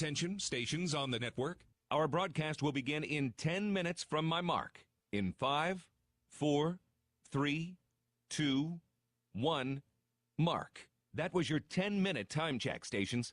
Attention, stations on the network. Our broadcast will begin in 10 minutes from my mark. In 5, 4, 3, 2, 1, mark. That was your 10-minute time check, stations.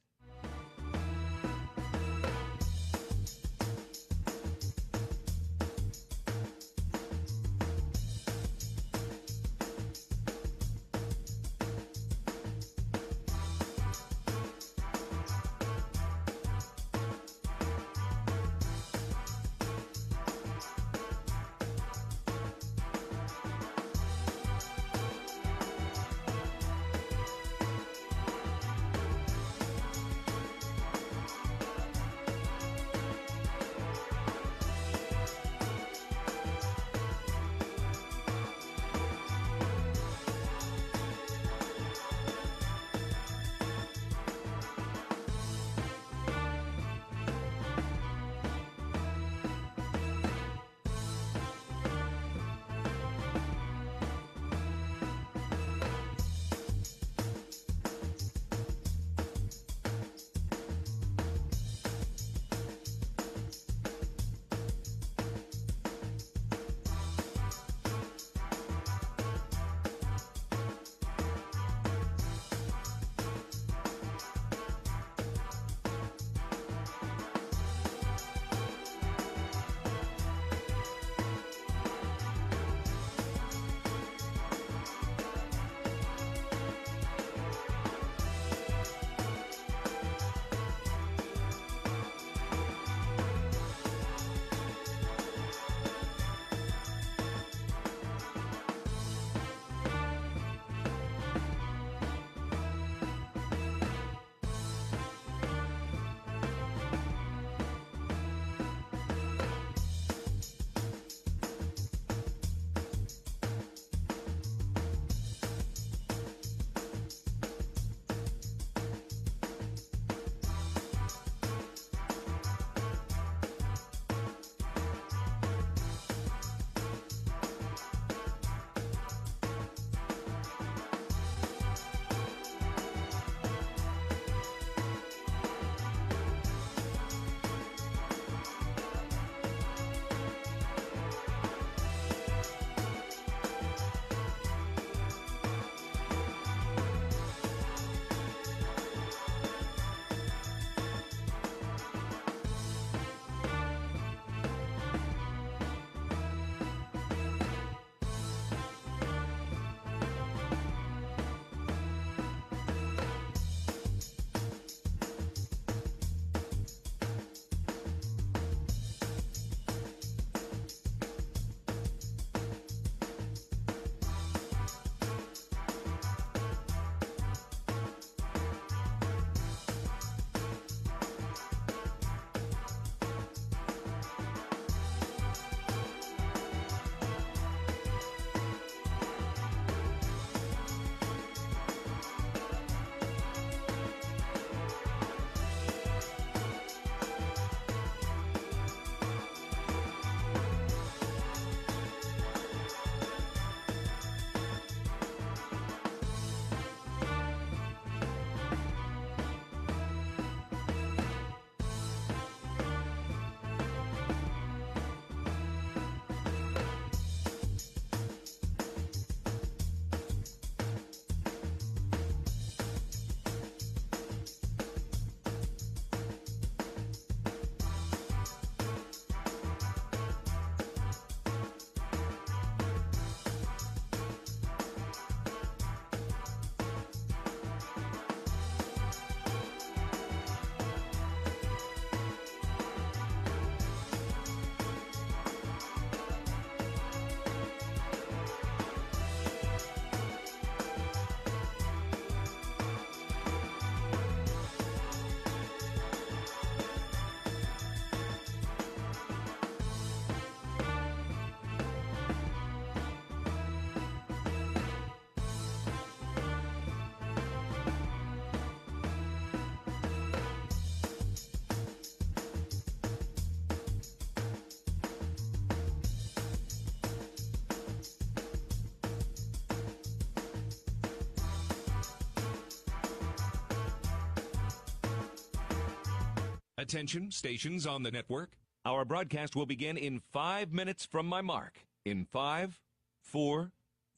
Attention, stations on the network. Our broadcast will begin in 5 minutes from my mark. In 5, 4,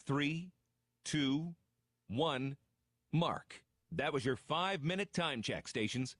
3, 2, 1, mark. That was your 5-minute time check, stations.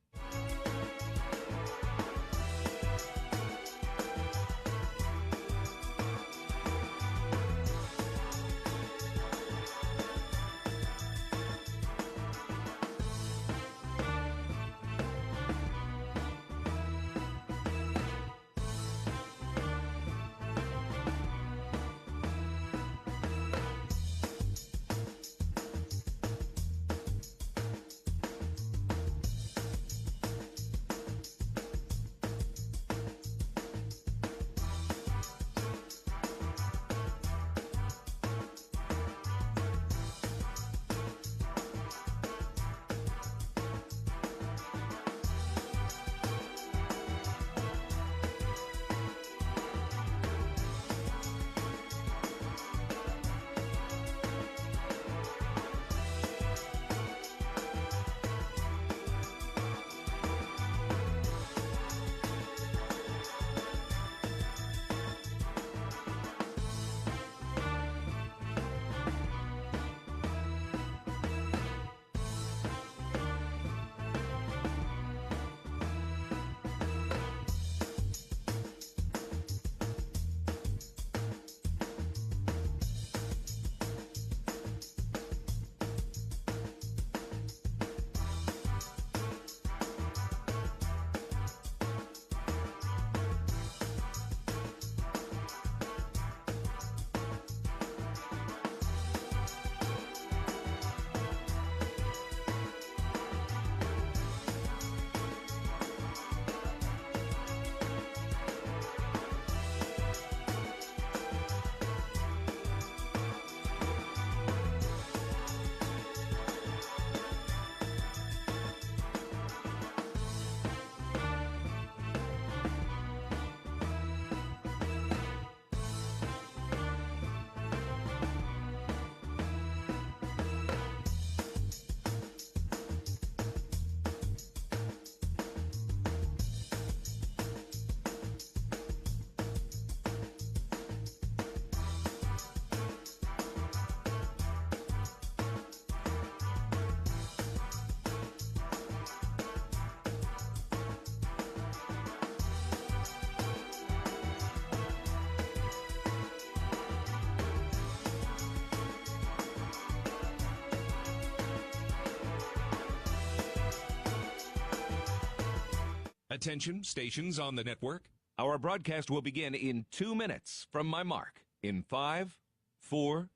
Attention, stations on the network. Our broadcast will begin in 2 minutes from my mark. In 5, 4,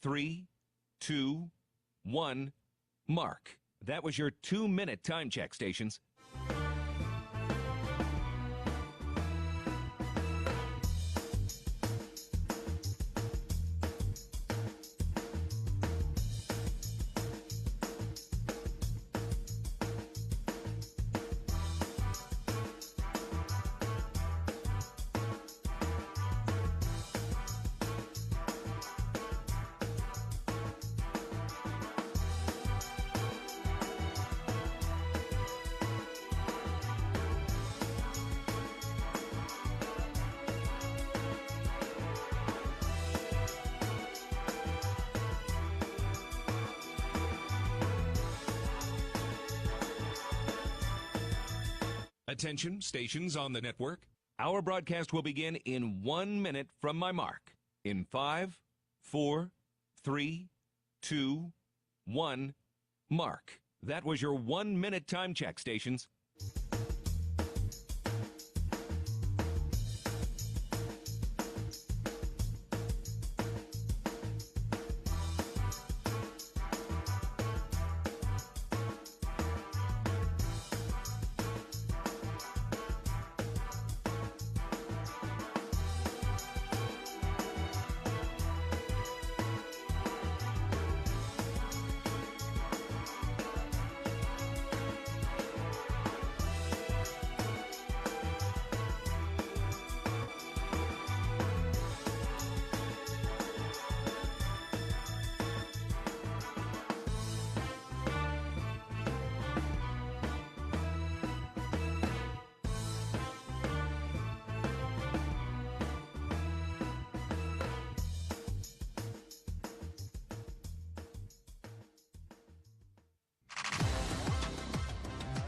3, 2, 1, mark. That was your 2-minute time check, stations. Attention, stations on the network. Our broadcast will begin in 1 minute from my mark. In 5, 4, 3, 2, 1, mark. That was your 1-minute time check, stations.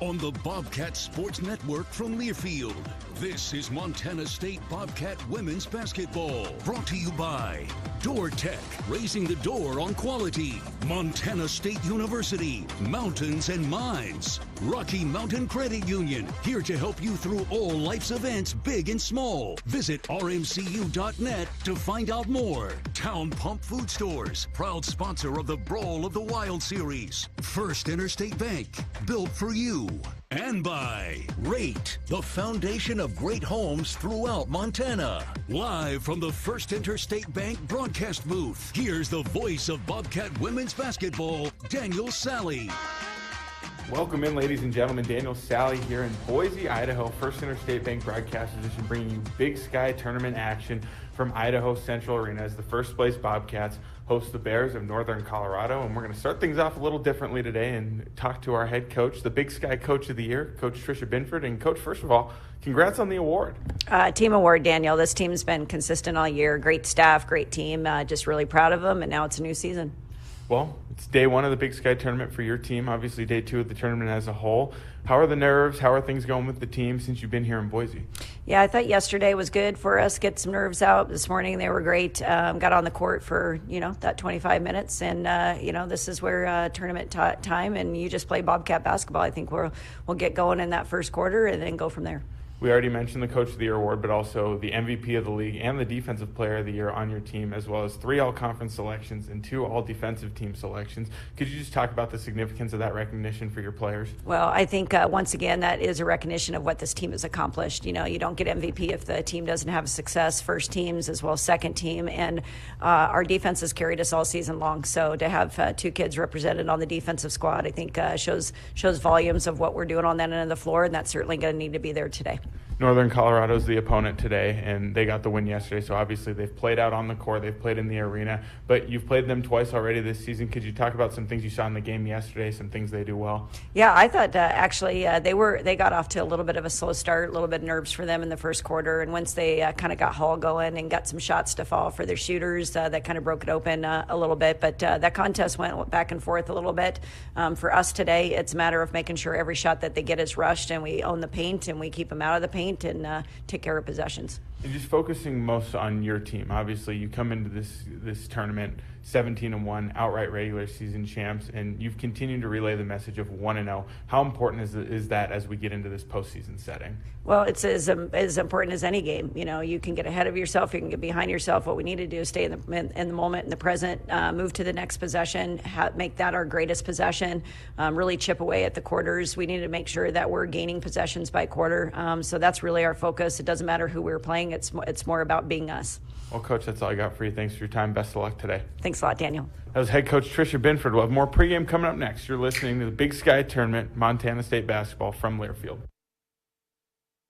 on the Bobcat Sports Network from Learfield. This is Montana State Bobcat Women's Basketball, brought to you by Door Tech, raising the door on quality. Montana State University, Mountains and Mines. Rocky Mountain Credit Union, here to help you through all life's events, big and small. Visit rmcu.net to find out more. Town Pump Food Stores, proud sponsor of the Brawl of the Wild series. First Interstate Bank, built for you. And by Rate, the foundation of great homes throughout Montana. Live from the First Interstate Bank broadcast booth, here's the voice of Bobcat women's basketball, Daniel Salle. Welcome in, ladies and gentlemen. Daniel Salle here in Boise, Idaho. First Interstate Bank broadcast position, bringing you Big Sky tournament action from Idaho Central Arena as the first place Bobcats host the Bears of Northern Colorado. And we're going to start things off a little differently today and talk to our head coach, the Big Sky Coach of the Year, Coach Tricia Binford. And Coach, first of all, congrats on the award. Team award, Daniel. This team's been consistent all year. Great staff, great team. Just really proud of them. And now it's a new season. Well, it's day one of the Big Sky tournament for your team, obviously day two of the tournament as a whole. How are the nerves? How are things going with the team since you've been here in Boise? Yeah, I thought yesterday was good for us, get some nerves out. This morning they were great. Got on the court for, that 25 minutes. And, this is where tournament time, and you just play Bobcat basketball. I think we'll get going in that first quarter and then go from there. We already mentioned the Coach of the Year award, but also the MVP of the league and the Defensive Player of the Year on your team, as well as 3 all-conference selections and 2 all-defensive team selections. Could you just talk about the significance of that recognition for your players? Well, I think, once again, that is a recognition of what this team has accomplished. You don't get MVP if the team doesn't have success, first teams as well as second team, and our defense has carried us all season long. So to have 2 kids represented on the defensive squad, I think shows volumes of what we're doing on that end of the floor, and that's certainly going to need to be there today. Northern Colorado is the opponent today, and they got the win yesterday, so obviously they've played out on the court, they've played in the arena, but you've played them twice already this season. Could you talk about some things you saw in the game yesterday, some things they do well? Yeah, I thought they got off to a little bit of a slow start, a little bit of nerves for them in the first quarter, and once they kind of got Hall going and got some shots to fall for their shooters, that kind of broke it open a little bit, but that contest went back and forth a little bit. For us today, it's a matter of making sure every shot that they get is rushed, and we own the paint, and we keep them out of the paint, and take care of possessions. And just focusing most on your team. Obviously, you come into this tournament 17-1, outright regular season champs, and you've continued to relay the message of 1-0. How important is that as we get into this postseason setting? Well, it's as important as any game. You can get ahead of yourself, you can get behind yourself. What we need to do is stay in the moment, in the present, move to the next possession, make that our greatest possession, really chip away at the quarters. We need to make sure that we're gaining possessions by quarter. So that's really our focus. It doesn't matter who we're playing. It's more about being us. Well, Coach, that's all I got for you. Thanks for your time. Best of luck today. Thanks a lot, Daniel. That was head coach Tricia Binford. We'll have more pregame coming up next. You're listening to the Big Sky Tournament, Montana State Basketball from Learfield.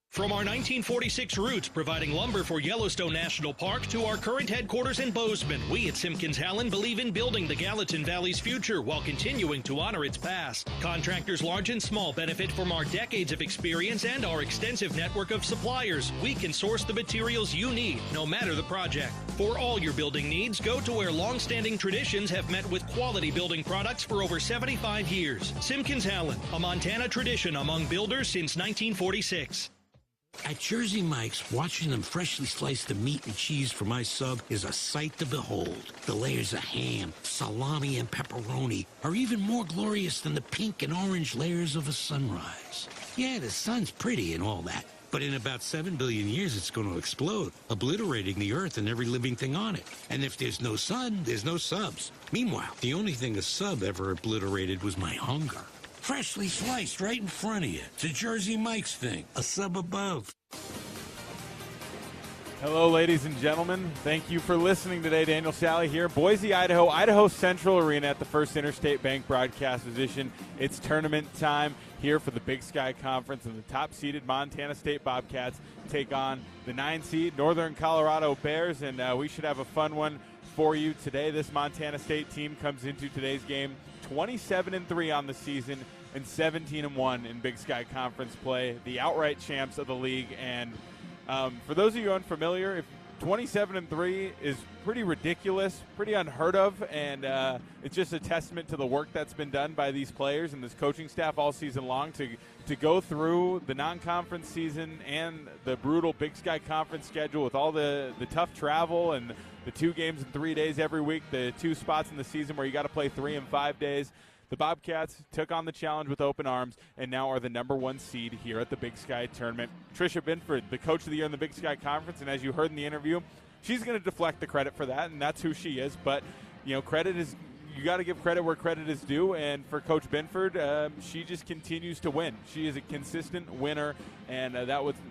From our 1946 roots providing lumber for Yellowstone National Park to our current headquarters in Bozeman, we at Simpkins Hallen believe in building the Gallatin Valley's future while continuing to honor its past. Contractors large and small benefit from our decades of experience and our extensive network of suppliers. We can source the materials you need, no matter the project. For all your building needs, go to where long-standing traditions have met with quality building products for over 75 years. Simpkins Hallen, a Montana tradition among builders since 1946. At Jersey Mike's, watching them freshly slice the meat and cheese for my sub is a sight to behold. The layers of ham, salami, and pepperoni are even more glorious than the pink and orange layers of a sunrise. Yeah, the sun's pretty and all that, but in about 7 billion years it's going to explode, obliterating the earth and every living thing on it. And if there's no sun, there's no subs. Meanwhile, the only thing a sub ever obliterated was my hunger. Freshly sliced right in front of you. It's a Jersey Mike's thing. A sub above. Hello, ladies and gentlemen. Thank you for listening today. Daniel Salle here. Boise, Idaho, Idaho Central Arena at the First Interstate Bank broadcast position. It's tournament time here for the Big Sky Conference, and the top-seeded Montana State Bobcats take on the 9-seed Northern Colorado Bears, and we should have a fun one for you today. This Montana State team comes into today's game 27-3 on the season and 17-1 in Big Sky Conference play, the outright champs of the league. And for those of you unfamiliar, if 27-3 is pretty ridiculous, pretty unheard of, and it's just a testament to the work that's been done by these players and this coaching staff all season long to go through the non-conference season and the brutal Big Sky Conference schedule with all the tough travel and the 2 games in 3 days every week, the 2 spots in the season where you got to play 3 and 5 days. The Bobcats took on the challenge with open arms and now are the #1 seed here at the Big Sky Tournament. Tricia Binford, the Coach of the Year in the Big Sky Conference, and as you heard in the interview, she's going to deflect the credit for that, and that's who she is. But, credit is – you got to give credit where credit is due, and for Coach Binford, she just continues to win. She is a consistent winner, and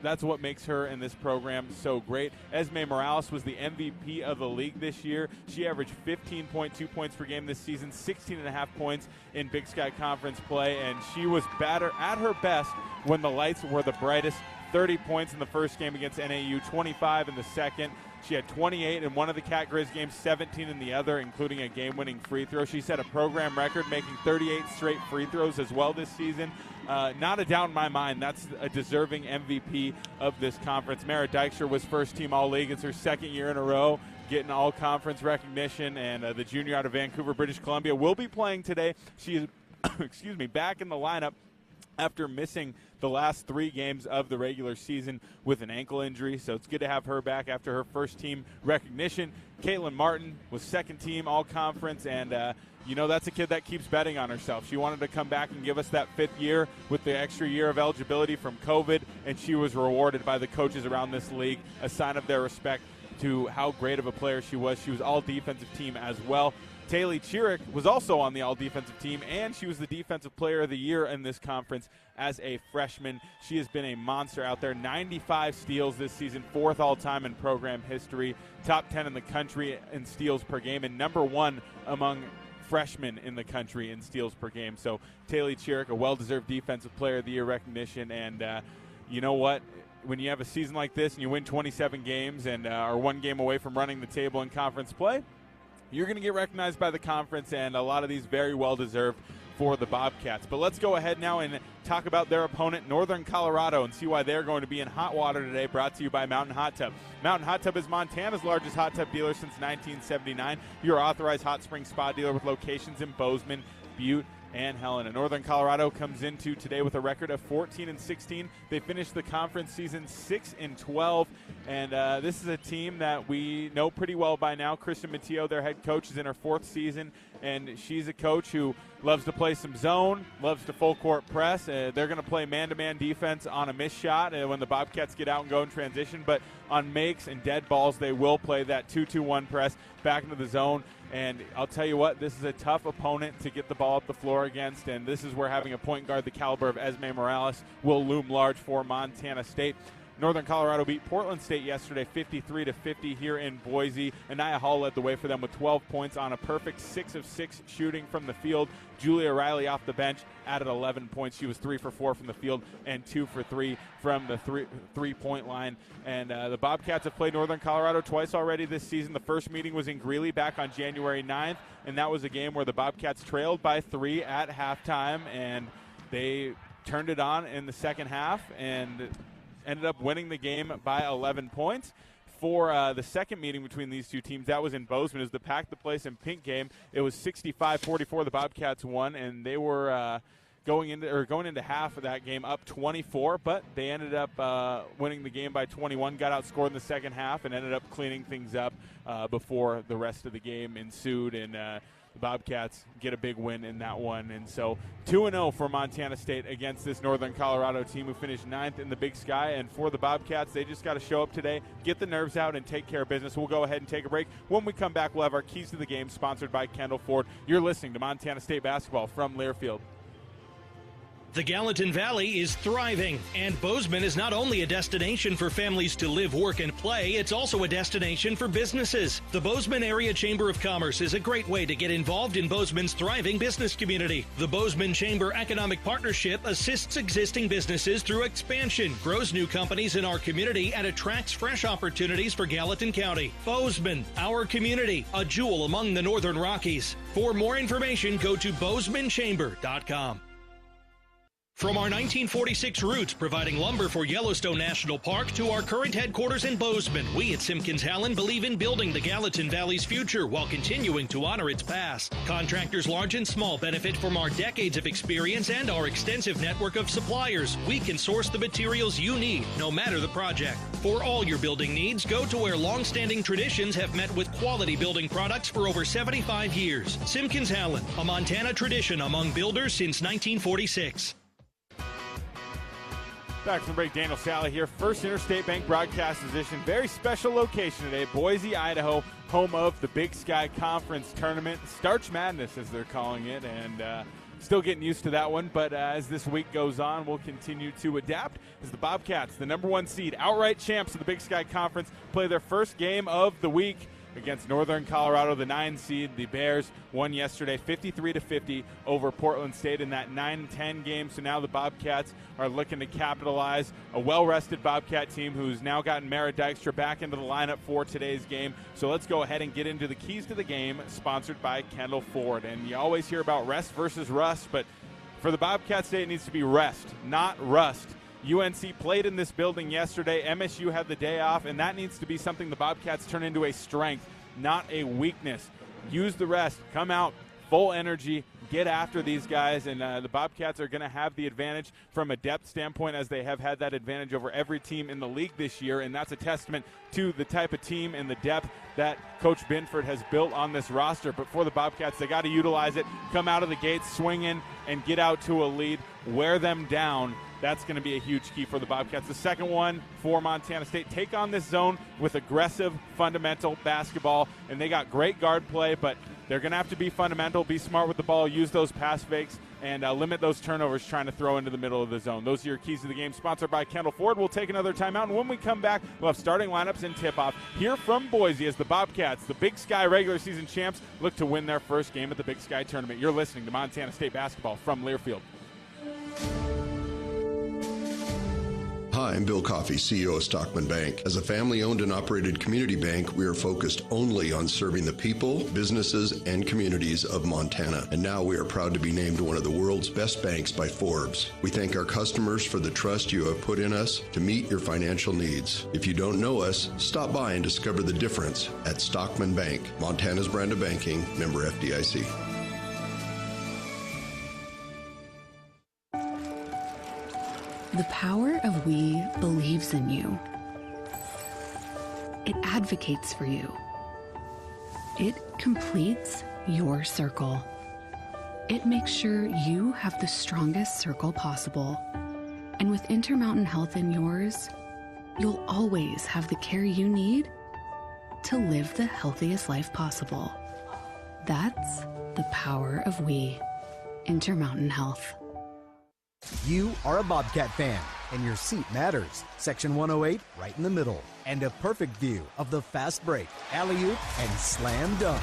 that's what makes her in this program so great. Esme Morales was the MVP of the league this year. She averaged 15.2 points per game this season, 16.5 points in Big Sky Conference play, and she was at her best when the lights were the brightest. 30 points in the first game against NAU, 25 in the second. She had 28 in one of the Cat Grizz games, 17 in the other, including a game-winning free throw. She set a program record, making 38 straight free throws as well this season. Not a doubt in my mind. That's a deserving MVP of this conference. Mara Dykstra was first-team All-League. It's her second year in a row getting all-conference recognition, and the junior out of Vancouver, British Columbia, will be playing today. She is back in the lineup after missing the last 3 games of the regular season with an ankle injury. So it's good to have her back after her first-team recognition. Caitlin Martin was second-team all-conference, and that's a kid that keeps betting on herself. She wanted to come back and give us that 5th year with the extra year of eligibility from COVID, and she was rewarded by the coaches around this league, a sign of their respect to how great of a player she was. She was all-defensive team as well. Taylor Chirick was also on the all-defensive team, and she was the Defensive Player of the Year in this conference as a freshman. She has been a monster out there. 95 steals this season, 4th all-time in program history, top 10 in the country in steals per game, and #1 among freshmen in the country in steals per game. So Taylor Chirick, a well-deserved Defensive Player of the Year recognition, and you know what? When you have a season like this and you win 27 games and are 1 game away from running the table in conference play, you're going to get recognized by the conference, and a lot of these very well-deserved for the Bobcats. But let's go ahead now and talk about their opponent, Northern Colorado, and see why they're going to be in hot water today, brought to you by Mountain Hot Tub. Mountain Hot Tub is Montana's largest hot tub dealer since 1979. Your authorized hot spring spa dealer with locations in Bozeman, Butte, and Helena. Northern Colorado comes into today with a record of 14-16. They finished the conference season 6-12, and this is a team that we know pretty well by now. Kristen Matteo, their head coach, is in her 4th season, and she's a coach who loves to play some zone, loves to full court press. They're going to play man-to-man defense on a missed shot when the Bobcats get out and go in transition, but on makes and dead balls, they will play that 2-2-1 press back into the zone. And I'll tell you what, this is a tough opponent to get the ball up the floor against, and this is where having a point guard the caliber of Esme Morales will loom large for Montana State. Northern Colorado beat Portland State yesterday 53-50 here in Boise. Anaya Hall led the way for them with 12 points on a perfect 6 of 6 shooting from the field. Julia Riley off the bench added 11 points. She was 3 for 4 from the field and 2 for 3 from the three-point line. And the Bobcats have played Northern Colorado twice already this season. The first meeting was in Greeley back on January 9th, and that was a game where the Bobcats trailed by 3 at halftime, and they turned it on in the second half and ended up winning the game by 11 points. For the second meeting between these two teams, that was in Bozeman. It was the Pack the Place and Pink game. It was 65-44. The Bobcats won, and they were going into half of that game up 24, but they ended up winning the game by 21, got outscored in the second half, and ended up cleaning things up before the rest of the game ensued, and the Bobcats get a big win in that one. And so 2-0 for Montana State against this Northern Colorado team who finished 9th in the Big Sky. And for the Bobcats, they just got to show up today, get the nerves out, and take care of business. We'll go ahead and take a break. When we come back, we'll have our Keys to the Game sponsored by Kendall Ford. You're listening to Montana State basketball from Learfield. The Gallatin Valley is thriving, and Bozeman is not only a destination for families to live, work, and play, it's also a destination for businesses. The Bozeman Area Chamber of Commerce is a great way to get involved in Bozeman's thriving business community. The Bozeman Chamber Economic Partnership assists existing businesses through expansion, grows new companies in our community, and attracts fresh opportunities for Gallatin County. Bozeman, our community, a jewel among the Northern Rockies. For more information, go to BozemanChamber.com. From our 1946 roots providing lumber for Yellowstone National Park to our current headquarters in Bozeman, we at Simpkins-Hallen believe in building the Gallatin Valley's future while continuing to honor its past. Contractors large and small benefit from our decades of experience and our extensive network of suppliers. We can source the materials you need, no matter the project. For all your building needs, go to where long-standing traditions have met with quality building products for over 75 years. Simpkins-Hallen, a Montana tradition among builders since 1946. Back from the break, Daniel Salle here. First Interstate Bank broadcast position. Very special location today. Boise, Idaho, home of the Big Sky Conference Tournament. Starch Madness, as they're calling it, and still getting used to that one. But as this week goes on, we'll continue to adapt as the Bobcats, the number 1 seed, outright champs of the Big Sky Conference, play their first game of the week against Northern Colorado, the 9 seed. The Bears won yesterday 53-50 over Portland State in that 9-10 game. So now the Bobcats are looking to capitalize. A well-rested Bobcat team who's now gotten Mara Dykstra back into the lineup for today's game. So let's go ahead and get into the keys to the game, sponsored by Kendall Ford. And you always hear about rest versus rust, but for the Bobcats today, it needs to be rest, not rust. UNC played in this building yesterday. MSU had the day off, and that needs to be something the Bobcats turn into a strength, not a weakness. Use the rest. Come out full energy. Get after these guys, and the Bobcats are going to have the advantage from a depth standpoint, as they have had that advantage over every team in the league this year, and that's a testament to the type of team and the depth that Coach Binford has built on this roster. But for the Bobcats, they got to utilize it, come out of the gates swinging, and get out to a lead, wear them down. That's going to be a huge key for the Bobcats. The second one for Montana State, take on this zone with aggressive, fundamental basketball. And they got great guard play, but they're going to have to be fundamental, be smart with the ball, use those pass fakes, and limit those turnovers trying to throw into the middle of the zone. Those are your keys to the game, sponsored by Kendall Ford. We'll take another timeout, and when we come back, we'll have starting lineups and tip-off here from Boise as the Bobcats, the Big Sky regular season champs, look to win their first game at the Big Sky Tournament. You're listening to Montana State basketball from Learfield. Hi, I'm Bill Coffey, CEO of Stockman Bank. As a family-owned and operated community bank, we are focused only on serving the people, businesses, and communities of Montana. And now we are proud to be named one of the world's best banks by Forbes. We thank our customers for the trust you have put in us to meet your financial needs. If you don't know us, stop by and discover the difference at Stockman Bank, Montana's brand of banking, member FDIC. The power of we believes in you. It advocates for you. It completes your circle. It makes sure you have the strongest circle possible. And with Intermountain Health in yours, you'll always have the care you need to live the healthiest life possible. That's the power of we. Intermountain Health. You are a Bobcat fan, and your seat matters. Section 108, right in the middle, and a perfect view of the fast break, alley-oop, and slam dunk.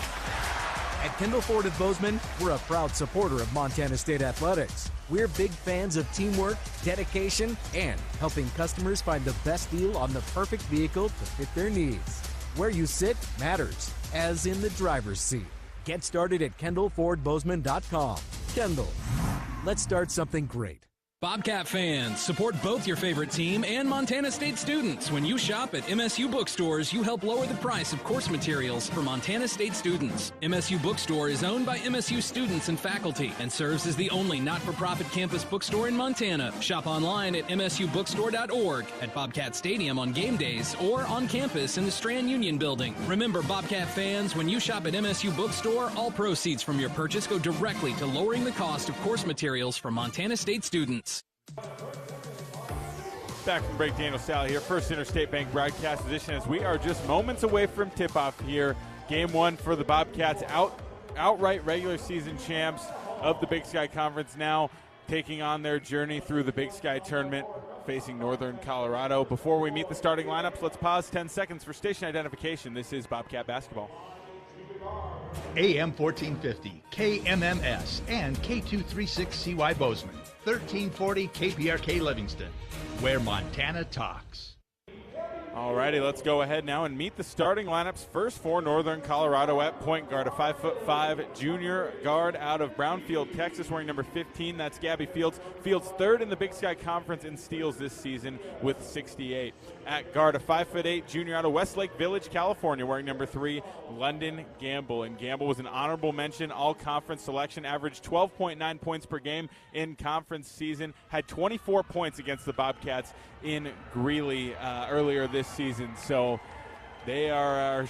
At Kendall Ford of Bozeman, we're a proud supporter of Montana State Athletics. We're big fans of teamwork, dedication, and helping customers find the best deal on the perfect vehicle to fit their needs. Where you sit matters, as in the driver's seat. Get started at KendallFordBozeman.com. Kendall, let's start something great. Bobcat fans, support both your favorite team and Montana State students. When you shop at MSU bookstores, you help lower the price of course materials for Montana State students. MSU Bookstore is owned by MSU students and faculty and serves as the only not-for-profit campus bookstore in Montana. Shop online at msubookstore.org, at Bobcat Stadium on game days, or on campus in the Strand Union Building. Remember, Bobcat fans, when you shop at MSU Bookstore, all proceeds from your purchase go directly to lowering the cost of course materials for Montana State students. Back from break, Daniel Salle here. First Interstate Bank broadcast edition, as we are just moments away from tip-off here. Game one for the Bobcats, outright regular season champs of the Big Sky Conference, now taking on their journey through the Big Sky Tournament, facing Northern Colorado. Before we meet the starting lineups, let's pause 10 seconds for station identification. This is Bobcat basketball. AM 1450, KMMS, and K236CY Bozeman, 1340 KPRK Livingston, where Montana talks. Alrighty, let's go ahead now and meet the starting lineups. First for Northern Colorado at point guard, a 5'5" junior guard out of Brownfield, Texas, wearing number 15. That's Gabby Fields. Fields third in the Big Sky Conference in steals this season with 68. At guard, a 5'8" junior out of Westlake Village, California, wearing number 3, London Gamble. And Gamble was an honorable mention all-conference selection, averaged 12.9 points per game in conference season, had 24 points against the Bobcats in Greeley earlier this season. So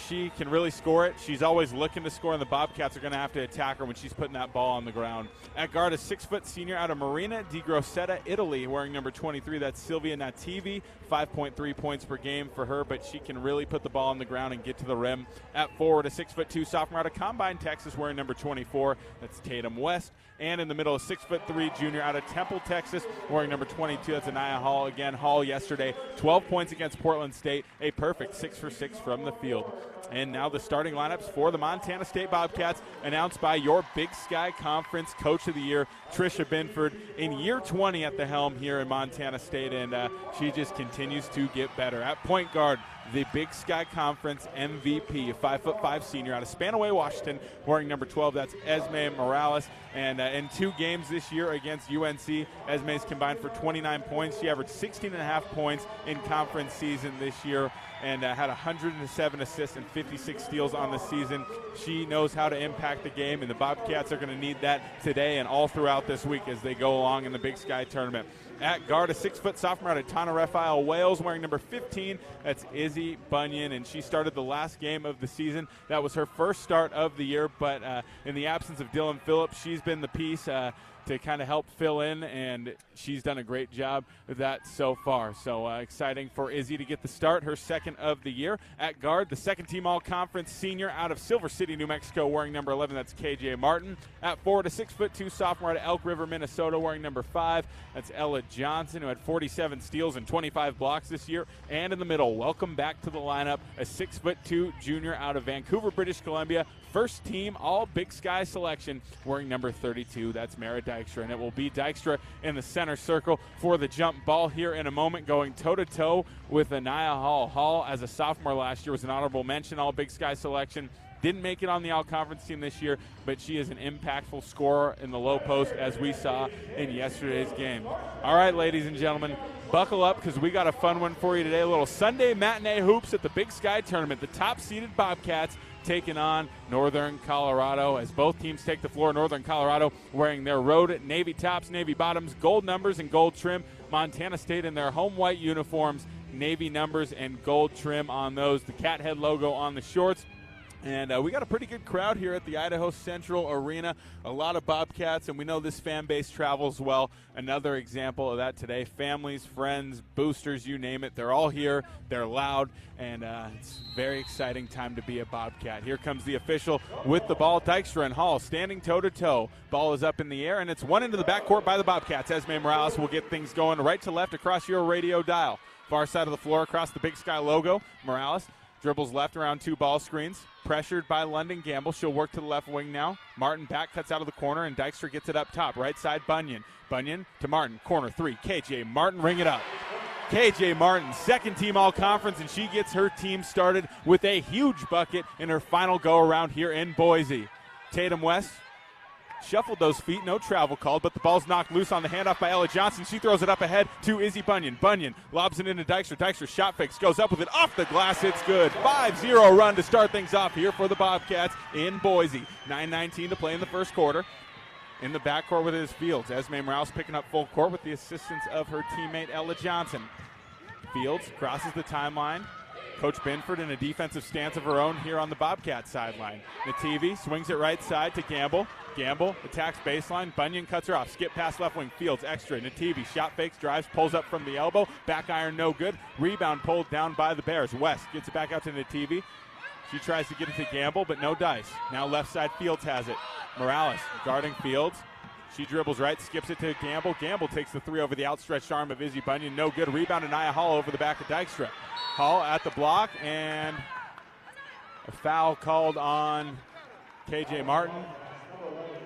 she can really score it. She's always looking to score, and the Bobcats are going to have to attack her when she's putting that ball on the ground. At guard, a 6-foot senior out of Marina di Grosseto, Italy, wearing number 23. That's Silvia Nativi. 5.3 points per game for her, but she can really put the ball on the ground and get to the rim. At forward, a 6'2" sophomore out of Combine, Texas, wearing number 24. That's Tatum West. And in the middle, a 6'3" junior out of Temple, Texas, wearing number 22. That's Anaya Hall. Again, Hall yesterday, 12 points against Portland State, a perfect 6 for 6 from the field. And now the starting lineups for the Montana State Bobcats, announced by your Big Sky Conference Coach of the Year, Tricia Binford, in year 20 at the helm here in Montana State, and she just continues to get better. At point guard, the Big Sky Conference MVP, a 5'5" senior out of Spanaway, Washington, wearing number 12. That's Esme Morales. And in 2 games this year against UNC, Esme's combined for 29 points. She averaged 16.5 points in conference season this year, and had 107 assists and 56 steals on the season. She knows how to impact the game, and the Bobcats are going to need that today and all throughout this week as they go along in the Big Sky tournament. At guard, a 6-foot sophomore out of Tana Raphael, Wales, wearing number 15. That's Izzy Bunyan, and she started the last game of the season. That was her first start of the year, but in the absence of Dylan Phillips, she's been the piece to kind of help fill in, and she's done a great job of that so far. So exciting for Izzy to get the start, her second of the year. At guard, the second-team all-conference senior out of Silver City, New Mexico, wearing number 11. That's KJ Martin. At forward, a 6'2" sophomore out of Elk River, Minnesota, wearing number 5. That's Ella Johnson, who had 47 steals and 25 blocks this year. And in the middle, welcome back to the lineup, a 6'2" junior out of Vancouver, British Columbia, first team all Big Sky selection, wearing number 32. That's Mara Dykstra, and it will be Dykstra in the center circle for the jump ball here in a moment, going toe-to-toe with Anaya Hall. Hall, as a sophomore last year, was an honorable mention all Big Sky selection. Didn't make it on the all-conference team this year, but she is an impactful scorer in the low post, as we saw in yesterday's game. All right, ladies and gentlemen, buckle up, because we got a fun one for you today. A little Sunday matinee hoops at the Big Sky Tournament. The top-seeded Bobcats taking on Northern Colorado as both teams take the floor. Northern Colorado wearing their road navy tops, navy bottoms, gold numbers, and gold trim. Montana State in their home white uniforms, navy numbers and gold trim on those. The cat head logo on the shorts. And we got a pretty good crowd here at the Idaho Central Arena. A lot of Bobcats, and we know this fan base travels well. Another example of that today. Families, friends, boosters, you name it. They're all here. They're loud, and it's a very exciting time to be a Bobcat. Here comes the official with the ball. Dykstra and Hall standing toe-to-toe. Ball is up in the air, and it's one into the backcourt by the Bobcats. Esme Morales will get things going right to left across your radio dial. Far side of the floor across the Big Sky logo. Morales dribbles left around 2 ball screens. Pressured by London Gamble. She'll work to the left wing now. Martin back cuts out of the corner, and Dykstra gets it up top. Right side, Bunyan. Bunyan to Martin. Corner 3. KJ Martin, ring it up. KJ Martin, second team all-conference, and she gets her team started with a huge bucket in her final go-around here in Boise. Tatum West shuffled those feet, no travel called, but the ball's knocked loose on the handoff by Ella Johnson. She throws it up ahead to Izzy Bunyan. Bunyan lobs it into Dykstra. Dykstra shot fakes, goes up with it off the glass. It's good. 5-0 run to start things off here for the Bobcats in Boise. 9:19 to play in the first quarter. In the backcourt with his Fields. Esme Morales picking up full court with the assistance of her teammate Ella Johnson. Fields crosses the timeline. Coach Binford in a defensive stance of her own here on the Bobcat sideline. Nativi swings it right side to Gamble. Gamble attacks baseline. Bunyan cuts her off. Skip pass left wing. Fields extra. Nativi shot fakes, drives, pulls up from the elbow. Back iron no good. Rebound pulled down by the Bears. West gets it back out to Nativi. She tries to get it to Gamble, but no dice. Now left side, Fields has it. Morales guarding Fields. She dribbles right, skips it to Gamble. Gamble takes the 3 over the outstretched arm of Izzy Bunyan. No good. Rebound to Nia Hall over the back of Dykstra. Hall at the block, and a foul called on KJ Martin.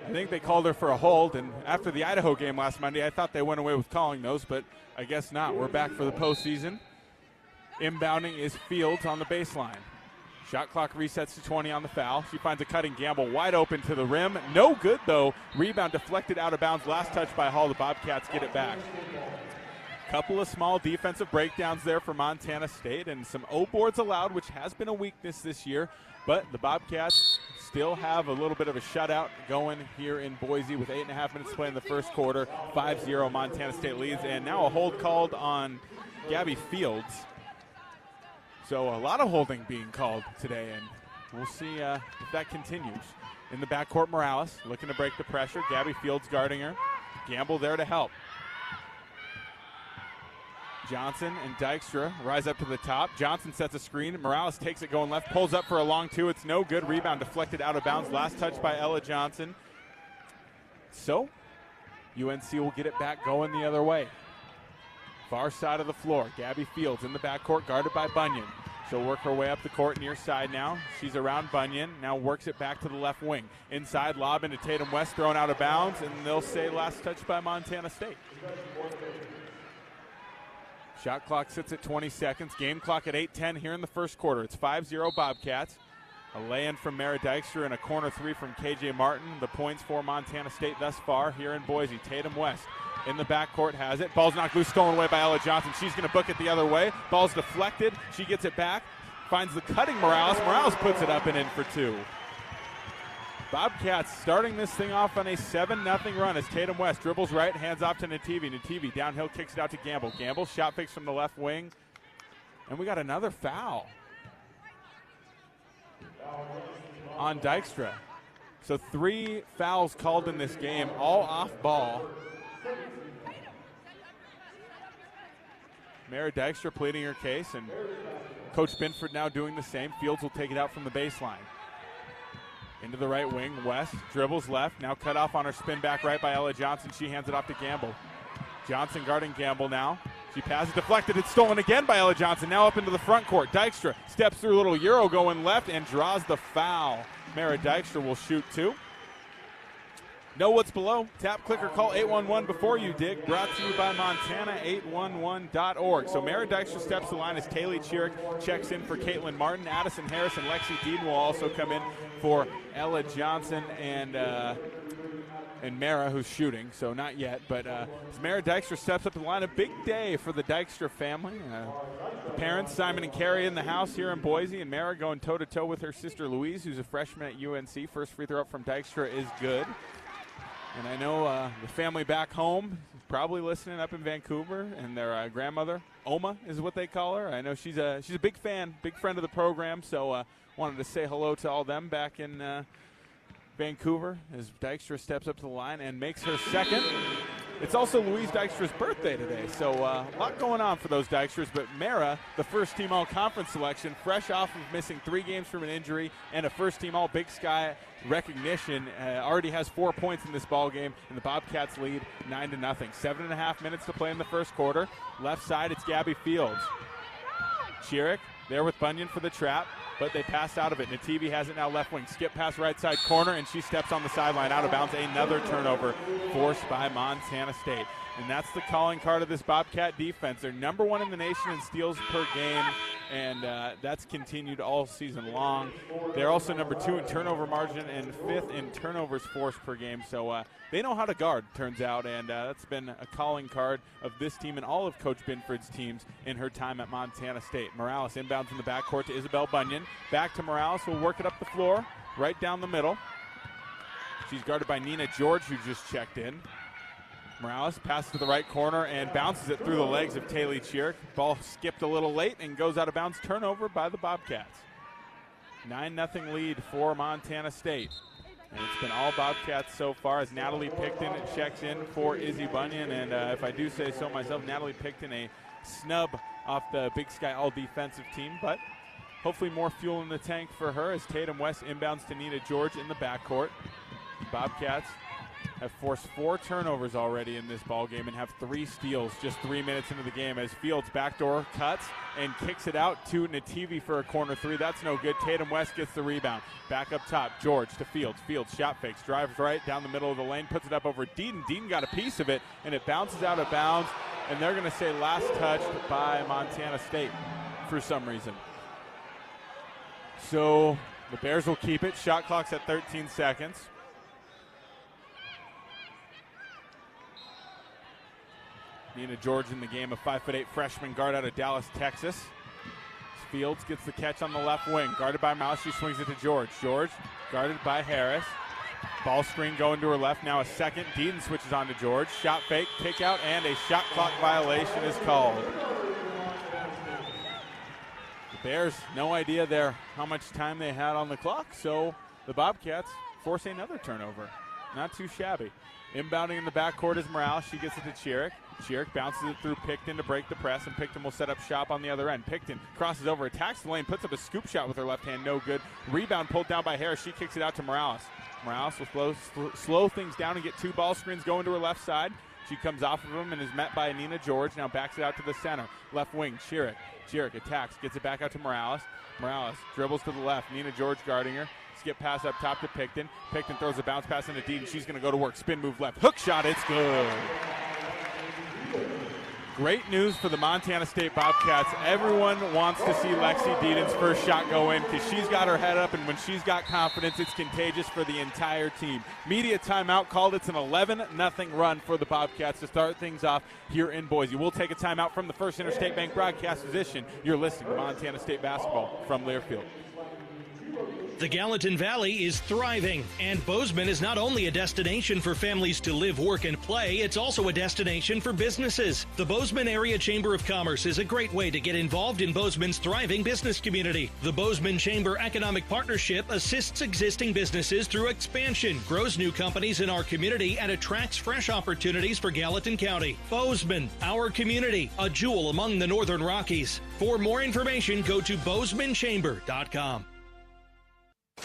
I think they called her for a hold, and after the Idaho game last Monday, I thought they went away with calling those, but I guess not. We're back for the postseason. Inbounding is Fields on the baseline. Shot clock resets to 20 on the foul. She finds a cutting Gamble wide open to the rim. No good, though. Rebound deflected out of bounds. Last touch by Hall. The Bobcats get it back. Couple of small defensive breakdowns there for Montana State, and some O boards allowed, which has been a weakness this year. But the Bobcats still have a little bit of a shutout going here in Boise with 8.5 minutes to play in the first quarter. 5-0 Montana State leads, and now a hold called on Gabby Fields. So a lot of holding being called today, and we'll see if that continues. In the backcourt, Morales looking to break the pressure. Gabby Fields guarding her. Gamble there to help. Johnson and Dykstra rise up to the top. Johnson sets a screen. Morales takes it going left, pulls up for a long two. It's no good. Rebound deflected out of bounds. Last touch by Ella Johnson. So UNC will get it back going the other way. Far side of the floor. Gabby Fields in the backcourt, guarded by Bunyan. She'll work her way up the court near side now. She's around Bunyan. Now works it back to the left wing. Inside, lob into Tatum West, thrown out of bounds, and they'll say last touch by Montana State. Shot clock sits at 20 seconds. Game clock at 8:10 here in the first quarter. It's 5-0 Bobcats. A lay-in from Mara Dykstra and a corner three from KJ Martin. The points for Montana State thus far here in Boise. Tatum West in the backcourt has it. Ball's knocked loose, stolen away by Ella Johnson. She's going to book it the other way. Ball's deflected. She gets it back. Finds the cutting Morales. Morales puts it up and in for two. Bobcats starting this thing off on a 7-0 run as Tatum West dribbles right, hands off to Nativi. Nativi downhill, kicks it out to Gamble. Gamble shot fakes from the left wing. And we got another foul on Dykstra. So 3 fouls called in this game, all off ball. Mara Dykstra pleading her case, and Coach Binford now doing the same. Fields will take it out from the baseline. Into the right wing, West dribbles left, now cut off on her spin back right by Ella Johnson. She hands it off to Gamble. Johnson guarding Gamble now. She passes deflected, it's stolen again by Ella Johnson, now up into the front court. Dykstra steps through a little Euro going left and draws the foul. Mara Dykstra will shoot 2. Know what's below? Tap, click, or call 811 before you dig. Brought to you by Montana811.org. So Mara Dykstra steps the line as Kaylee Chirick checks in for Caitlin Martin. Addison Harris and Lexi Dean will also come in for Ella Johnson and Mara, who's shooting, so not yet. But as Mara Dykstra steps up to the line, a big day for the Dykstra family. The parents, Simon and Carrie, in the house here in Boise, and Mara going toe-to-toe with her sister Louise, who's a freshman at UNC. First free throw up from Dykstra is good. And I know the family back home is probably listening up in Vancouver, and their grandmother, Oma, is what they call her. I know she's a big fan, big friend of the program, so wanted to say hello to all them back in Vancouver as Dykstra steps up to the line and makes her second. It's also Louise Dykstra's birthday today, so a lot going on for those Dykstras. But Mara, the first-team All-Conference selection, fresh off of missing 3 games from an injury and a first-team All-Big Sky recognition, already has 4 points in this ball game, and the Bobcats lead 9-0. 7.5 minutes to play in the first quarter. Left side, it's Gabby Fields. Chirick there with Bunyan for the trap, but they passed out of it. Nativi has it now left wing. Skip pass right side corner, and she steps on the sideline out of bounds. Another turnover forced by Montana State. And that's the calling card of this Bobcat defense. They're number 1 in the nation in steals per game, and that's continued all season long. They're also number 2 in turnover margin and 5th in turnovers forced per game. So they know how to guard, turns out, and that's been a calling card of this team and all of Coach Binford's teams in her time at Montana State. Morales inbounds in the backcourt to Isabel Bunyan. Back to Morales, who'll work it up the floor, right down the middle. She's guarded by Nina George, who just checked in. Morales passes to the right corner and bounces it through the legs of Taylor Chirick. Ball skipped a little late and goes out of bounds. Turnover by the Bobcats. 9-0 lead for Montana State. And it's been all Bobcats so far as Natalie Picton checks in for Izzy Bunyan. And if I do say so myself, Natalie Picton a snub off the Big Sky all-defensive team. But hopefully more fuel in the tank for her as Tatum West inbounds to Nina George in the backcourt. Bobcats have forced 4 turnovers already in this ball game and have 3 steals just 3 minutes into the game as Fields backdoor cuts and kicks it out to Nativi for a corner 3. That's no good. Tatum West gets the rebound. Back up top, George to Fields. Fields shot fakes, drives right down the middle of the lane, puts it up over Deaton. Deaton got a piece of it, and it bounces out of bounds, and they're going to say last touched by Montana State. for some reason. So the Bears will keep it. Shot clock's at 13 seconds. Nina George in the game, a 5'8" freshman guard out of Dallas, Texas. Fields gets the catch on the left wing. Guarded by Mouse, she swings it to George. George guarded by Harris. Ball screen going to her left. Now a second. Deaton switches on to George. Shot fake, kick out, and a shot clock violation is called. The Bears, no idea there how much time they had on the clock, so the Bobcats force another turnover. Not too shabby. Inbounding in the backcourt is Morales. She gets it to Chiric. Chiric bounces it through Picton to break the press, and Picton will set up shop on the other end. Picton crosses over, attacks the lane, puts up a scoop shot with her left hand, no good. Rebound pulled down by Harris. She kicks it out to Morales. Morales will slow things down and get two ball screens going to her left side. She comes off of him and is met by Nina George. Now backs it out to the center. Left wing, Chiric. Chiric attacks, gets it back out to Morales. Morales dribbles to the left. Nina George guarding her. Skip pass up top to Picton. Picton throws a bounce pass into Deaton. She's going to go to work. Spin move left. Hook shot. It's good. Great news for the Montana State Bobcats. Everyone wants to see Lexi Deaton's first shot go in because she's got her head up, and when she's got confidence, it's contagious for the entire team. Media timeout called. It's an 11-0 run for the Bobcats to start things off here in Boise. We'll take a timeout from the First Interstate Bank broadcast position. You're listening to Montana State basketball from Learfield. The Gallatin Valley is thriving, and Bozeman is not only a destination for families to live, work, and play, it's also a destination for businesses. The Bozeman Area Chamber of Commerce is a great way to get involved in Bozeman's thriving business community. The Bozeman Chamber Economic Partnership assists existing businesses through expansion, grows new companies in our community, and attracts fresh opportunities for Gallatin County. Bozeman, our community, a jewel among the Northern Rockies. For more information, go to bozemanchamber.com.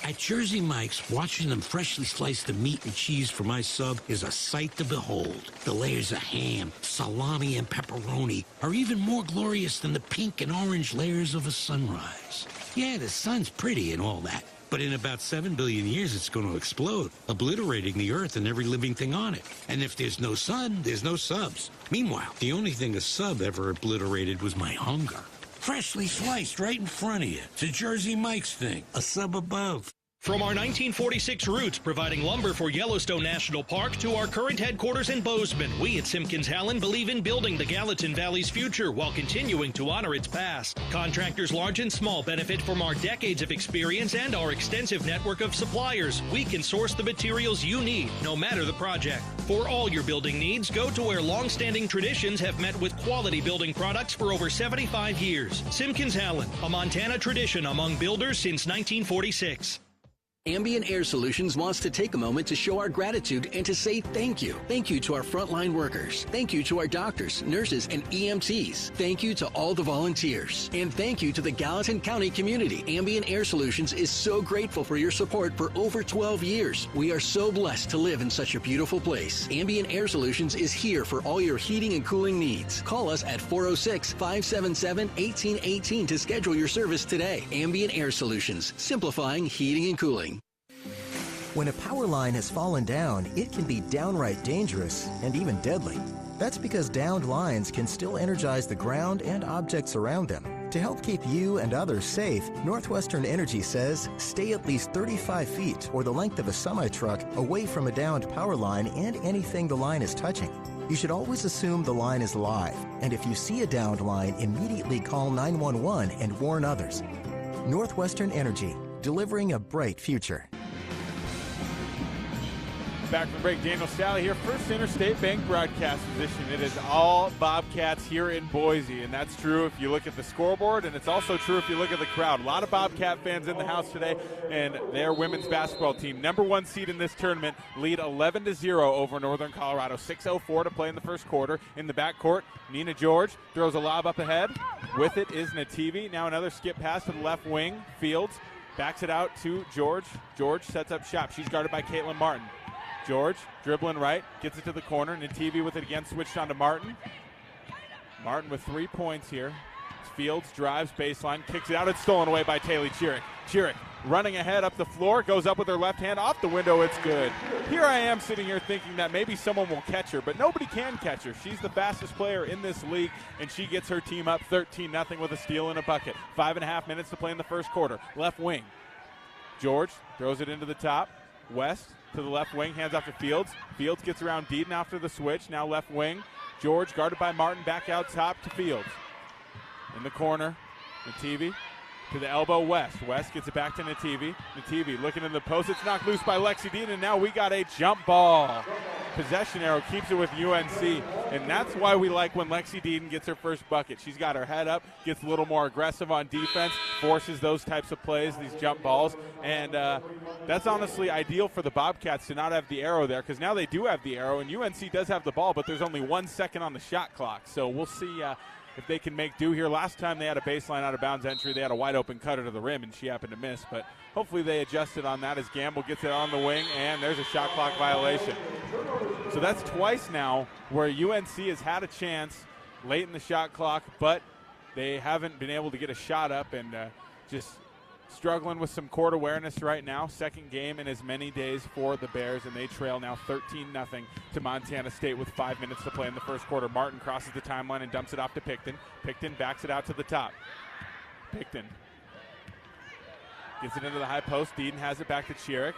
At Jersey Mike's, watching them freshly slice the meat and cheese for my sub is a sight to behold. The layers of ham, salami, and pepperoni are even more glorious than the pink and orange layers of a sunrise. Yeah, the sun's pretty and all that, but in about 7 billion years, it's going to explode, obliterating the earth and every living thing on it. And if there's no sun, there's no subs. Meanwhile, the only thing a sub ever obliterated was my hunger. Freshly sliced right in front of you. It's a Jersey Mike's thing. A sub above. From our 1946 roots providing lumber for Yellowstone National Park to our current headquarters in Bozeman, we at Simpkins-Hallen believe in building the Gallatin Valley's future while continuing to honor its past. Contractors large and small benefit from our decades of experience and our extensive network of suppliers. We can source the materials you need, no matter the project. For all your building needs, go to where long-standing traditions have met with quality building products for over 75 years. Simpkins-Hallen, a Montana tradition among builders since 1946. Ambient Air Solutions wants to take a moment to show our gratitude and to say thank you. Thank you to our frontline workers. Thank you to our doctors, nurses, and EMTs. Thank you to all the volunteers. And thank you to the Gallatin County community. Ambient Air Solutions is so grateful for your support for over 12 years. We are so blessed to live in such a beautiful place. Ambient Air Solutions is here for all your heating and cooling needs. Call us at 406-577-1818 to schedule your service today. Ambient Air Solutions, simplifying heating and cooling. When a power line has fallen down, it can be downright dangerous and even deadly. That's because downed lines can still energize the ground and objects around them. To help keep you and others safe, Northwestern Energy says stay at least 35 feet or the length of a semi-truck away from a downed power line and anything the line is touching. You should always assume the line is live, and if you see a downed line, immediately call 911 and warn others. Northwestern Energy, delivering a bright future. Back from break, Daniel Salle here, First Interstate Bank broadcast position. It is all Bobcats here in Boise, and that's true if you look at the scoreboard, and it's also true if you look at the crowd. A lot of Bobcat fans in the house today, and their women's basketball team, number one seed in this tournament, lead 11-0 over Northern Colorado. 6:04 to play in the first quarter. In the backcourt, Nina George throws a lob up ahead. With it is Nativi. Now another skip pass to the left wing. Fields backs it out to George. George sets up shop. She's guarded by Caitlin Martin. George dribbling right, gets it to the corner. Nativi with it again, switched on to Martin. Martin with 3 points here. Fields drives baseline, kicks it out. It's stolen away by Taylor Chiric. Chiric running ahead up the floor, goes up with her left hand off the window. It's good. Here I am sitting here thinking that maybe someone will catch her, but nobody can catch her. She's the fastest player in this league, and she gets her team up 13-0 with a steal and a bucket. 5.5 minutes to play in the first quarter. Left wing. George throws it into the top. West to the left wing, hands off to Fields. Fields gets around Deaton after the switch. Now left wing. George guarded by Martin, back out top to Fields. In the corner, Nativi to the elbow, West. West gets it back to Nativi. Nativi looking in the post. It's knocked loose by Lexi Deaton, and now we got a jump ball. Possession arrow keeps it with UNC, and that's why we like when Lexi Deaton gets her first bucket. She's got her head up, gets a little more aggressive on defense, forces those types of plays, these jump balls, and that's honestly ideal for the Bobcats to not have the arrow there, because now they do have the arrow, and UNC does have the ball, but there's only 1 second on the shot clock. So we'll see if they can make do here. Last time they had a baseline out of bounds entry, they had a wide open cutter to the rim, and she happened to miss, but hopefully they adjusted on that as Gamble gets it on the wing, and there's a shot clock violation. So that's twice now where UNC has had a chance late in the shot clock, but they haven't been able to get a shot up, and just struggling with some court awareness right now. Second game in as many days for the Bears, and they trail now 13-0 to Montana State with 5 minutes to play in the first quarter. Martin crosses the timeline and dumps it off to Picton. Picton backs it out to the top. Picton gets it into the high post. Deaton has it back to Chiric.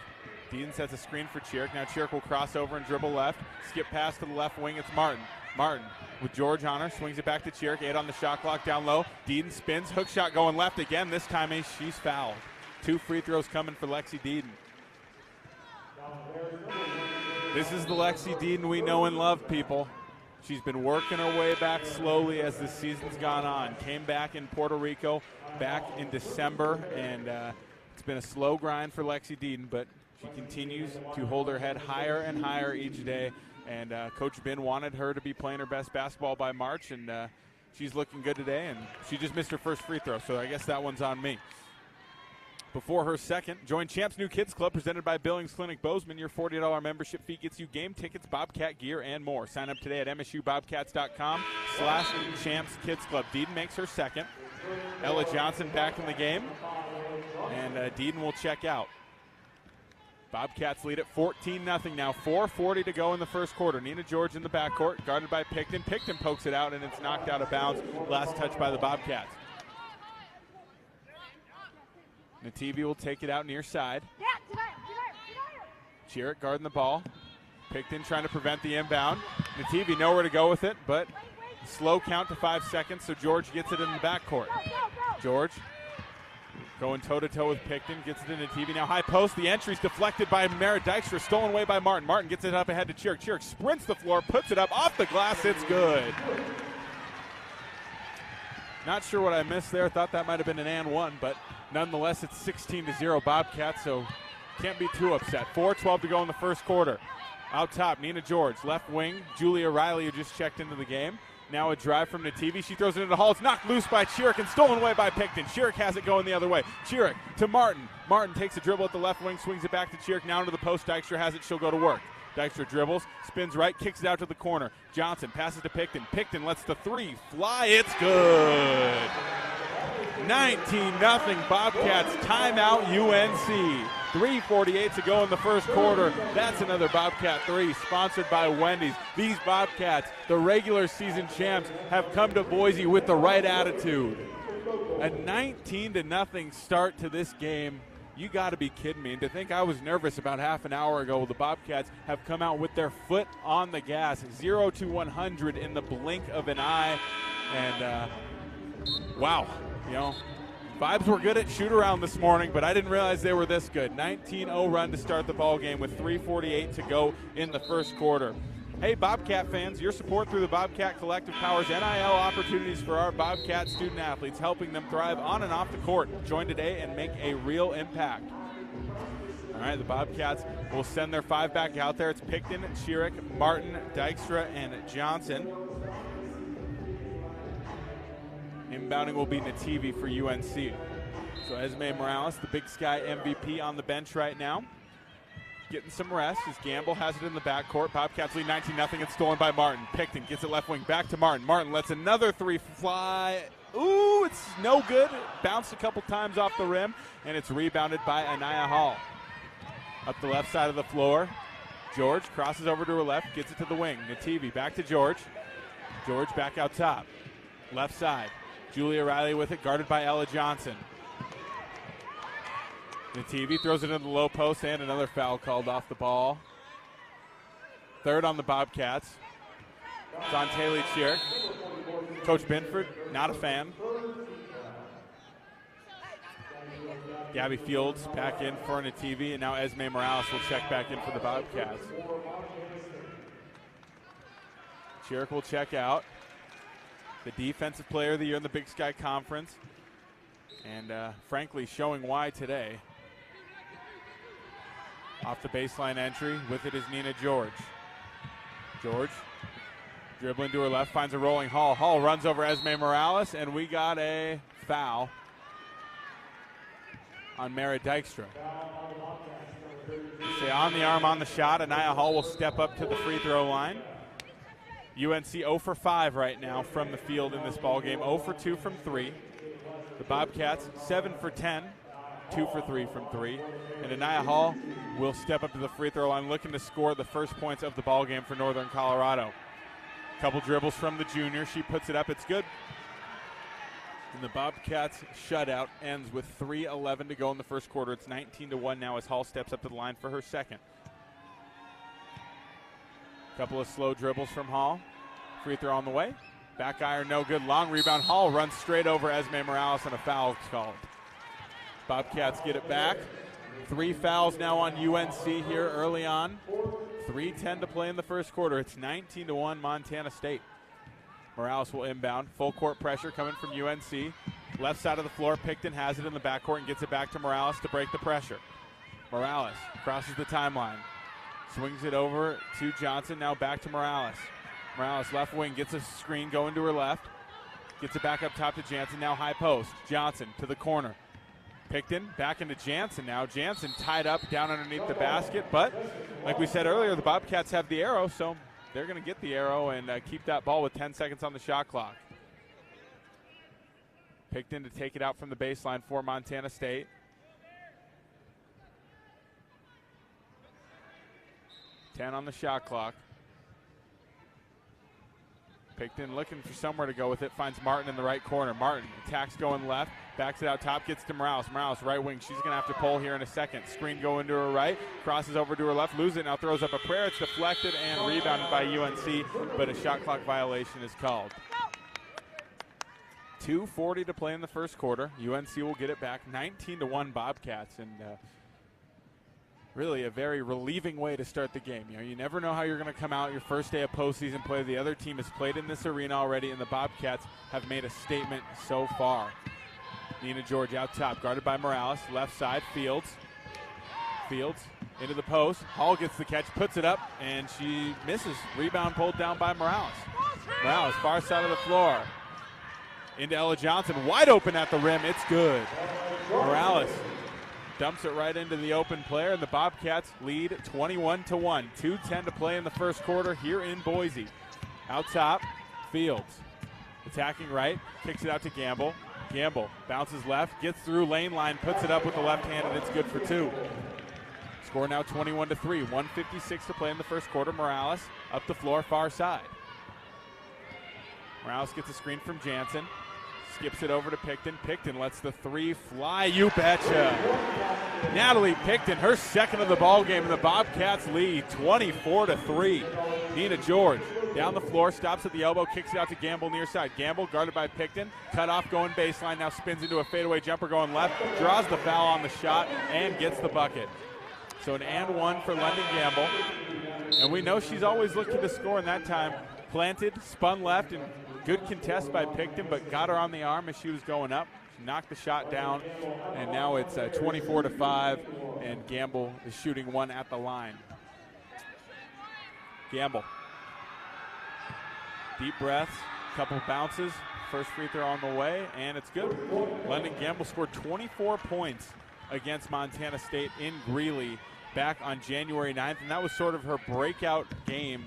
Deaton sets a screen for Chiric. Now Chiric will cross over and dribble left. Skip pass to the left wing. It's Martin. Martin with George on her, swings it back to Chiric. 8 on the shot clock down low. Deaton spins, hook shot going left again. This time she's fouled. 2 free throws coming for Lexi Deaton. This is the Lexi Deaton we know and love, people. She's been working her way back slowly as the season's gone on. Came back in Puerto Rico back in December, and it's been a slow grind for Lexi Deaton, but she continues to hold her head higher and higher each day. And Coach Ben wanted her to be playing her best basketball by March, and she's looking good today. And she just missed her first free throw, so I guess that one's on me. Before her second, join Champs New Kids Club presented by Billings Clinic Bozeman. Your $40 membership fee gets you game tickets, Bobcat gear, and more. Sign up today at msubobcats.com/Champs Kids Club. Deaton makes her second. Ella Johnson back in the game, and Deaton will check out. Bobcats lead at 14-0 now. 4:40 to go in the first quarter. Nina George in the backcourt, guarded by Picton. Picton pokes it out, and it's knocked out of bounds. Last touch by the Bobcats. Nativi will take it out near side. Chiric guarding the ball. Picton trying to prevent the inbound. Nativi nowhere to go with it, but slow count to 5 seconds, so George gets it in the backcourt. George going toe-to-toe with Picton, gets it into TV. Now high post, the entry's deflected by Mara Dykstra, stolen away by Martin. Martin gets it up ahead to Chiric. Chiric sprints the floor, puts it up off the glass, it's good. Not sure what I missed there, thought that might have been an and one, but nonetheless it's 16-0 Bobcats, so can't be too upset. 4:12 to go in the first quarter. Out top, Nina George, left wing, Julia Riley, who just checked into the game. Now a drive from Nativi. She throws it into the hall. It's knocked loose by Chiric and stolen away by Picton. Chiric has it going the other way. Chiric to Martin. Martin takes a dribble at the left wing, swings it back to Chiric. Now into the post. Dykstra has it. She'll go to work. Dykstra dribbles, spins right, kicks it out to the corner. Johnson passes to Picton. Picton lets the three fly. It's good. 19-0 Bobcats. Timeout UNC. 3:48 to go in the first quarter. That's another Bobcat three, sponsored by Wendy's. These Bobcats, the regular season champs, have come to Boise with the right attitude. A 19-0 start to this game. You got to be kidding me. And to think I was nervous about half an hour ago, the Bobcats have come out with their foot on the gas. 0-100 in the blink of an eye. And, wow, you know, vibes were good at shoot-around this morning, but I didn't realize they were this good. 19-0 run to start the ball game with 3:48 to go in the first quarter. Hey, Bobcat fans, your support through the Bobcat Collective powers NIL opportunities for our Bobcat student-athletes, helping them thrive on and off the court. Join today and make a real impact. All right, the Bobcats will send their five back out there. It's Picton, Chiric, Martin, Dykstra, and Johnson. Inbounding will be Nativi for UNC. So Esme Morales, the Big Sky MVP, on the bench right now. Getting some rest as Gamble has it in the backcourt. Bobcats lead 19-0. It's stolen by Martin. Picton gets it left wing back to Martin. Martin lets another three fly Ooh, it's no good. It bounced a couple times off the rim, and it's rebounded by Anaya Hall. Up the left side of the floor. George crosses over to her left, gets it to the wing. Nativi back to George. George back out top. Left side. Julia Riley with it, guarded by Ella Johnson. Nativi throws it in the low post, and another foul called off the ball. Third on the Bobcats. It's on Taylor Shear. Coach Binford, not a fan. Gabby Fields back in for Nativi, and now Esme Morales will check back in for the Bobcats. Shear will check out. The defensive player of the year in the Big Sky Conference. And frankly, showing why today. Off the baseline entry, with it is Nina George. George dribbling to her left, finds a rolling Hall. Hall runs over Esme Morales, and we got a foul on Mara Dykstra. Say on the arm on the shot. Anaya Hall will step up to the free throw line. UNC 0 for 5 right now from the field in this ball game. 0 for 2 from 3. The Bobcats 7 for 10, 2 for 3 from 3. And Anaya Hall will step up to the free throw line, looking to score the first points of the ball game for Northern Colorado. Couple dribbles from the junior. She puts it up. It's good. And the Bobcats shutout ends with 3:11 to go in the first quarter. It's 19-1 now as Hall steps up to the line for her second. Couple of slow dribbles from Hall. Free throw on the way. Back iron, no good. Long rebound. Hall runs straight over Esme Morales, and a foul called. Bobcats get it back. 3 fouls now on UNC here early on. 3:10 to play in the first quarter. It's 19-1 Montana State. Morales will inbound. Full court pressure coming from UNC. Left side of the floor. Picton has it in the backcourt and gets it back to Morales to break the pressure. Morales crosses the timeline. Swings it over to Johnson. Now back to Morales. Morales left wing gets a screen going to her left. Gets it back up top to Jansen. Now high post. Johnson to the corner. Picton back into Jansen now. Jansen tied up down underneath the basket. But like we said earlier, the Bobcats have the arrow, so they're going to get the arrow and keep that ball with 10 seconds on the shot clock. Picton to take it out from the baseline for Montana State. Ten on the shot clock. Picton looking for somewhere to go with it. Finds Martin in the right corner. Martin attacks going left. Backs it out top. Gets to Morales. Morales right wing. She's going to have to pull here in a second. Screen going to her right. Crosses over to her left. Loses it. Now throws up a prayer. It's deflected and rebounded by UNC. But a shot clock violation is called. 2:40 to play in the first quarter. UNC will get it back. 19-1 Bobcats. And really a very relieving way to start the game. You know, you never know how you're going to come out your first day of postseason play. The other team has played in this arena already, and the Bobcats have made a statement so far. Nina George out top, guarded by Morales. Left side, Fields. Fields into the post. Hall gets the catch, puts it up, and she misses. Rebound pulled down by Morales. Morales, far side of the floor. Into Ella Johnson, wide open at the rim. It's good. Morales dumps it right into the open player, and the Bobcats lead 21-1. 2:10 to play in the first quarter here in Boise. Out top, Fields. Attacking right, kicks it out to Gamble. Gamble bounces left, gets through lane line, puts it up with the left hand, and it's good for 2. Score now 21-3. 1:56 to play in the first quarter. Morales up the floor, far side. Morales gets a screen from Jansen. Skips it over to Picton. Picton lets the 3 fly. You betcha. Natalie Picton, her second of the ball game, and the Bobcats lead 24-3. Nina George down the floor, stops at the elbow, kicks it out to Gamble near side. Gamble guarded by Picton. Cut off going baseline, now spins into a fadeaway jumper going left. Draws the foul on the shot and gets the bucket. So an and 1 for London Gamble. And we know she's always looking to score, in that time planted, spun left, and good contest by Picton, but got her on the arm as she was going up. She knocked the shot down, and now it's 24-5, and Gamble is shooting 1 at the line. Gamble. Deep breaths, couple bounces, first free throw on the way, and it's good. London Gamble scored 24 points against Montana State in Greeley back on January 9th, and that was sort of her breakout game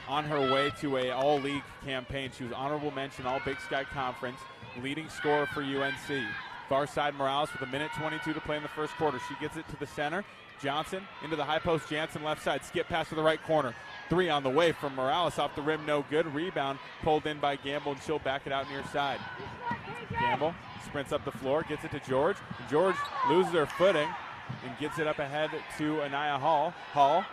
on her way to a all-league campaign. She was honorable mention All Big Sky Conference leading scorer for UNC. Far side Morales with 1:22 to play in the first quarter. She gets it to the center. Johnson into the high post. Jansen left side. Skip pass to the right corner. 3 on the way from Morales off the rim. No good. Rebound pulled in by Gamble, and she'll back it out near side. Gamble sprints up the floor. Gets it to George. George loses her footing and gets it up ahead to Anaya Hall. Hall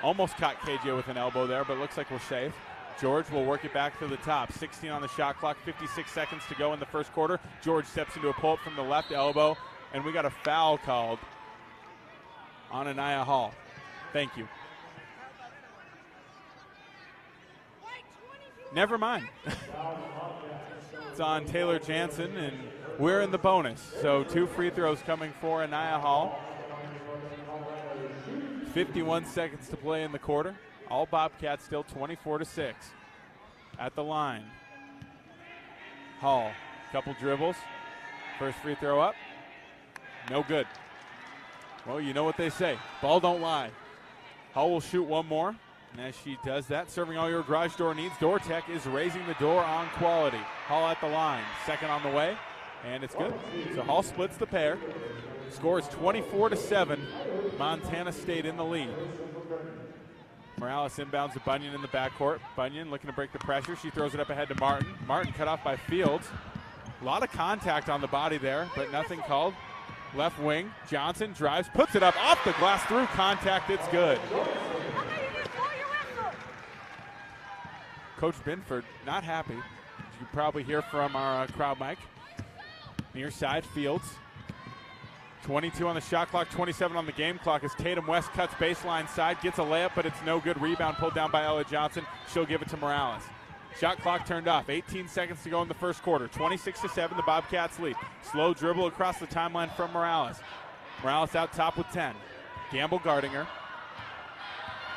almost caught KJ with an elbow there, but looks like we're safe. George will work it back to the top. 16 on the shot clock, 56 seconds to go in the first quarter. George steps into a pull-up from the left elbow, and we got a foul called on Anaya Hall. Thank you. Never mind. It's on Taylor Jansen, and we're in the bonus. So 2 free throws coming for Anaya Hall. 51 seconds to play in the quarter. All Bobcats still 24-6 at the line. Hall, couple dribbles. First free throw up. No good. Well, you know what they say. Ball don't lie. Hall will shoot one more. And as she does that, serving all your garage door needs, Door Tech is raising the door on quality. Hall at the line. Second on the way. And it's good. So Hall splits the pair. Score is 24-7. Montana State in the lead. Morales inbounds to Bunyan in the backcourt. Bunyan looking to break the pressure. She throws it up ahead to Martin. Martin cut off by Fields. A lot of contact on the body there, but nothing called. Left wing, Johnson drives, puts it up off the glass through contact. It's good. Coach Binford not happy. As you probably hear from our crowd mic. Near side, Fields. 22 on the shot clock, 27 on the game clock as Tatum West cuts baseline side, gets a layup, but it's no good. Rebound pulled down by Ella Johnson. She'll give it to Morales. Shot clock turned off. 18 seconds to go in the first quarter. 26-7, the Bobcats lead. Slow dribble across the timeline from Morales. Morales out top with 10. Gamble guarding her.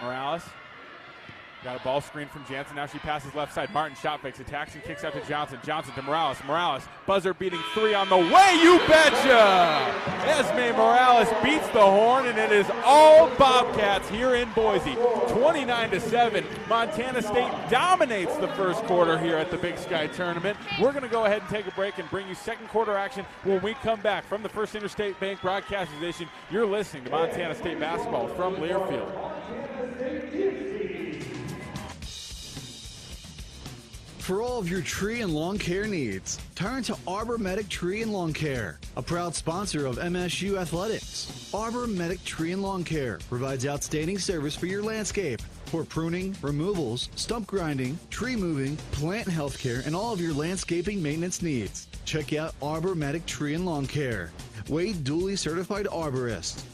Morales got a ball screen from Jansen. Now she passes left side. Martin shot fakes, attacks, and kicks out to Johnson. Johnson to Morales. Morales, buzzer beating 3 on the way. You betcha! Esme Morales beats the horn, and it is all Bobcats here in Boise. 29-7. Montana State dominates the first quarter here at the Big Sky Tournament. We're going to go ahead and take a break and bring you second quarter action when we come back from the First Interstate Bank broadcast station. You're listening to Montana State basketball from Learfield. For all of your tree and lawn care needs, turn to Arbor Medic Tree and Lawn Care, a proud sponsor of MSU Athletics. Arbor Medic Tree and Lawn Care provides outstanding service for your landscape. For pruning, removals, stump grinding, tree moving, plant health care, and all of your landscaping maintenance needs. Check out Arbor Medic Tree and Lawn Care. Wade duly certified arborist.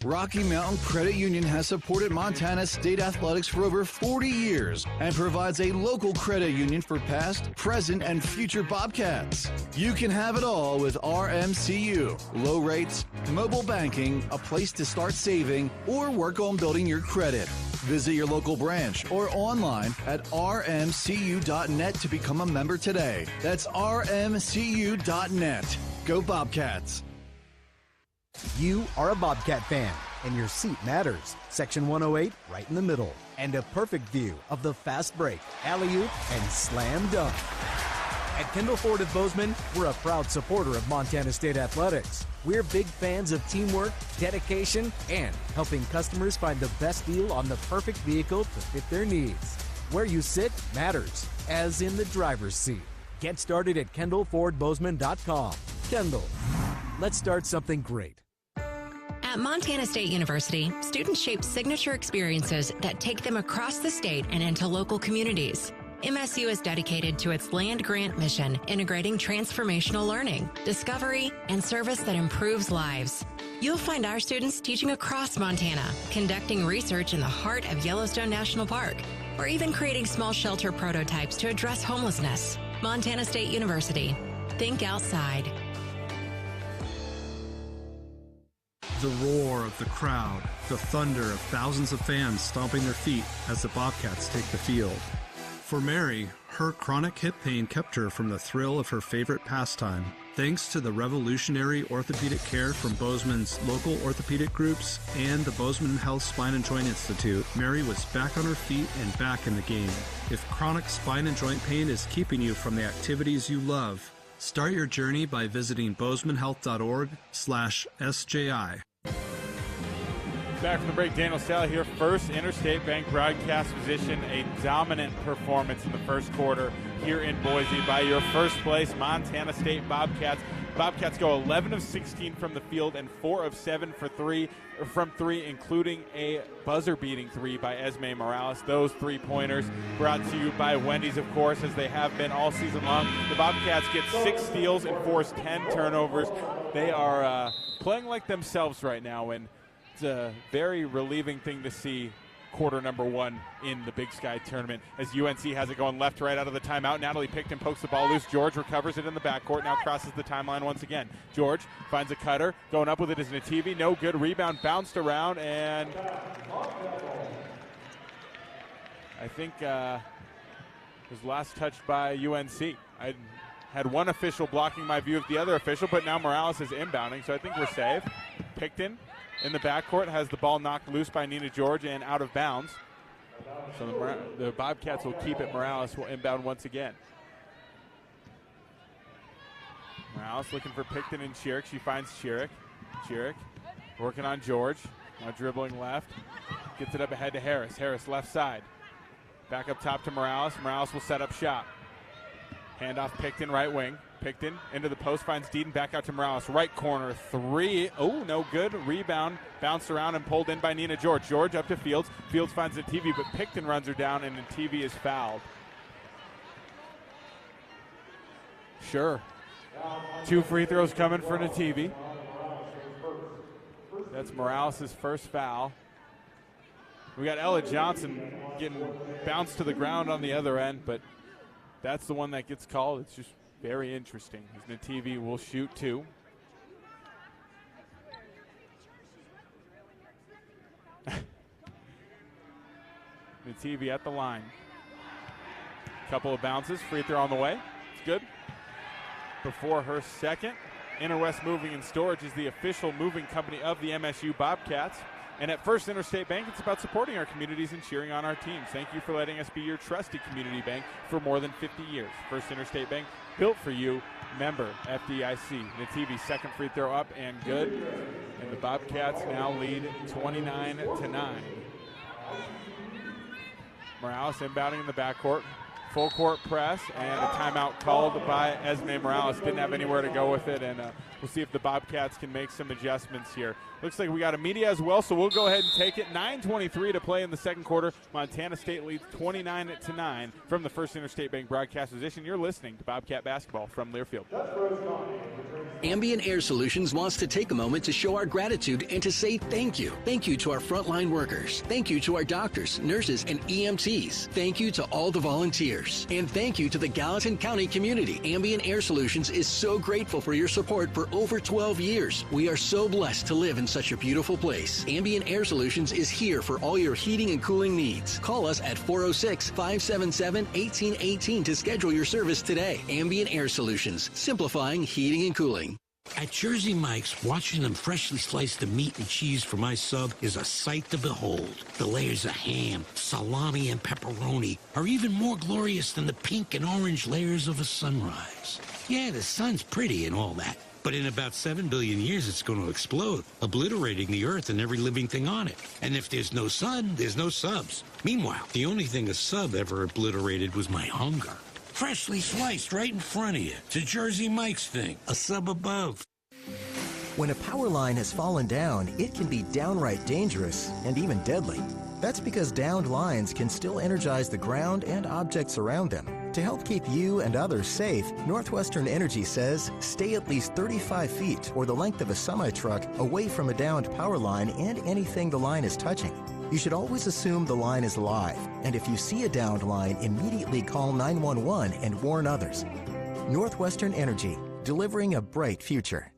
Rocky Mountain Credit Union has supported Montana State athletics for over 40 years and provides a local credit union for past, present, and future Bobcats. You can have it all with RMCU. Low rates, mobile banking, a place to start saving, or work on building your credit. Visit your local branch or online at rmcu.net to become a member today. That's rmcu.net. Go Bobcats. You are a Bobcat fan, and your seat matters. Section 108, right in the middle. And a perfect view of the fast break, alley-oop, and slam dunk. At Kendall Ford of Bozeman, we're a proud supporter of Montana State athletics. We're big fans of teamwork, dedication, and helping customers find the best deal on the perfect vehicle to fit their needs. Where you sit matters, as in the driver's seat. Get started at KendallFordBozeman.com. Kendall, let's start something great. At Montana State University, students shape signature experiences that take them across the state and into local communities. MSU is dedicated to its land grant mission, integrating transformational learning, discovery, and service that improves lives. You'll find our students teaching across Montana, conducting research in the heart of Yellowstone National Park, or even creating small shelter prototypes to address homelessness. Montana State University. Think outside. The roar of the crowd, the thunder of thousands of fans stomping their feet as the Bobcats take the field. For Mary, her chronic hip pain kept her from the thrill of her favorite pastime. Thanks to the revolutionary orthopedic care from Bozeman's local orthopedic groups and the Bozeman Health Spine and Joint Institute, Mary was back on her feet and back in the game. If chronic spine and joint pain is keeping you from the activities you love, start your journey by visiting bozemanhealth.org/SJI. Back from the break, Daniel Salle here, First Interstate Bank broadcast position. A dominant performance in the first quarter here in Boise by your first place Montana State Bobcats. Bobcats go 11 of 16 from the field and 4 of 7 from three, including a buzzer-beating 3 by Esme Morales. Those 3-pointers brought to you by Wendy's, of course, as they have been all season long. The Bobcats get 6 steals and force 10 turnovers. They are playing like themselves right now, and it's a very relieving thing to see quarter number 1 in the Big Sky tournament as UNC has it going left to right out of the timeout. Natalie Picton pokes the ball loose. George recovers it in the backcourt, now crosses the timeline once again. George finds a cutter. Going up with it is Nativi. No good. Rebound bounced around, and I think was last touched by UNC. I had one official blocking my view of the other official, but now Morales is inbounding, so I think we're safe. Picton in the backcourt has the ball knocked loose by Nina George and out of bounds. So the Bobcats will keep it. Morales will inbound once again. Morales looking for Picton and Chiric. She finds Chiric. Chiric working on George. Now dribbling left. Gets it up ahead to Harris. Harris left side. Back up top to Morales. Morales will set up shot. Handoff Picton right wing. Picton into the post, finds Deaton, back out to Morales. Right corner, 3. Oh, no good. Rebound, bounced around and pulled in by Nina George. George up to Fields. Fields finds Nativi, but Picton runs her down, and Nativi is fouled. Sure. 2 free throws coming for Nativi. That's Morales' first foul. We got Ella Johnson getting bounced to the ground on the other end, but that's the one that gets called. It's just very interesting, as Nativi will shoot 2. Nativi at the line. Couple of bounces, free throw on the way. It's good. Before her second, Interwest Moving and Storage is the official moving company of the MSU Bobcats. And at First Interstate Bank, it's about supporting our communities and cheering on our teams. Thank you for letting us be your trusted community bank for more than 50 years. First Interstate Bank, built for you, member FDIC. Nativi's second free throw up and good. And the Bobcats now lead 29-9. Morales inbounding in the backcourt. Full court press and a timeout called by Esme Morales. Didn't have anywhere to go with it, and we'll see if the Bobcats can make some adjustments here. Looks like we got a media as well, so we'll go ahead and take it. 9:23 to play in the second quarter. Montana State leads 29-9 from the First Interstate Bank broadcast position. You're listening to Bobcat basketball from Learfield. Ambient Air Solutions wants to take a moment to show our gratitude and to say thank you. Thank you to our frontline workers. Thank you to our doctors, nurses, and EMTs. Thank you to all the volunteers. And thank you to the Gallatin County community. Ambient Air Solutions is so grateful for your support for over 12 years. We are so blessed to live in such a beautiful place. Ambient Air Solutions is here for all your heating and cooling needs. Call us at 406-577-1818 to schedule your service today. Ambient Air Solutions, simplifying heating and cooling. At Jersey Mike's, watching them freshly slice the meat and cheese for my sub is a sight to behold. The layers of ham, salami, and pepperoni are even more glorious than the pink and orange layers of a sunrise. Yeah, the sun's pretty and all that, but in about 7 billion years, it's going to explode, obliterating the Earth and every living thing on it. And if there's no sun, there's no subs. Meanwhile, the only thing a sub ever obliterated was my hunger. Freshly sliced right in front of you. It's a Jersey Mike's thing, a sub above. When a power line has fallen down, it can be downright dangerous and even deadly. That's because downed lines can still energize the ground and objects around them. To help keep you and others safe, Northwestern Energy says stay at least 35 feet or the length of a semi-truck away from a downed power line and anything the line is touching. You should always assume the line is live, and if you see a downed line, immediately call 911 and warn others. Northwestern Energy, delivering a bright future.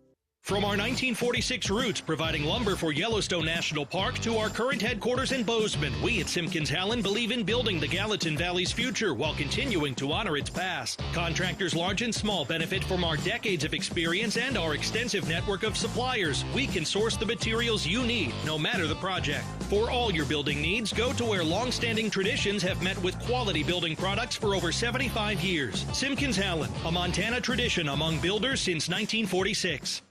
From our 1946 roots providing lumber for Yellowstone National Park to our current headquarters in Bozeman, we at Simpkins-Hallen believe in building the Gallatin Valley's future while continuing to honor its past. Contractors large and small benefit from our decades of experience and our extensive network of suppliers. We can source the materials you need, no matter the project. For all your building needs, go to where long-standing traditions have met with quality building products for over 75 years. Simpkins-Hallen, a Montana tradition among builders since 1946.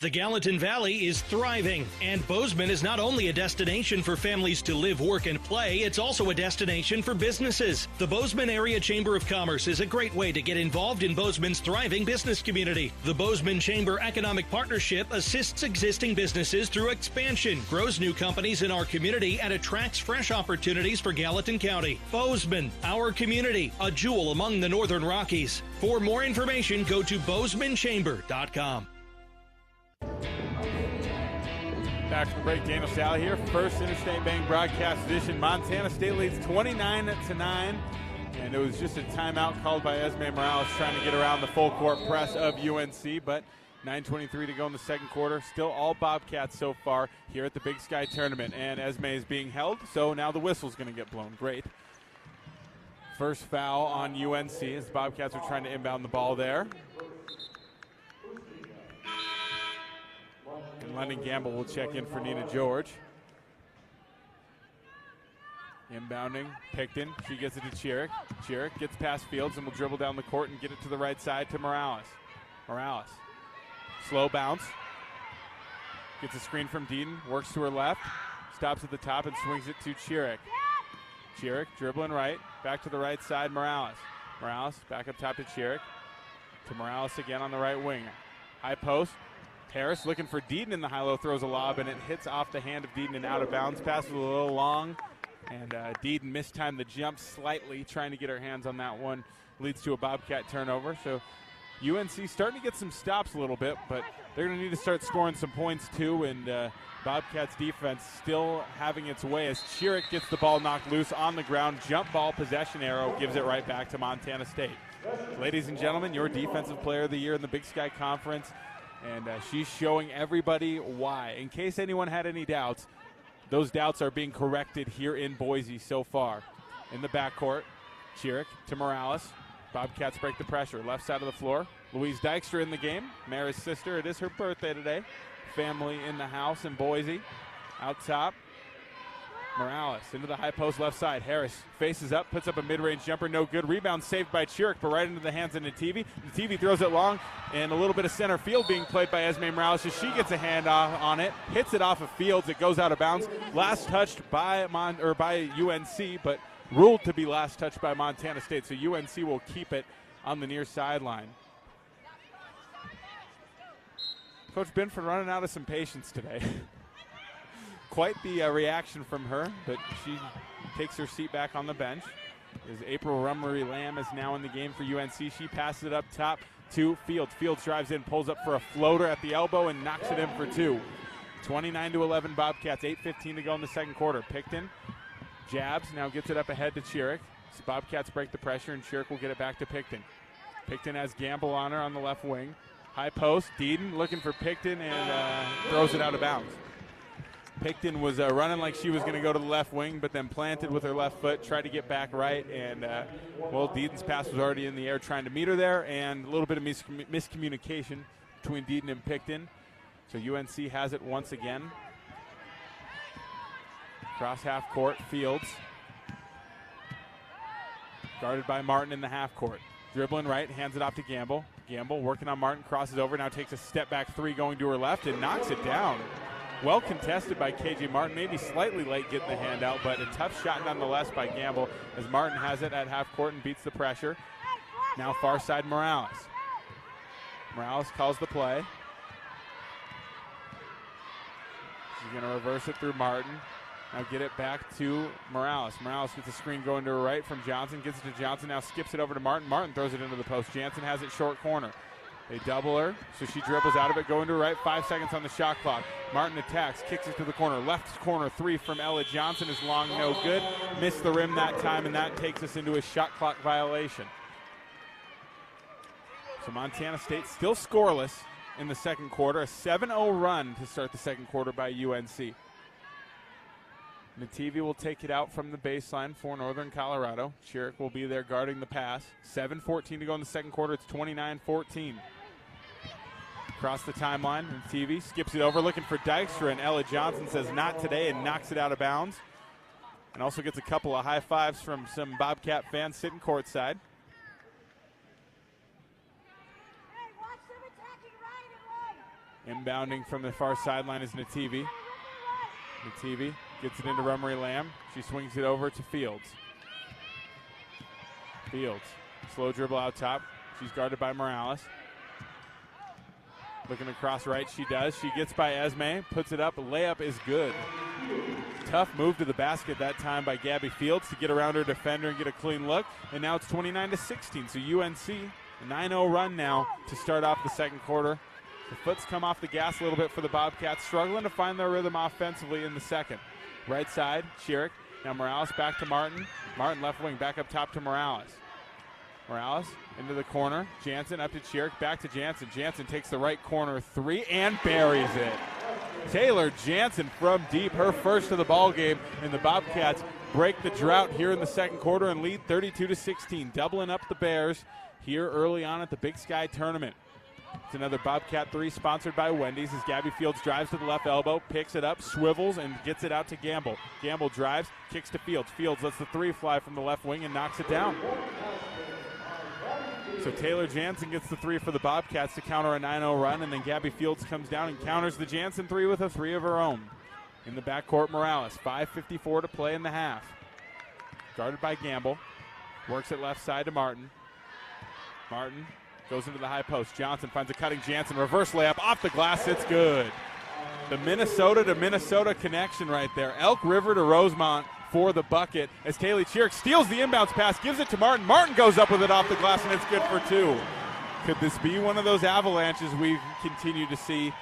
The Gallatin Valley is thriving, and Bozeman is not only a destination for families to live, work, and play, it's also a destination for businesses. The Bozeman Area Chamber of Commerce is a great way to get involved in Bozeman's thriving business community. The Bozeman Chamber Economic Partnership assists existing businesses through expansion, grows new companies in our community, and attracts fresh opportunities for Gallatin County. Bozeman, our community, a jewel among the Northern Rockies. For more information, go to bozemanchamber.com. Back from the break, Daniel Salle here. First Interstate Bank broadcast edition. Montana State leads 29-9, and it was just a timeout called by Esme Morales trying to get around the full court press of UNC, but 9:23 to go in the second quarter. Still all Bobcats so far here at the Big Sky Tournament, and Esme is being held, so now the whistle's going to get blown. Great. First foul on UNC as the Bobcats are trying to inbound the ball there. And London Gamble will check in for Nina George. Inbounding, Picton. She gets it to Chiric. Chiric gets past Fields and will dribble down the court and get it to the right side to Morales. Morales. Slow bounce. Gets a screen from Deaton. Works to her left. Stops at the top and swings it to Chiric. Chiric dribbling right. Back to the right side, Morales. Morales back up top to Chiric. To Morales again on the right wing. High post. Harris looking for Deaton in the high-low, throws a lob, and it hits off the hand of Deaton and out of bounds. Pass was a little long, and Deaton mistimed the jump slightly, trying to get her hands on that one. Leads to a Bobcat turnover. So UNC starting to get some stops a little bit, but they're going to need to start scoring some points too, and Bobcats defense still having its way as Chiric gets the ball knocked loose on the ground. Jump ball possession arrow gives it right back to Montana State. Ladies and gentlemen, your Defensive Player of the Year in the Big Sky Conference. And she's showing everybody why. In case anyone had any doubts, those doubts are being corrected here in Boise so far. In the backcourt, Chiric to Morales. Bobcats break the pressure. Left side of the floor. Louise Dykstra in the game. Mara's sister. It is her birthday today. Family in the house in Boise. Out top, Morales into the high post left side. Harris faces up, puts up a mid-range jumper, no good. Rebound saved by Chiric, but right into the hands of Nativi. Nativi throws it long, and a little bit of center field being played by Esme Morales as she gets a hand on it, hits it off of Fields. It goes out of bounds. Last touched by UNC, but ruled to be last touched by Montana State. So UNC will keep it on the near sideline. Coach Binford running out of some patience today. Quite the reaction from her, but she takes her seat back on the bench. As April Rummery Lamb is now in the game for UNC. She passes it up top to Fields. Fields drives in, pulls up for a floater at the elbow, and knocks it in for two. 29-11 Bobcats, 8:15 to go in the second quarter. Picton jabs, now gets it up ahead to Chiric. So Bobcats break the pressure, and Chiric will get it back to Picton. Picton has Gamble on her on the left wing. High post, Deaton looking for Picton and throws it out of bounds. Picton was running like she was going to go to the left wing, but then planted with her left foot, tried to get back right, and, Deaton's pass was already in the air trying to meet her there, and a little bit of miscommunication between Deaton and Picton. So UNC has it once again. Cross half court, Fields. Guarded by Martin in the half court. Dribbling right, hands it off to Gamble. Gamble working on Martin, crosses over, now takes a step back three going to her left and knocks it down. Well contested by KJ Martin, maybe slightly late getting the hand out, but a tough shot nonetheless by Gamble as Martin has it at half court and beats the pressure. Now far side Morales. Morales calls the play. She's going to reverse it through Martin. Now get it back to Morales. Morales gets a screen going to her right from Johnson, gets it to Johnson, now skips it over to Martin. Martin throws it into the post. Jansen has it short corner. They double her, so she dribbles out of it, going to her right, 5 seconds on the shot clock. Martin attacks, kicks it to the corner. Left corner three from Ella Johnson is long, no good. Missed the rim that time, and that takes us into a shot clock violation. So Montana State still scoreless, in the second quarter. A 7-0 run to start the second quarter by UNC. Nativi will take it out from the baseline for Northern Colorado. Chiric will be there guarding the pass. 7:14 to go in the second quarter. It's 29-14. Across the timeline, Nativi skips it over, looking for Dykstra, and Ella Johnson says not today and knocks it out of bounds. And also gets a couple of high fives from some Bobcat fans sitting courtside. Inbounding from the far sideline is Nativi. Nativi gets it into Rummery Lamb. She swings it over to Fields. Fields, slow dribble out top. She's guarded by Morales. Looking across right, she does. She gets by Esme, puts it up. A layup is good. Tough move to the basket that time by Gabby Fields to get around her defender and get a clean look. And now it's 29-16. So UNC, a 9-0 run now to start off the second quarter. The foot's come off the gas a little bit for the Bobcats, struggling to find their rhythm offensively in the second. Right side, Chiric. Now Morales back to Martin. Martin left wing back up top to Morales. Morales into the corner. Jansen up to Chiric, back to Jansen. Jansen takes the right corner three and buries it. Taylor Jansen from deep, her first of the ball game, and the Bobcats break the drought here in the second quarter and lead 32-16, doubling up the Bears here early on at the Big Sky tournament. It's another Bobcat 3 sponsored by Wendy's as Gabby Fields drives to the left elbow, picks it up, swivels, and gets it out to Gamble. Gamble drives, kicks to Fields. Fields lets the three fly from the left wing and knocks it down. So Taylor Jansen gets the three for the Bobcats to counter a 9-0 run, and then Gabby Fields comes down and counters the Jansen three with a three of her own. In the backcourt, Morales, 5:54 to play in the half. Guarded by Gamble. Works it left side to Martin. Martin goes into the high post. Johnson finds a cutting Jansen. Reverse layup off the glass. It's good. The Minnesota to Minnesota connection right there. Elk River to Rosemont for the bucket as Kaylee Chiric steals the inbounds pass, gives it to Martin. Martin goes up with it off the glass, and it's good for two. Could this be one of those avalanches we've continued to see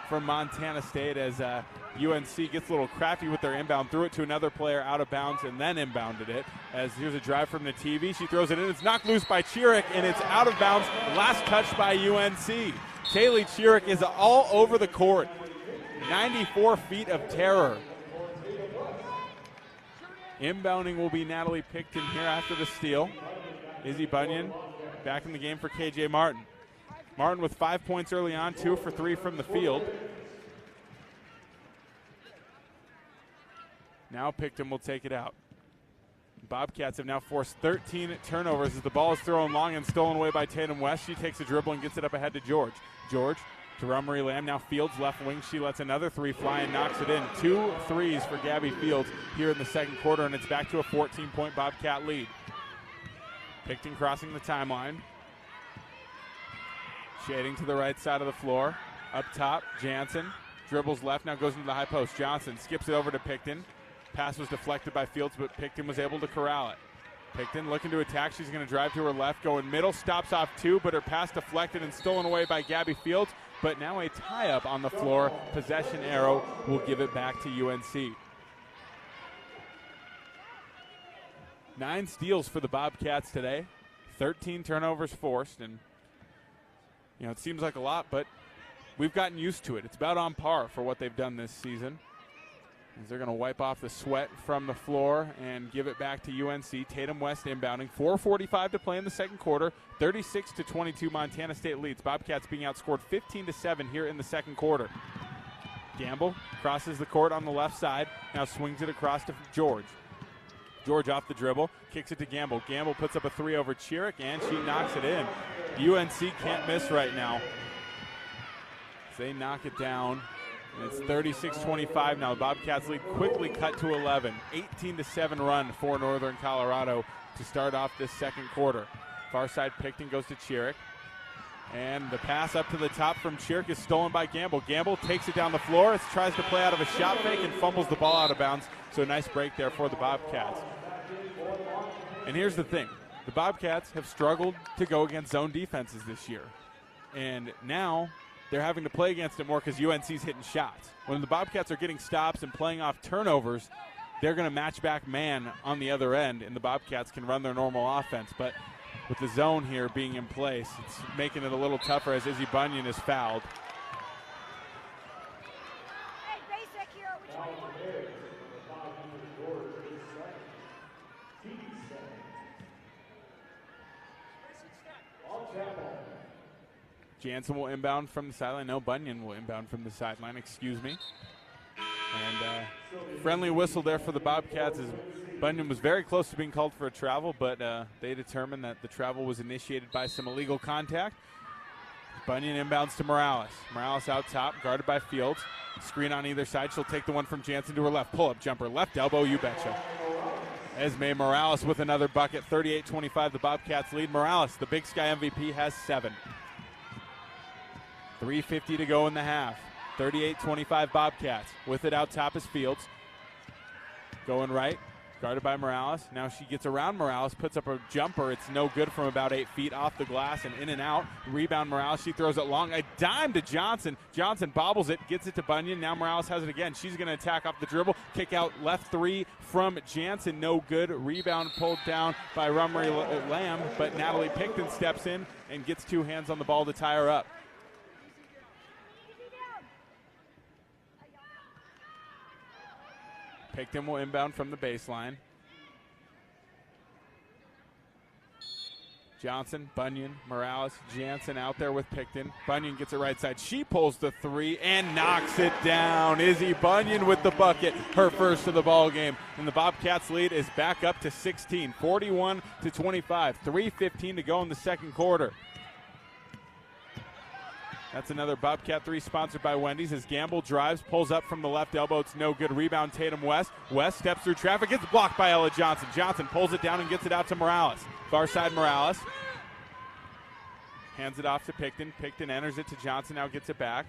from Montana State as UNC gets a little crafty with their inbound, threw it to another player out of bounds and then inbounded it. As here's a drive from Nativi. She throws it in. It's knocked loose by Chiric, and it's out of bounds. Last touch by UNC. Kaylee Chiric is all over the court. 94 feet of terror. Inbounding will be Natalie Picton here after the steal. Izzy Bunyan back in the game for KJ Martin. Martin with 5 points early on, 2 for 3 from the field. Now Picton will take it out. Bobcats have now forced 13 turnovers as the ball is thrown long and stolen away by Tatum West. She takes a dribble and gets it up ahead to George. George to Rummery Lamb. Now Fields left wing. She lets another three fly and knocks it in. 2 threes for Gabby Fields here in the second quarter, and it's back to a 14-point Bobcat lead. Picton crossing the timeline. Shading to the right side of the floor. Up top, Jansen dribbles left, now goes into the high post. Johnson skips it over to Picton. Pass was deflected by Fields, but Picton was able to corral it. Picton looking to attack. She's going to drive to her left, going middle, stops off 2, but her pass deflected and stolen away by Gabby Fields. But now a tie-up on the floor. Possession arrow will give it back to UNC. 9 steals for the Bobcats today. 13 turnovers forced, and it seems like a lot, but we've gotten used to it. It's about on par for what they've done this season. As they're going to wipe off the sweat from the floor and give it back to UNC. Tatum West inbounding. 4:45 to play in the second quarter. 36-22 Montana State leads. Bobcats being outscored 15-7 here in the second quarter. Gamble crosses the court on the left side. Now swings it across to George. George off the dribble. Kicks it to Gamble. Gamble puts up a three over Chiric, and she knocks it in. UNC can't miss right now. They knock it down. And it's 36-25 now. The Bobcats lead quickly cut to 11. 18-7 run for Northern Colorado to start off this second quarter. Far side Picton goes to Chiric. And the pass up to the top from Chiric is stolen by Gamble. Gamble takes it down the floor, tries to play out of a shot fake and fumbles the ball out of bounds. So a nice break there for the Bobcats. And here's the thing. The Bobcats have struggled to go against zone defenses this year. And now they're having to play against it more because UNC's hitting shots. When the Bobcats are getting stops and playing off turnovers, they're going to match back man on the other end, and the Bobcats can run their normal offense. But with the zone here being in place. It's making it a little tougher as Izzy Bunyan is fouled. Jansen will inbound from the sideline. No, Bunyan will inbound from the sideline, excuse me. And friendly whistle there for the Bobcats as Bunyan was very close to being called for a travel, but they determined that the travel was initiated by some illegal contact. Bunyan inbounds to Morales. Morales out top, guarded by Fields. Screen on either side. She'll take the one from Jansen to her left. Pull-up jumper, left elbow, you betcha. Esme Morales with another bucket. 38-25, the Bobcats lead. Morales, the Big Sky MVP, has 7. 3:50 to go in the half. 38-25 Bobcats. With it out top is Fields. Going right, guarded by Morales. Now she gets around Morales, puts up a jumper. It's no good from about 8 feet off the glass and in and out. Rebound Morales, she throws it long. A dime to Johnson. Johnson bobbles it, gets it to Bunyan. Now Morales has it again. She's going to attack off the dribble. Kick out left 3 from Jansen. No good. Rebound pulled down by Rummery Lamb, but Natalie Picton steps in and gets 2 hands on the ball to tie her up. Picton will inbound from the baseline. Johnson, Bunyan, Morales, Jansen out there with Picton. Bunyan gets it right side. She pulls the 3 and knocks it down. Izzy Bunyan with the bucket, her first of the ball game. And the Bobcats lead is back up to 16, 41-25. 3:15 to go in the second quarter. That's another Bobcat 3 sponsored by Wendy's as Gamble drives, pulls up from the left elbow. It's no good. Rebound Tatum West. West steps through traffic, gets blocked by Ella Johnson. Johnson pulls it down and gets it out to Morales. Far side Morales. Hands it off to Picton. Picton enters it to Johnson, now gets it back.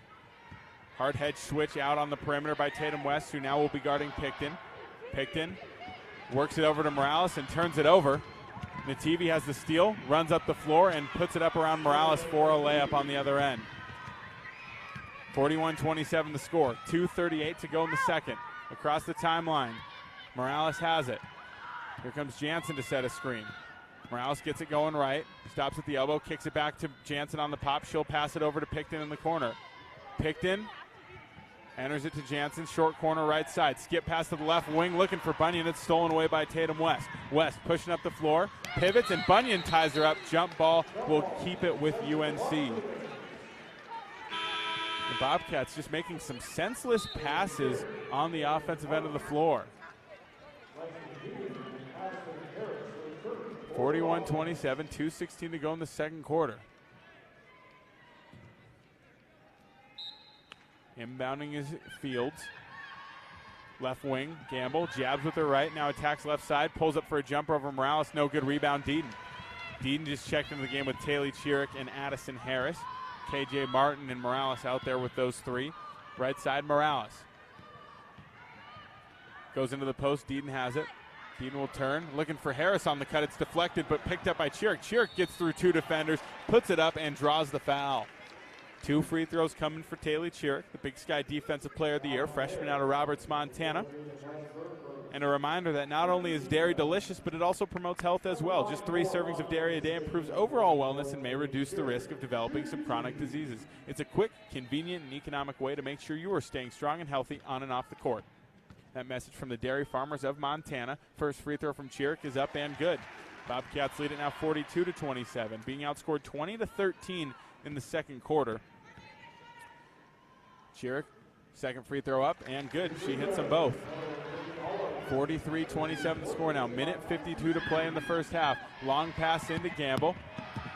Hard hedge switch out on the perimeter by Tatum West, who now will be guarding Picton. Picton works it over to Morales and turns it over. Nativi has the steal, runs up the floor, and puts it up around Morales for a layup on the other end. 41-27 the score. 2:38 to go in the second. Across the timeline, Morales has it. Here comes Jansen to set a screen. Morales gets it going right. Stops at the elbow, kicks it back to Jansen on the pop. She'll pass it over to Picton in the corner. Picton enters it to Jansen, short corner right side. Skip pass to the left wing, looking for Bunyan. It's stolen away by Tatum West. West pushing up the floor, pivots, and Bunyan ties her up. Jump ball will keep it with UNC. The Bobcats just making some senseless passes on the offensive end of the floor. 41-27, 2:16 to go in the second quarter. Inbounding is Fields. Left wing, Gamble, jabs with her right, now attacks left side, pulls up for a jumper over Morales, no good. Rebound Deaton. Deaton just checked into the game with Taylor Chiric and Addison Harris. KJ Martin and Morales out there with those 3. Right side, Morales. Goes into the post, Deaton has it. Deaton will turn, looking for Harris on the cut. It's deflected, but picked up by Chiric. Chiric gets through 2 defenders, puts it up, and draws the foul. 2 free throws coming for Taylor Chiric, the Big Sky Defensive Player of the Year, freshman out of Roberts, Montana. And a reminder that not only is dairy delicious, but it also promotes health as well. Just 3 servings of dairy a day improves overall wellness and may reduce the risk of developing some chronic diseases. It's a quick, convenient, and economic way to make sure you are staying strong and healthy on and off the court. That message from the dairy farmers of Montana. First free throw from Chiric is up and good. Bobcats lead it now 42-27, being outscored 20-13 in the second quarter. Chiric, second free throw up and good. She hits them both. 43-27 the score now. Minute 52 to play in the first half. Long pass into Gamble.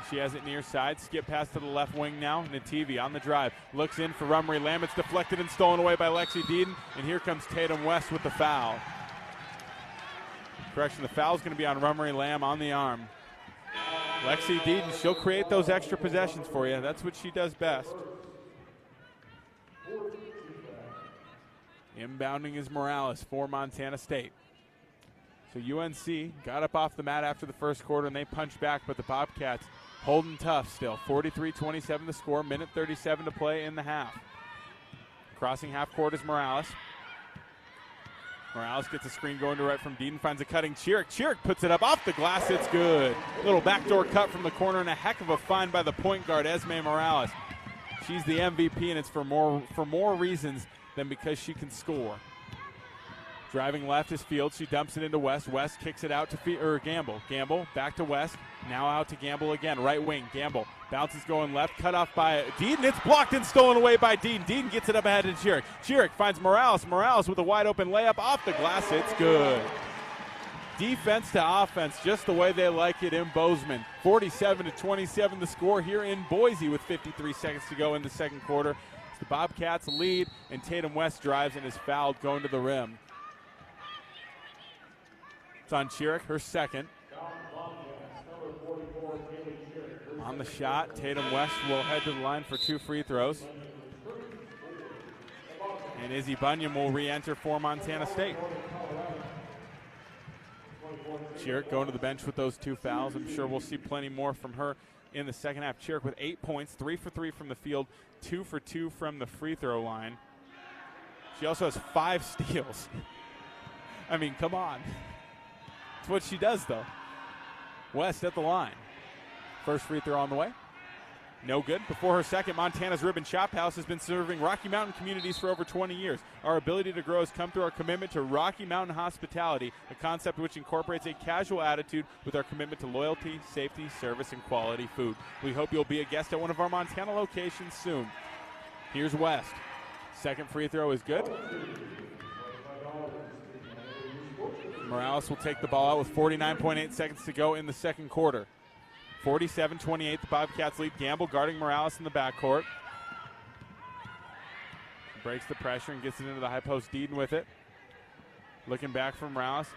She has it near side. Skip pass to the left wing now. Nativi on the drive. Looks in for Rummery Lamb. It's deflected and stolen away by Lexi Deaton. And here comes Tatum West with the foul. Correction, the foul's going to be on Rummery Lamb on the arm. Lexi Deaton, she'll create those extra possessions for you. That's what she does best. Inbounding is Morales for Montana State. So UNC got up off the mat after the first quarter and they punched back, but the Bobcats holding tough still. 43-27 the score, minute 37 to play in the half. Crossing half court is Morales. Morales gets a screen going to right from Deaton, finds a cutting Chiric. Chiric puts it up off the glass. It's good. Little backdoor cut from the corner and a heck of a find by the point guard, Esme Morales. She's the MVP, and it's for more reasons than because she can score. Driving left is Fields. She dumps it into West. West kicks it out to Gamble. Gamble back to West. Now out to Gamble again. Right wing. Gamble bounces going left. Cut off by Deaton. It's blocked and stolen away by Deaton. Deaton gets it up ahead to Chiric. Chiric finds Morales. Morales with a wide open layup off the glass. It's good. Defense to offense, just the way they like it in Bozeman. 47-27 the score here in Boise with 53 seconds to go in the second quarter. As the Bobcats lead, and Tatum West drives and is fouled going to the rim. It's on Chiric, her second. On the shot, Tatum West will head to the line for 2 free throws. And Izzy Bunyan will re-enter for Montana State. Chiric going to the bench with those 2 fouls. I'm sure we'll see plenty more from her in the second half. Chiric with 8 points, 3 for 3 from the field, 2 for 2 from the free throw line. She also has 5 steals. I mean, come on. That's what she does, though. West at the line. First free throw on the way. No good. Before her second, Montana's Ribbon Shop House has been serving Rocky Mountain communities for over 20 years. Our ability to grow has come through our commitment to Rocky Mountain hospitality, a concept which incorporates a casual attitude with our commitment to loyalty, safety, service, and quality food. We hope you'll be a guest at one of our Montana locations soon. Here's West. Second free throw is good. Morales will take the ball out with 49.8 seconds to go in the second quarter. 47-28, the Bobcats lead. Gamble guarding Morales in the backcourt. Breaks the pressure and gets it into the high post. Deaton with it. Looking back from Morales.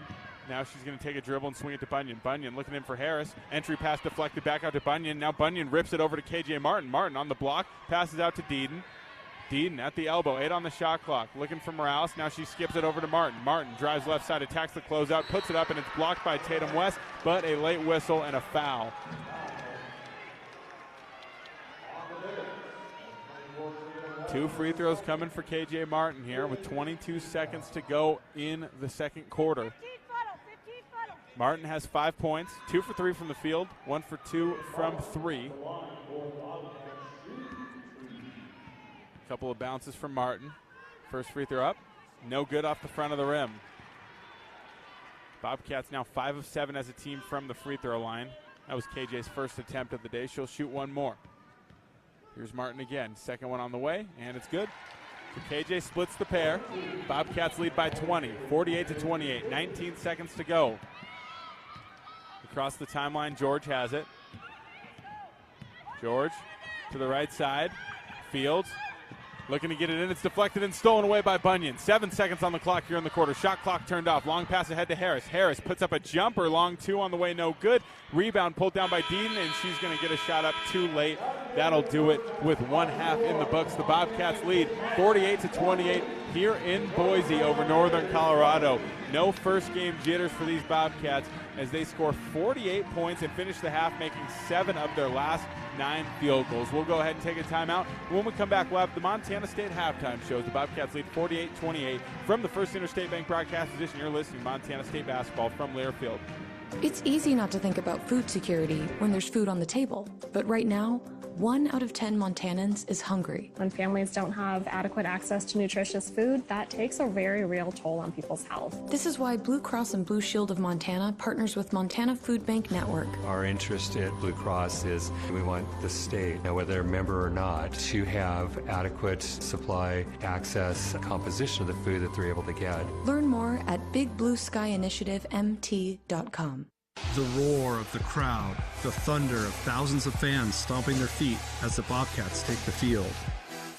Now she's going to take a dribble and swing it to Bunyan. Bunyan looking in for Harris. Entry pass deflected back out to Bunyan. Now Bunyan rips it over to KJ Martin. Martin on the block. Passes out to Deaton. Deaton at the elbow. 8 on the shot clock. Looking for Morales. Now she skips it over to Martin. Martin drives left side, attacks the closeout, puts it up, and it's blocked by Tatum West, but a late whistle and a foul. Two free throws coming for KJ Martin here with 22 seconds to go in the second quarter. Martin has 5 points, 2 for 3 from the field, 1 for 2 from 3. Couple of bounces from Martin. First free throw up, no good off the front of the rim. Bobcats now 5 of 7 as a team from the free throw line. That was KJ's first attempt of the day. She'll shoot one more. Here's Martin again. Second one on the way, and it's good. So KJ splits the pair. Bobcats lead by 20, 48-28. 19 seconds to go. Across the timeline, George has it. George to the right side. Fields looking to get it in. It's deflected and stolen away by Bunyan. 7 seconds on the clock here in the quarter. Shot clock turned off. Long pass ahead to Harris. Harris puts up a jumper. Long 2 on the way. No good. Rebound pulled down by Deaton, and she's going to get a shot up too late. That'll do it with 1 half in the books. The Bobcats lead 48-28 here in Boise over Northern Colorado. No first game jitters for these Bobcats as they score 48 points and finish the half making 7 of their last 9 field goals. We'll go ahead and take a timeout. When we come back, we'll have the Montana State halftime shows. The Bobcats lead 48-28 from the First Interstate Bank broadcast position. You're listening to Montana State basketball from Learfield. It's easy not to think about food security when there's food on the table, but right now, 1 out of 10 Montanans is hungry. When families don't have adequate access to nutritious food, that takes a very real toll on people's health. This is why Blue Cross and Blue Shield of Montana partners with Montana Food Bank Network. Our interest at Blue Cross is we want the state, now whether they're a member or not, to have adequate supply, access, composition of the food that they're able to get. Learn more at bigblueskyinitiativemt.com. The roar of the crowd, the thunder of thousands of fans stomping their feet as the Bobcats take the field.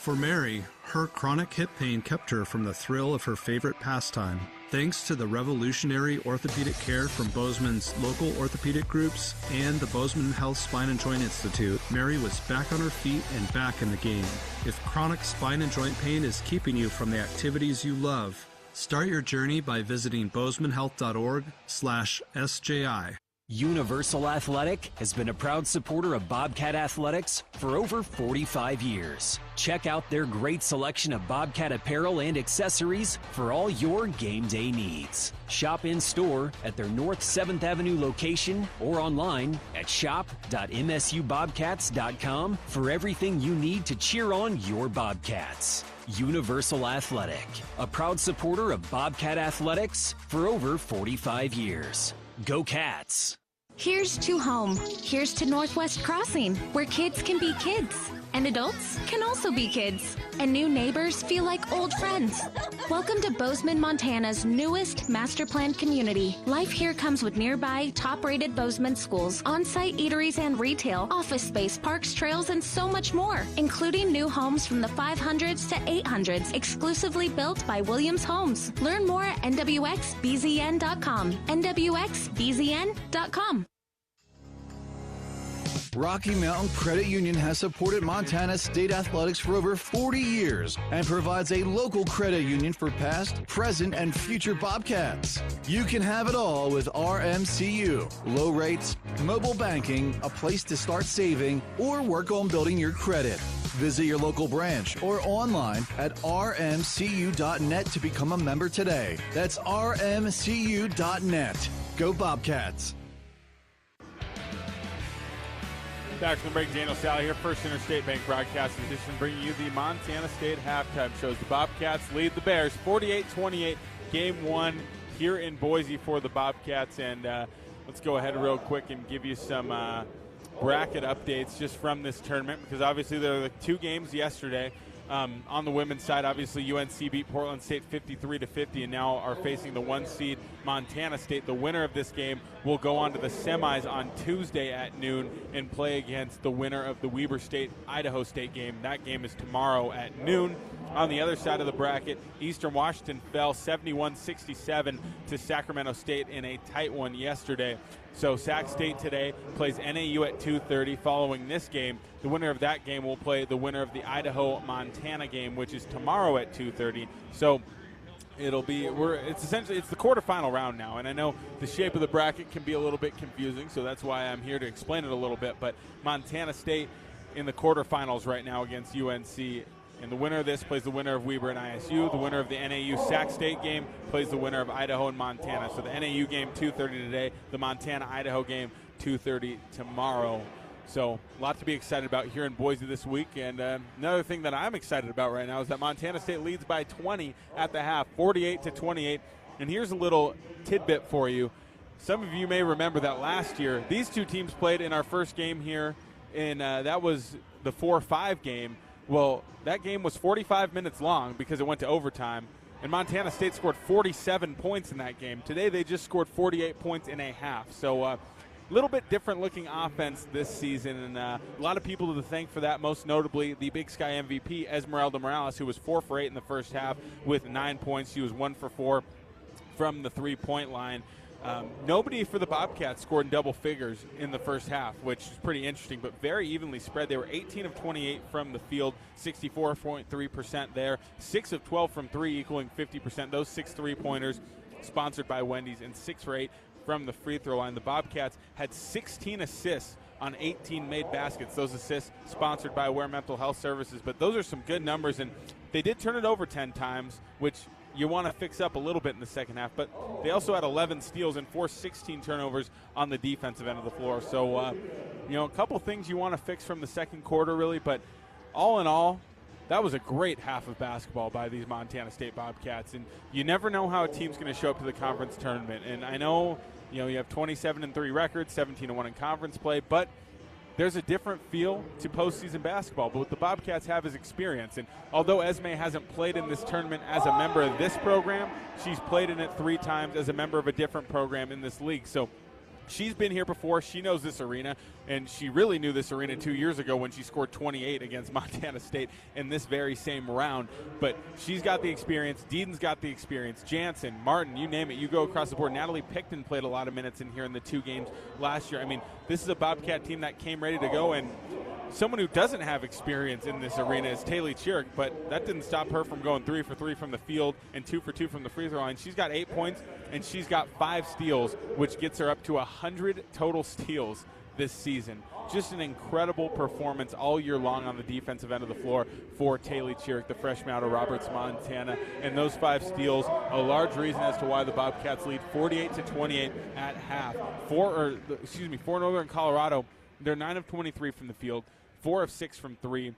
For Mary, her chronic hip pain kept her from the thrill of her favorite pastime. Thanks to the revolutionary orthopedic care from Bozeman's local orthopedic groups and the Bozeman Health Spine and Joint Institute, Mary was back on her feet and back in the game. If chronic spine and joint pain is keeping you from the activities you love, start your journey by visiting bozemanhealth.org/SJI. Universal Athletic has been a proud supporter of Bobcat Athletics for over 45 years. Check out their great selection of Bobcat apparel and accessories for all your game day needs. Shop in-store at their North 7th Avenue location or online at shop.msubobcats.com for everything you need to cheer on your Bobcats. Universal Athletic, a proud supporter of Bobcat Athletics for over 45 years. Go Cats! Here's to home. Here's to Northwest Crossing, where kids can be kids, and adults can also be kids, and new neighbors feel like old friends. Welcome to Bozeman, Montana's newest master planned community. Life here comes with nearby top-rated Bozeman schools, on-site eateries and retail, office space, parks, trails, and so much more, including new homes from the 500s to 800s, exclusively built by Williams Homes. Learn more at nwxbzn.com. nwxbzn.com. Rocky Mountain Credit Union has supported Montana State athletics for over 40 years and provides a local credit union for past, present, and future Bobcats. You can have it all with RMCU. Low rates, mobile banking, a place to start saving, or work on building your credit. Visit your local branch or online at rmcu.net to become a member today. That's rmcu.net. Go Bobcats! Back from the break, Daniel Salle here, First Interstate Bank Broadcast Edition, bringing you the Montana State halftime shows. The Bobcats lead the Bears 48-28, game one here in Boise for the Bobcats. And let's go ahead real quick and give you some bracket updates just from this tournament, because obviously there were 2 games yesterday. On the women's side, obviously UNC beat Portland State 53-50, and now are facing the 1 seed Montana State. The winner of this game will go on to the semis on Tuesday at noon and play against the winner of the Weber State-Idaho State game. That game is tomorrow at noon. On the other side of the bracket, Eastern Washington fell 71-67 to Sacramento State in a tight one yesterday. So Sac State today plays NAU at 2:30. Following this game, the winner of that game will play the winner of the Idaho-Montana game, which is tomorrow at 2:30. So it'll be it's the quarterfinal round now, and I know the shape of the bracket can be a little bit confusing, so that's why I'm here to explain it a little bit. But Montana State in the quarterfinals right now against UNC. And the winner of this plays the winner of Weber and ISU. The winner of the NAU Sac State game plays the winner of Idaho and Montana. So the NAU game 2:30 today, the Montana-Idaho game 2:30 tomorrow. So a lot to be excited about here in Boise this week. And another thing that I'm excited about right now is that Montana State leads by 20 at the half, 48-28. And here's a little tidbit for you. Some of you may remember that last year, these 2 teams played in our first game here, and that was the 4-5 game. Well, that game was 45 minutes long because it went to overtime, and Montana State scored 47 points in that game. Today they just scored 48 points in a half. So a little bit different looking offense this season, and a lot of people to thank for that, most notably the Big Sky MVP, Esmeralda Morales, who was 4 for 8 in the first half with 9 points. She was 1 for 4 from the three-point line. Nobody for the Bobcats scored in double figures in the first half, which is pretty interesting, but very evenly spread. They were 18 of 28 from the field, 64.3% there, 6 of 12 from 3, equaling 50%. Those 6 three-pointers sponsored by Wendy's, and 6 for 8 from the free throw line. The Bobcats had 16 assists on 18 made baskets. Those assists sponsored by Aware Mental Health Services, but those are some good numbers, and they did turn it over 10 times, which you want to fix up a little bit in the second half, but they also had 11 steals and forced 16 turnovers on the defensive end of the floor. So, a couple things you want to fix from the second quarter, really, but all in all, that was a great half of basketball by these Montana State Bobcats, and you never know how a team's going to show up to the conference tournament. And I know, you have 27-3 records, 17-1 in conference play, but there's a different feel to postseason basketball. But what the Bobcats have is experience. And although Esme hasn't played in this tournament as a member of this program, she's played in it 3 times as a member of a different program in this league. So she's been here before. She knows this arena, and she really knew this arena 2 years ago when she scored 28 against Montana State in this very same round. But she's got the experience. Deaton's got the experience. Jansen, Martin, you name it. You go across the board. Natalie Picton played a lot of minutes in here in the 2 games last year. I mean, this is a Bobcat team that came ready to go, and someone who doesn't have experience in this arena is Taylor Chiric, but that didn't stop her from going 3 for 3 from the field and 2 for 2 from the free throw line. She's got 8 points, and she's got 5 steals, which gets her up to 100 total steals this season. Just an incredible performance all year long on the defensive end of the floor for Taylor Chiric, the freshman out of Roberts, Montana. And those 5 steals, a large reason as to why the Bobcats lead 48-28 at half. For Northern Colorado, they're 9 of 23 from the field, 4 of 6 from 3,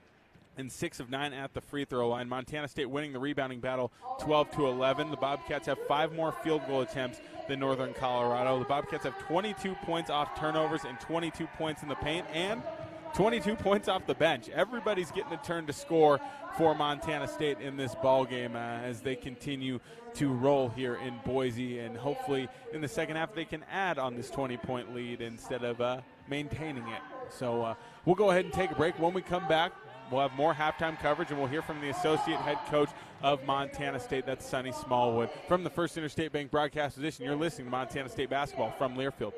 and 6 of 9 at the free throw line. Montana State winning the rebounding battle 12-11. The Bobcats have 5 more field goal attempts than Northern Colorado. The Bobcats have 22 points off turnovers and 22 points in the paint and 22 points off the bench. Everybody's getting a turn to score for Montana State in this ball game as they continue to roll here in Boise, and hopefully in the second half they can add on this 20-point lead instead of maintaining it. So we'll go ahead and take a break. When we come back, we'll have more halftime coverage, and we'll hear from the associate head coach of Montana State. That's Sonny Smallwood. From the First Interstate Bank broadcast position, you're listening to Montana State basketball from Learfield.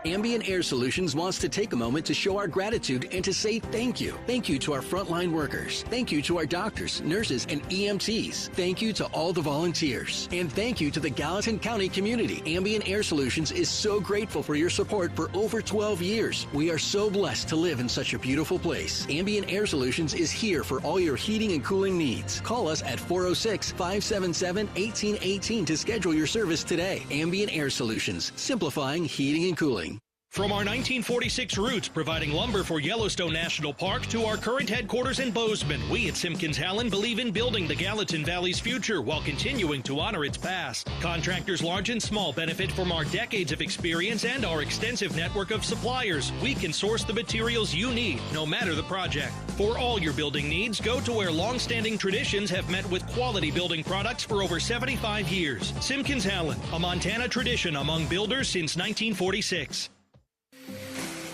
Ambient Air Solutions wants to take a moment to show our gratitude and to say thank you. Thank you to our frontline workers. Thank you to our doctors, nurses, and EMTs. Thank you to all the volunteers. And thank you to the Gallatin County community. Ambient Air Solutions is so grateful for your support for over 12 years. We are so blessed to live in such a beautiful place. Ambient Air Solutions is here for all your heating and cooling needs. Call us at 406-577-1818 to schedule your service today. Ambient Air Solutions, simplifying heating and cooling. From our 1946 roots providing lumber for Yellowstone National Park to our current headquarters in Bozeman, we at Simpkins-Hallen believe in building the Gallatin Valley's future while continuing to honor its past. Contractors large and small benefit from our decades of experience and our extensive network of suppliers. We can source the materials you need, no matter the project. For all your building needs, go to where long-standing traditions have met with quality building products for over 75 years. Simpkins-Hallen, a Montana tradition among builders since 1946.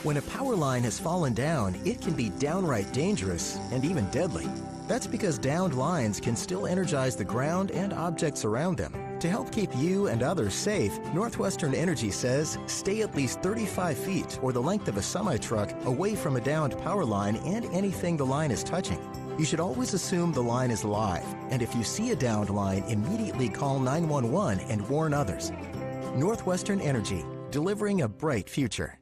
When a power line has fallen down, it can be downright dangerous and even deadly. That's because downed lines can still energize the ground and objects around them. To help keep you and others safe, Northwestern Energy says stay at least 35 feet or the length of a semi-truck away from a downed power line and anything the line is touching. You should always assume the line is live, and if you see a downed line, immediately call 911 and warn others. Northwestern Energy, delivering a bright future.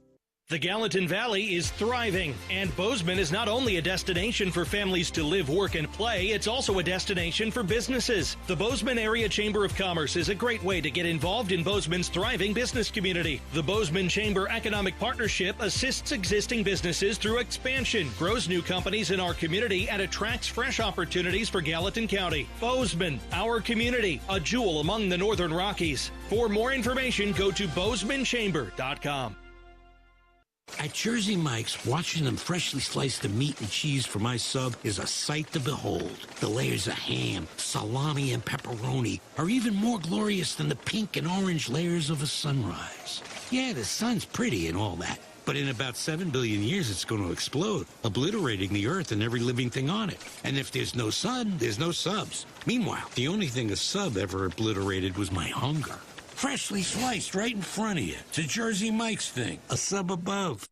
The Gallatin Valley is thriving, and Bozeman is not only a destination for families to live, work, and play, it's also a destination for businesses. The Bozeman Area Chamber of Commerce is a great way to get involved in Bozeman's thriving business community. The Bozeman Chamber Economic Partnership assists existing businesses through expansion, grows new companies in our community, and attracts fresh opportunities for Gallatin County. Bozeman, our community, a jewel among the Northern Rockies. For more information, go to bozemanchamber.com. At Jersey Mike's, watching them freshly slice the meat and cheese for my sub is a sight to behold. The layers of ham, salami, and pepperoni are even more glorious than the pink and orange layers of a sunrise. Yeah, the sun's pretty and all that, but in about 7 billion years it's going to explode, obliterating the earth and every living thing on it. And if there's no sun, there's no subs. Meanwhile, the only thing a sub ever obliterated was my hunger. Freshly sliced right in front of you. It's a Jersey Mike's thing. A sub above.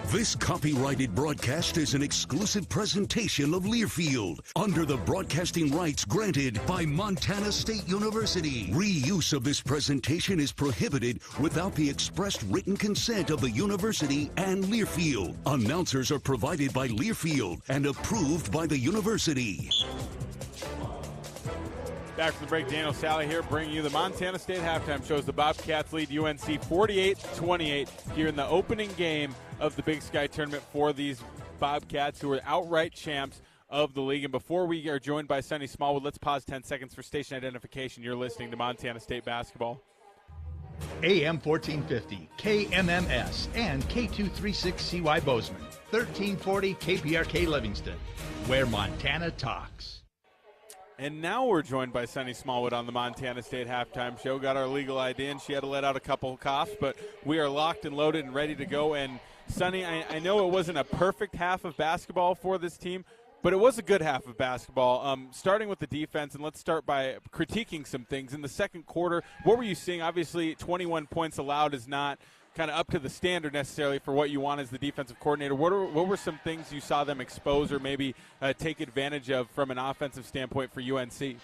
This copyrighted broadcast is an exclusive presentation of Learfield under the broadcasting rights granted by Montana State University. Reuse of this presentation is prohibited without the expressed written consent of the university and Learfield. Announcers are provided by Learfield and approved by the university. Back from the break, Daniel Salle here, bringing you the Montana State halftime shows. The Bobcats lead UNC 48-28 here in the opening game of the Big Sky tournament for these Bobcats, who are outright champs of the league. And before we are joined by Sonny Smallwood, let's pause 10 seconds for station identification. You're listening to Montana State basketball. AM 1450, KMMS, and K236CY Bozeman, 1340 KPRK Livingston, where Montana talks. And now we're joined by Sonny Smallwood on the Montana State halftime show. Got our legal ID in. She had to let out a couple of coughs, but we are locked and loaded and ready to go. And Sonny, I know it wasn't a perfect half of basketball for this team, But it was a good half of basketball. Starting with the defense, and let's start by critiquing some things. In the second quarter, what were you seeing? Obviously, 21 points allowed is not kind of up to the standard necessarily for what you want as the defensive coordinator. What were some things you saw them expose or maybe take advantage of from an offensive standpoint for UNC?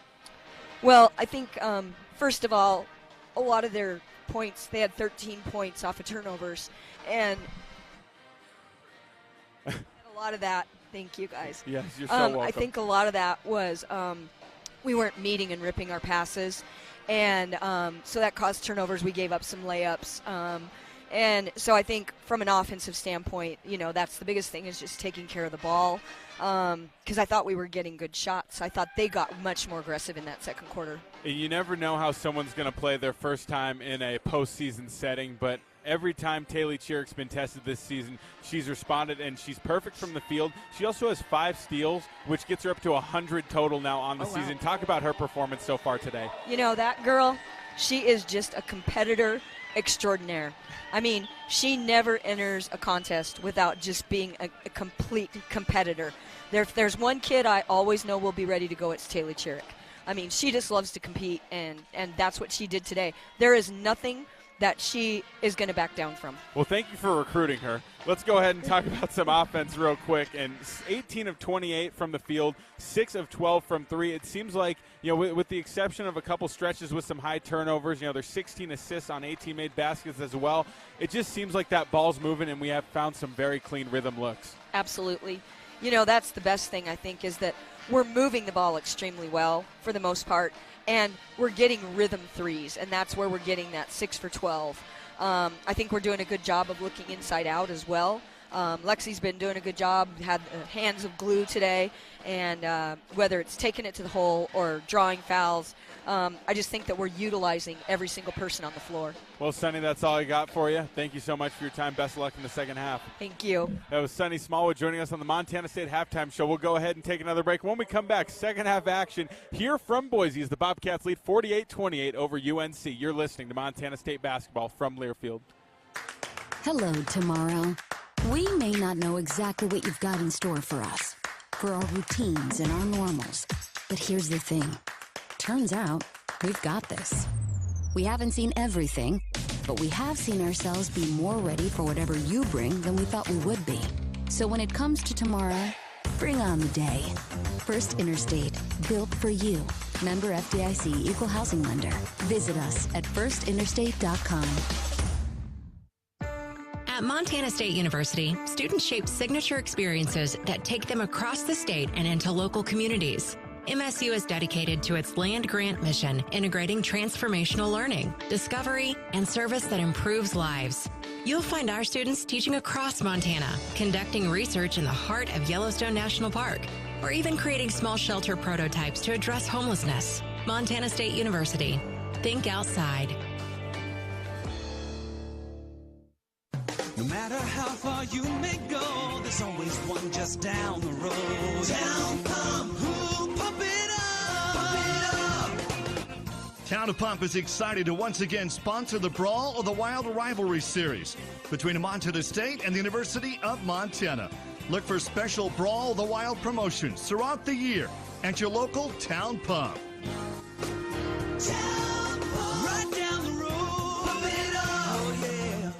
Well, I think, first of all, a lot of their points, they had 13 points off of turnovers, and a lot of that, thank you guys. Yes, you're so welcome. I think a lot of that was we weren't meeting and ripping our passes, and so that caused turnovers. We gave up some layups. And so I think from an offensive standpoint, that's the biggest thing is just taking care of the ball, because I thought we were getting good shots. I thought they got much more aggressive in that second quarter. You never know how someone's going to play their first time in a postseason setting, but every time Taylor Chirick's been tested this season, she's responded, and she's perfect from the field. She also has 5 steals, which gets her up to 100 total now on the season. Talk about her performance so far today. That girl, she is just a competitor extraordinaire. I mean, she never enters a contest without just being a complete competitor. If there's one kid I always know will be ready to go, it's Taylor Chirick. I mean, she just loves to compete, and that's what she did today. There is nothing that she is going to back down from. Well, thank you for recruiting her. Let's go ahead and talk about some offense real quick. And 18 of 28 from the field, 6 of 12 from 3. It seems like, with the exception of a couple stretches with some high turnovers, there's 16 assists on 18 made baskets as well. It just seems like that ball's moving, and we have found some very clean rhythm looks. Absolutely. That's the best thing, I think, is that we're moving the ball extremely well for the most part, and we're getting rhythm threes, and that's where we're getting that 6 for 12. I think we're doing a good job of looking inside out as well. Lexi's been doing a good job, had hands of glue today, and whether it's taking it to the hole or drawing fouls, I just think that we're utilizing every single person on the floor. Well, Sunny, that's all I got for you. Thank you so much for your time. Best of luck in the second half. Thank you. That was Sunny Smallwood joining us on the Montana State Halftime Show. We'll go ahead and take another break. When we come back, second half action here from Boise as the Bobcats lead 48-28 over UNC. You're listening to Montana State basketball from Learfield. Hello, tomorrow. We may not know exactly what you've got in store for us, for our routines and our normals. But here's the thing. Turns out, we've got this. We haven't seen everything, but we have seen ourselves be more ready for whatever you bring than we thought we would be. So when it comes to tomorrow, bring on the day. First Interstate, built for you. Member FDIC, Equal Housing Lender. Visit us at firstinterstate.com. At Montana State University, students shape signature experiences that take them across the state and into local communities. MSU is dedicated to its land-grant mission, integrating transformational learning, discovery, and service that improves lives. You'll find our students teaching across Montana, conducting research in the heart of Yellowstone National Park, or even creating small shelter prototypes to address homelessness. Montana State University. Think outside. No matter how far you may go, there's always one just down the road. Town Pump, who pump it up, pump it up. Town of Pump is excited to once again sponsor the Brawl of the Wild Rivalry Series between Montana State and the University of Montana. Look for special Brawl of the Wild promotions throughout the year at your local Town Pump. Town Pump, right down the road, pump it up, oh yeah.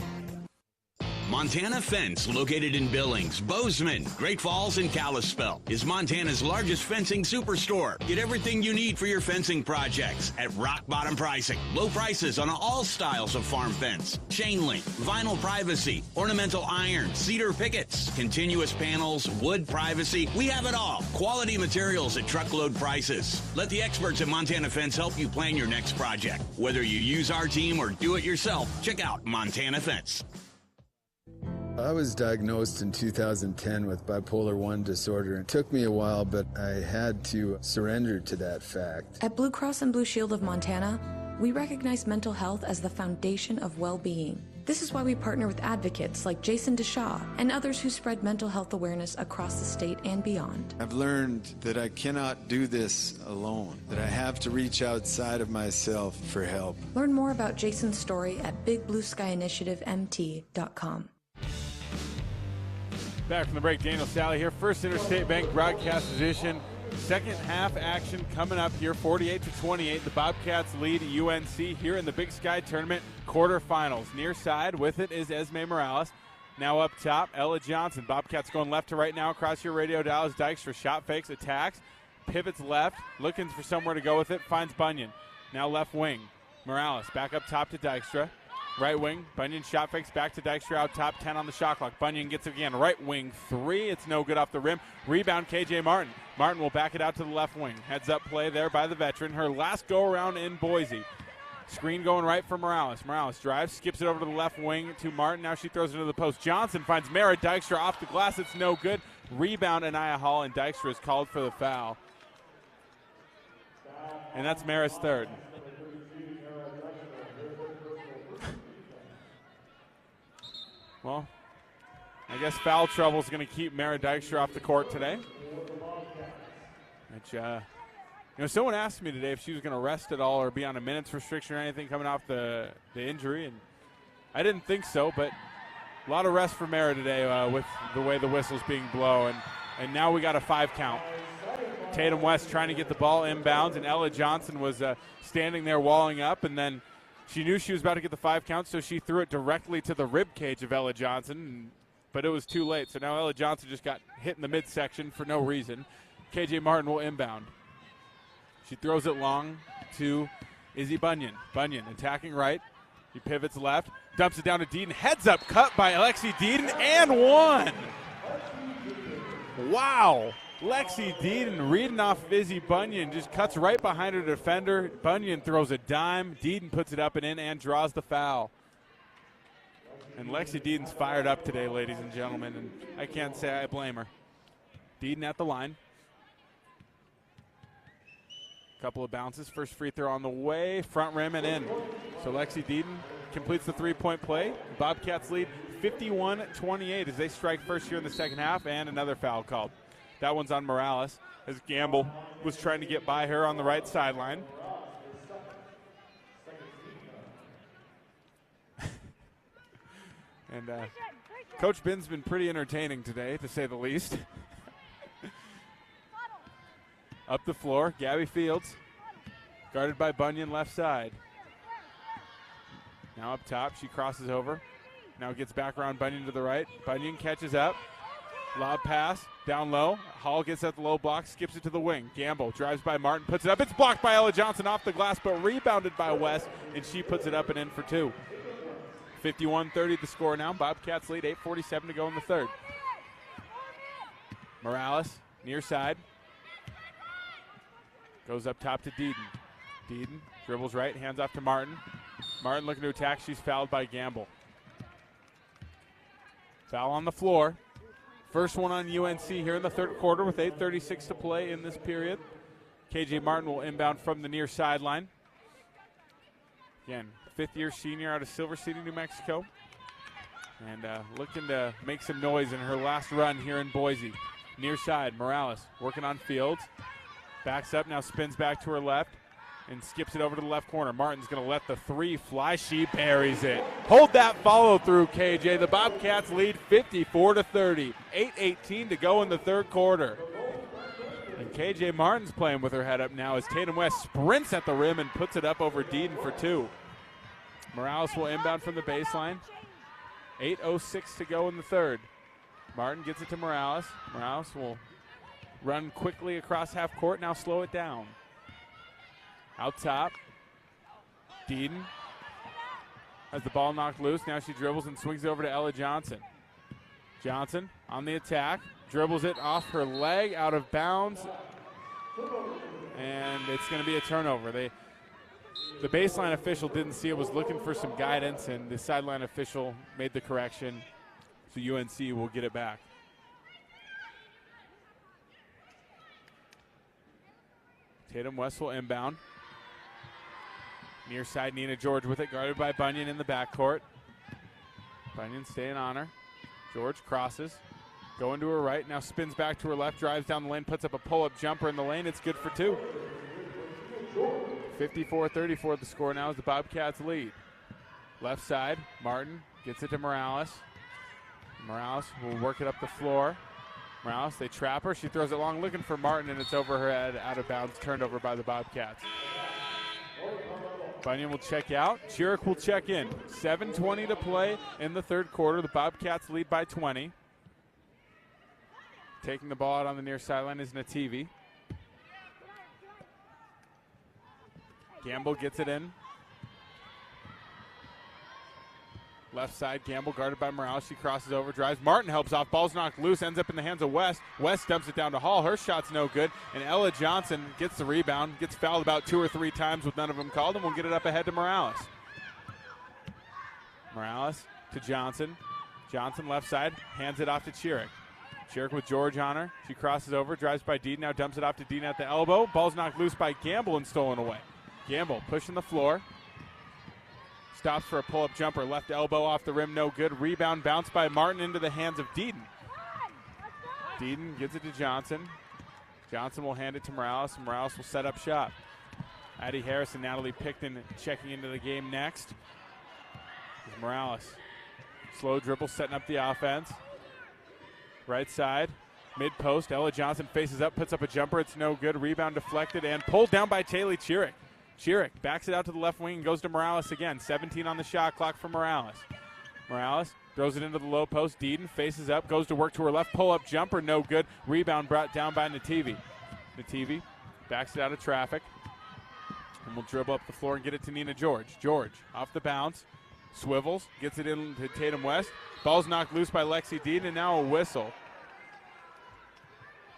Montana Fence, located in Billings, Bozeman, Great Falls, and Kalispell, is Montana's largest fencing superstore. Get everything you need for your fencing projects at rock bottom pricing. Low prices on all styles of farm fence, chain link, vinyl privacy, ornamental iron, cedar pickets, continuous panels, wood privacy. We have it all. Quality materials at truckload prices. Let the experts at Montana Fence help you plan your next project. Whether you use our team or do it yourself, check out Montana Fence. I was diagnosed in 2010 with bipolar I disorder. It took me a while, but I had to surrender to that fact. At Blue Cross and Blue Shield of Montana, we recognize mental health as the foundation of well-being. This is why we partner with advocates like Jason DeShaw and others who spread mental health awareness across the state and beyond. I've learned that I cannot do this alone, that I have to reach outside of myself for help. Learn more about Jason's story at bigblueskyinitiativemt.com. Back from the break, Daniel Salle here, First Interstate Bank broadcast edition. Second half action coming up here, 48-28. The Bobcats lead UNC here in the Big Sky Tournament quarterfinals. Near side with it is Esme Morales. Now up top, Ella Johnson. Bobcats going left to right now across your radio dial as Dykstra shot fakes, attacks, pivots left, looking for somewhere to go with it, finds Bunyan. Now left wing, Morales back up top to Dykstra. Right wing, Bunyan shot fakes back to Dykstra out top, 10 on the shot clock. Bunyan gets it again, right wing 3, it's no good off the rim. Rebound KJ Martin. Martin will back it out to the left wing. Heads up play there by the veteran. Her last go around in Boise. Screen going right for Morales. Morales drives, skips it over to the left wing to Martin. Now she throws it to the post. Johnson finds Mara Dykstra off the glass. It's no good. Rebound Anaya Hall, and Dykstra is called for the foul. And that's Mara's third. Well, I guess foul trouble is going to keep Mara Dykstra off the court today. Which, someone asked me today if she was going to rest at all or be on a minutes restriction or anything coming off the injury, and I didn't think so, but a lot of rest for Mara today with the way the whistle's being blown, and now we got a 5 count. Tatum West trying to get the ball inbounds, and Ella Johnson was standing there walling up, and then she knew she was about to get the 5 count, so she threw it directly to the rib cage of Ella Johnson, but it was too late. So now Ella Johnson just got hit in the midsection for no reason. KJ Martin will inbound. She throws it long to Izzy Bunyan. Bunyan attacking right. He pivots left, dumps it down to Deaton. Heads up cut by Lexi Deaton, and one. Wow. Lexi Deaton reading off of Izzy Bunyan, just cuts right behind her defender. Bunyan throws a dime. Deaton puts it up and in and draws the foul. And Lexi Deaton's fired up today, ladies and gentlemen, and I can't say I blame her. Deaton at the line. Couple of bounces. First free throw on the way. Front rim and in. So Lexi Deaton completes the three-point play. Bobcats lead 51-28 as they strike first here in the second half, and another foul called. That one's on Morales as Gamble was trying to get by her on the right sideline. And Coach Ben's been pretty entertaining today, to say the least. Up the floor, Gabby Fields, guarded by Bunyan left side. Now up top, she crosses over. Now gets back around Bunyan to the right. Bunyan catches up. Lob pass, down low. Hall gets at the low block, skips it to the wing. Gamble drives by Martin, puts it up. It's blocked by Ella Johnson off the glass, but rebounded by West, and she puts it up and in for 2. 51-30 the score now. Bobcats lead, 8:47 to go in the third. Morales, near side. Goes up top to Deaton. Deaton dribbles right, hands off to Martin. Martin looking to attack. She's fouled by Gamble. Foul on the floor. First one on UNC here in the third quarter with 8:36 to play in this period. KJ Martin will inbound from the near sideline. Again, fifth-year senior out of Silver City, New Mexico. And looking to make some noise in her last run here in Boise. Near side, Morales working on Fields. Backs up, now spins back to her left and skips it over to the left corner. Martin's going to let the 3 fly. She buries it. Hold that follow through, KJ. The Bobcats lead 54-30. 8:18 to go in the third quarter. And KJ Martin's playing with her head up now as Tatum West sprints at the rim and puts it up over Deaton for 2. Morales will inbound from the baseline. 8:06 to go in the third. Martin gets it to Morales. Morales will run quickly across half court, now slow it down. Out top, Deaton has the ball knocked loose. Now she dribbles and swings over to Ella Johnson. Johnson on the attack, dribbles it off her leg, out of bounds, and it's going to be a turnover. The baseline official didn't see it, was looking for some guidance, and the sideline official made the correction, so UNC will get it back. Tatum West will inbound. Near side, Nina George with it, guarded by Bunyan in the backcourt. Bunyan staying on her. George crosses, going to her right, now spins back to her left, drives down the lane, puts up a pull-up jumper in the lane. It's good for 2. 54-34 the score now as the Bobcats lead. Left side, Martin gets it to Morales. Morales will work it up the floor. Morales, they trap her. She throws it long, looking for Martin, and it's over her head, out of bounds, turned over by the Bobcats. Bunyan will check out. Chiric will check in. 7:20 to play in the third quarter. The Bobcats lead by 20. Taking the ball out on the near sideline is Nativi. Gamble gets it in. Left side, Gamble guarded by Morales. She crosses over, drives. Martin helps off. Ball's knocked loose, ends up in the hands of West. West dumps it down to Hall. Her shot's no good. And Ella Johnson gets the rebound, gets fouled about 2 or 3 times with none of them called, and we'll get it up ahead to Morales. Morales to Johnson. Johnson left side, hands it off to Chiric. Chiric with George on her. She crosses over, drives by Deaton, now dumps it off to Deaton at the elbow. Ball's knocked loose by Gamble and stolen away. Gamble pushing the floor. Stops for a pull-up jumper. Left elbow off the rim, no good. Rebound bounced by Martin into the hands of Deaton. Deaton gives it to Johnson. Johnson will hand it to Morales, and Morales will set up shop. Addie Harris and Natalie Picton checking into the game next. Here's Morales. Slow dribble, setting up the offense. Right side, mid-post. Ella Johnson faces up, puts up a jumper. It's no good. Rebound deflected and pulled down by Taylor Chiric. Chiric backs it out to the left wing and goes to Morales again. 17 on the shot clock for Morales. Morales throws it into the low post. Deaton faces up, goes to work to her left. Pull-up jumper, no good. Rebound brought down by Nativi. Nativi backs it out of traffic. And will dribble up the floor and get it to Nina George. George off the bounce. Swivels, gets it in to Tatum West. Ball's knocked loose by Lexi Deaton, and now a whistle.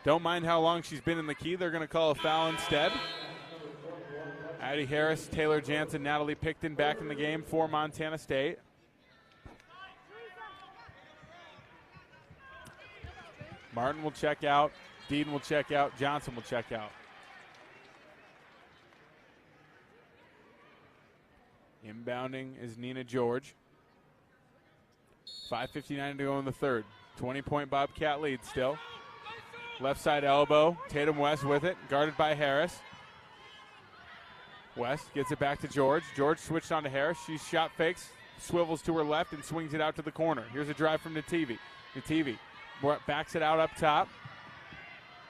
Don't mind how long she's been in the key. They're going to call a foul instead. Addie Harris, Taylor Jansen, Natalie Picton back in the game for Montana State. Martin will check out. Deaton will check out. Johnson will check out. Inbounding is Nina George. 5:59 to go in the third. 20-point Bobcat lead still. Left side elbow. Tatum West with it. Guarded by Harris. West gets it back to George. George switched on to Harris. She shot fakes, swivels to her left, and swings it out to the corner. Here's a drive from Nativi. Nativi backs it out up top.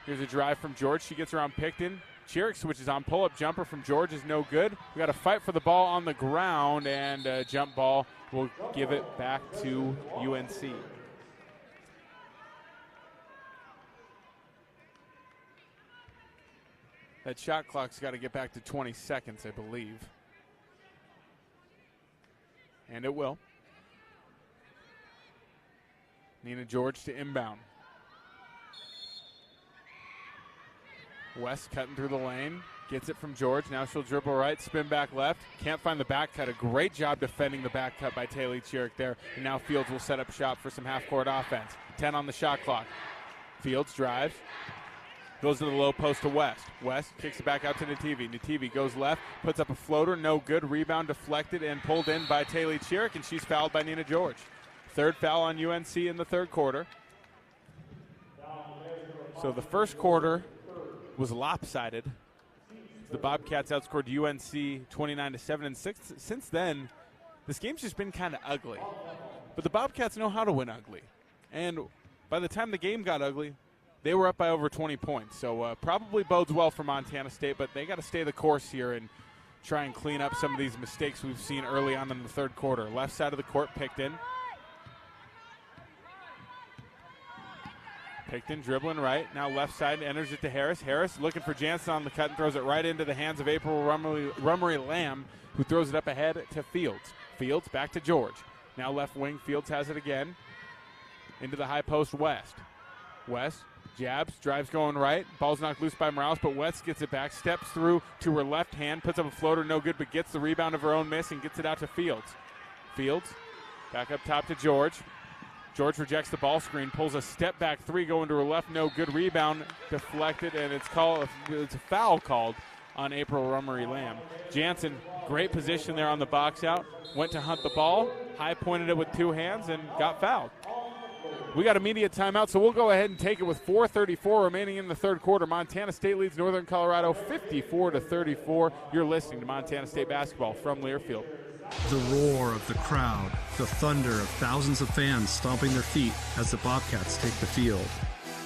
Here's a drive from George. She gets around Picton. Chiric switches on. Pull-up jumper from George is no good. We got to fight for the ball on the ground, and a jump ball will give it back to UNC. That shot clock's got to get back to 20 seconds, I believe. And it will. Nina George to inbound. West cutting through the lane. Gets it from George. Now she'll dribble right, spin back left. Can't find the back cut. A great job defending the back cut by Taylor Chiric there. And now Fields will set up shop for some half-court offense. 10 on the shot clock. Fields drives. Goes to the low post to West. West kicks it back out to Nativi. Nativi goes left, puts up a floater, no good. Rebound deflected and pulled in by Taylor Chiric, and she's fouled by Nina George. Third foul on UNC in the third quarter. So the first quarter was lopsided. The Bobcats outscored UNC 29-7, and since then, this game's just been kind of ugly. But the Bobcats know how to win ugly. And by the time the game got ugly, they were up by over 20 points. So probably bodes well for Montana State, but they got to stay the course here and try and clean up some of these mistakes we've seen early on in the third quarter. Left side of the court, Picton. Picton dribbling right. Now left side, enters it to Harris. Harris looking for Jansen on the cut and throws it right into the hands of April Rummery Lamb, who throws it up ahead to Fields. Fields back to George. Now left wing, Fields has it again. Into the high post, West. West jabs, drives going right. Ball's knocked loose by Morales, but West gets it back, steps through to her left hand, puts up a floater, no good, but gets the rebound of her own miss and gets it out to Fields. Fields back up top to George. George rejects the ball screen, pulls a step back three going to her left, no good. Rebound deflected, and it's a foul called on April Rummery Lamb. Jansen, great position there on the box out, went to hunt the ball, high pointed it with two hands and got fouled. We got immediate timeout, so we'll go ahead and take it with 4:34 remaining in the third quarter. Montana State leads Northern Colorado 54-34. You're listening to Montana State basketball from Learfield. The roar of the crowd, the thunder of thousands of fans stomping their feet as the Bobcats take the field.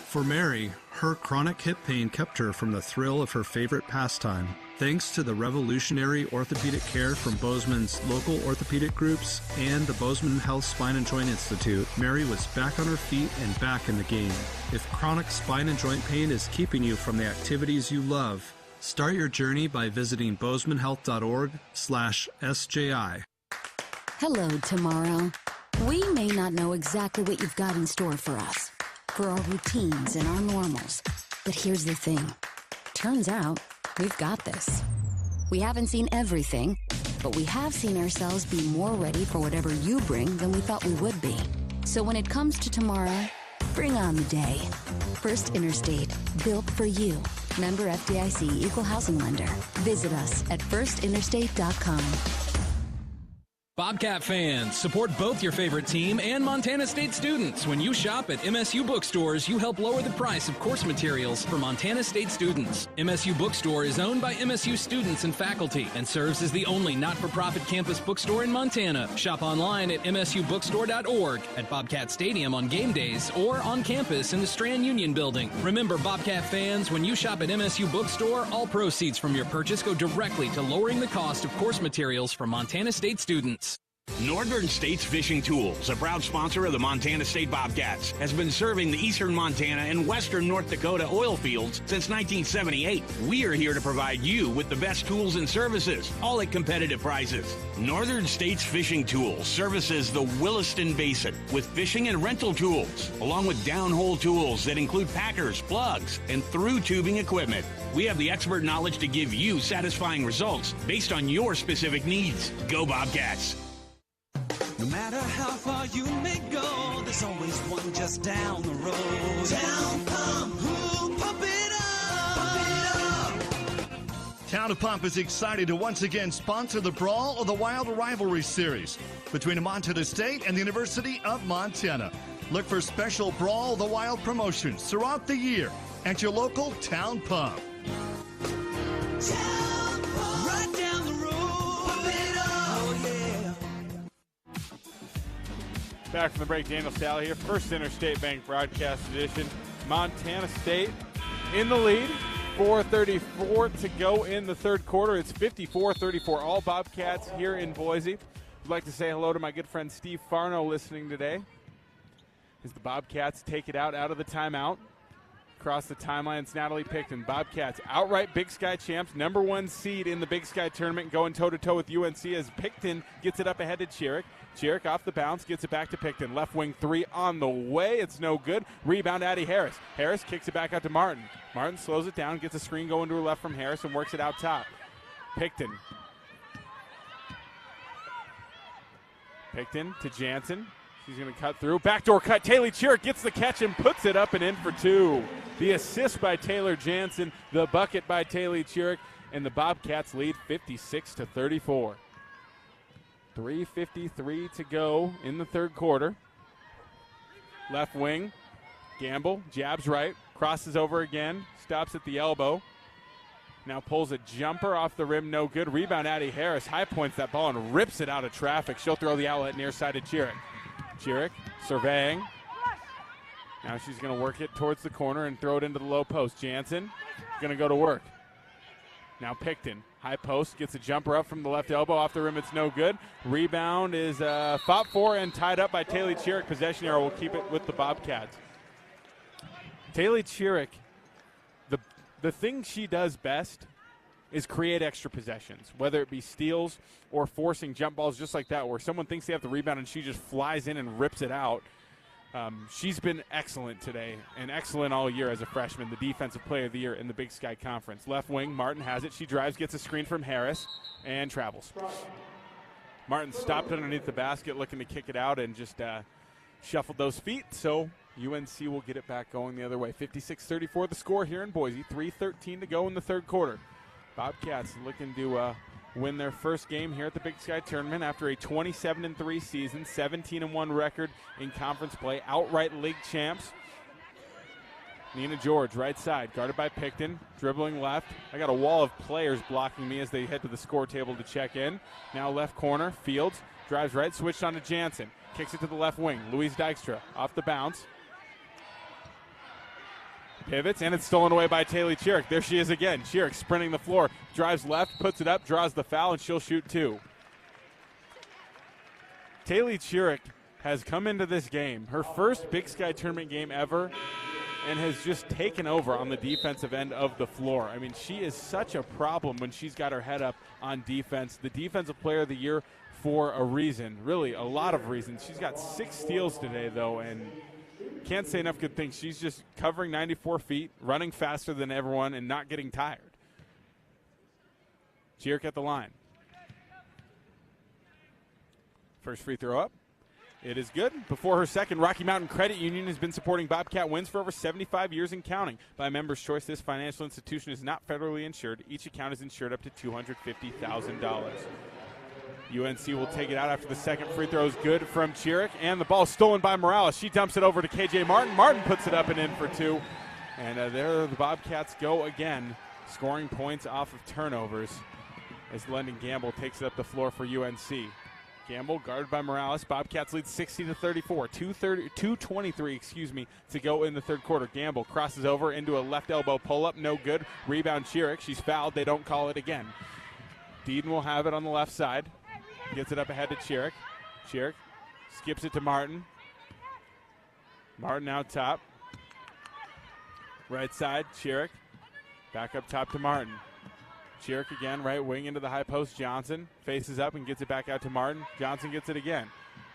For Mary, her chronic hip pain kept her from the thrill of her favorite pastime. Thanks to the revolutionary orthopedic care from Bozeman's local orthopedic groups and the Bozeman Health Spine and Joint Institute, Mary was back on her feet and back in the game. If chronic spine and joint pain is keeping you from the activities you love, start your journey by visiting bozemanhealth.org/SJI. Hello, tomorrow. We may not know exactly what you've got in store for us, for our routines and our normals. But here's the thing. Turns out, we've got this. We haven't seen everything, but we have seen ourselves be more ready for whatever you bring than we thought we would be. So when it comes to tomorrow, bring on the day. First Interstate, built for you. Member FDIC, Equal Housing Lender. Visit us at firstinterstate.com. Bobcat fans, support both your favorite team and Montana State students. When you shop at MSU bookstores, you help lower the price of course materials for Montana State students. MSU Bookstore is owned by MSU students and faculty and serves as the only not-for-profit campus bookstore in Montana. Shop online at msubookstore.org, at Bobcat Stadium on game days, or on campus in the Strand Union building. Remember, Bobcat fans, when you shop at MSU Bookstore, all proceeds from your purchase go directly to lowering the cost of course materials for Montana State students. Northern States Fishing Tools, a proud sponsor of the Montana State Bobcats, has been serving the eastern Montana and western North Dakota oil fields since 1978. We are here to provide you with the best tools and services, all at competitive prices. Northern States Fishing Tools services the Williston Basin with fishing and rental tools, along with downhole tools that include packers, plugs, and through tubing equipment. We have the expert knowledge to give you satisfying results based on your specific needs. Go Bobcats! No matter how far you may go, there's always one just down the road. Town Pump, who pump it up, Town of Pump is excited to once again sponsor the Brawl of the Wild Rivalry Series between Montana State and the University of Montana. Look for special Brawl of the Wild promotions throughout the year at your local Town Pump. Town Pump, right down the road, pump it up, oh yeah. Back from the break, Daniel Salle here, First Interstate Bank Broadcast Edition. Montana State in the lead, 4:34 to go in the third quarter. It's 54-34, all Bobcats here in Boise. I'd like to say hello to my good friend Steve Farno listening today as the Bobcats take it out of the timeout. Across the timeline, it's Natalie Picton. Bobcats, outright Big Sky champs, number one seed in the Big Sky tournament, going toe-to-toe with UNC as Picton gets it up ahead to Chiric. Chiric off the bounce, gets it back to Picton. Left wing three on the way. It's no good. Rebound, Addie Harris. Harris kicks it back out to Martin. Martin slows it down, gets a screen going to her left from Harris and works it out top. Picton. Picton to Jansen. She's going to cut through. Backdoor cut. Taylor Chiric gets the catch and puts it up and in for two. The assist by Taylor Jansen, the bucket by Taylor Chiric, and the Bobcats lead 56-34. 3:53 to go in the third quarter. Left wing. Gamble. Jabs right. Crosses over again. Stops at the elbow. Now pulls a jumper off the rim. No good. Rebound, Addie Harris. High points that ball and rips it out of traffic. She'll throw the outlet near side of Chiric. Chiric surveying. Now she's going to work it towards the corner and throw it into the low post. Jansen going to go to work. Now Picton. High post, gets a jumper up from the left elbow. Off the rim, it's no good. Rebound is fought for and tied up by Taylor Chiric. Possession arrow will keep it with the Bobcats. Taylor Chiric, the thing she does best is create extra possessions, whether it be steals or forcing jump balls just like that, where someone thinks they have the rebound and she just flies in and rips it out. She's been excellent today and excellent all year as a freshman, the defensive player of the year in the Big Sky Conference. Left wing, Martin has it. She drives, gets a screen from Harris, and travels. Martin stopped underneath the basket looking to kick it out and just shuffled those feet, so UNC will get it back going the other way. 56-34 the score here in Boise. 3:13 to go in the third quarter. Bobcats looking to win their first game here at the Big Sky Tournament after a 27-3 season, 17-1 record in conference play, outright league champs. Nina George, right side, guarded by Picton, dribbling left. I got a wall of players blocking me as they head to the score table to check in. Now left corner, Fields, drives right, switched on to Jansen. Kicks it to the left wing, Louise Dykstra, off the bounce. Pivots, and it's stolen away by Taylor Chirick. There she is again. Chirick sprinting the floor, drives left, puts it up, draws the foul, and she'll shoot two. Taylor Chirick has come into this game, her first Big Sky tournament game ever, and has just taken over on the defensive end of the floor. I mean, she is such a problem when she's got her head up on defense. The Defensive Player of the Year for a reason, really a lot of reasons. She's got 6 steals today, though, and can't say enough good things. She's just covering 94 feet, running faster than everyone, and not getting tired. Chirick at the line. First free throw up. It is good. Before her second, Rocky Mountain Credit Union has been supporting Bobcat wins for over 75 years and counting. By Members' Choice, this financial institution is not federally insured. Each account is insured up to $250,000. UNC will take it out after the second free throw is good from Chirick, and the ball stolen by Morales. She dumps it over to KJ Martin. Martin puts it up and in for two. And there the Bobcats go again, scoring points off of turnovers as London Gamble takes it up the floor for UNC. Gamble guarded by Morales. Bobcats lead 60-34. 2:23 to go in the third quarter. Gamble crosses over into a left elbow pull-up. No good. Rebound Chirick. She's fouled. They don't call it again. Deeden will have it on the left side. Gets it up ahead to Chirick. Chirick skips it to Martin. Martin out top. Right side, Chirick. Back up top to Martin. Chirick again, right wing into the high post. Johnson faces up and gets it back out to Martin. Johnson gets it again.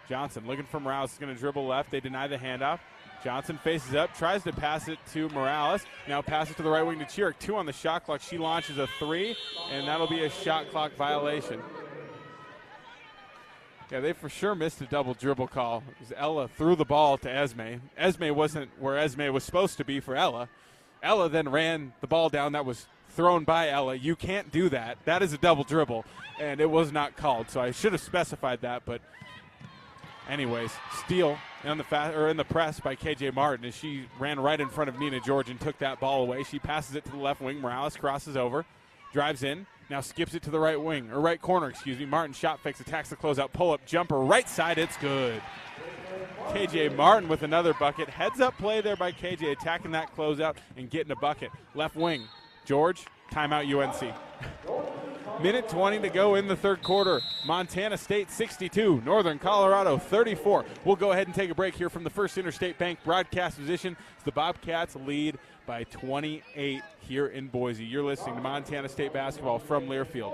Johnson looking for Morales. Is going to dribble left. They deny the handoff. Johnson faces up, tries to pass it to Morales. Now pass it to the right wing to Chirick. 2 on the shot clock. She launches a 3, and that'll be a shot clock violation. Yeah, they for sure missed a double dribble call. Ella threw the ball to Esme. Esme wasn't where Esme was supposed to be for Ella. Ella then ran the ball down that was thrown by Ella. You can't do that. That is a double dribble, and it was not called. So I should have specified that, but anyways, steal in the press by KJ Martin as she ran right in front of Nina George and took that ball away. She passes it to the left wing. Morales crosses over, drives in. Now skips it to the right wing, or right corner, Martin shot fakes, attacks the closeout, pull-up jumper, right side, it's good. KJ Martin with another bucket. Heads-up play there by KJ, attacking that closeout and getting a bucket. Left wing, George, timeout UNC. Minute 20 to go in the third quarter. Montana State 62, Northern Colorado 34. We'll go ahead and take a break here from the First Interstate Bank broadcast position as the Bobcats lead by 28 here in Boise. You're listening to Montana State basketball from Learfield.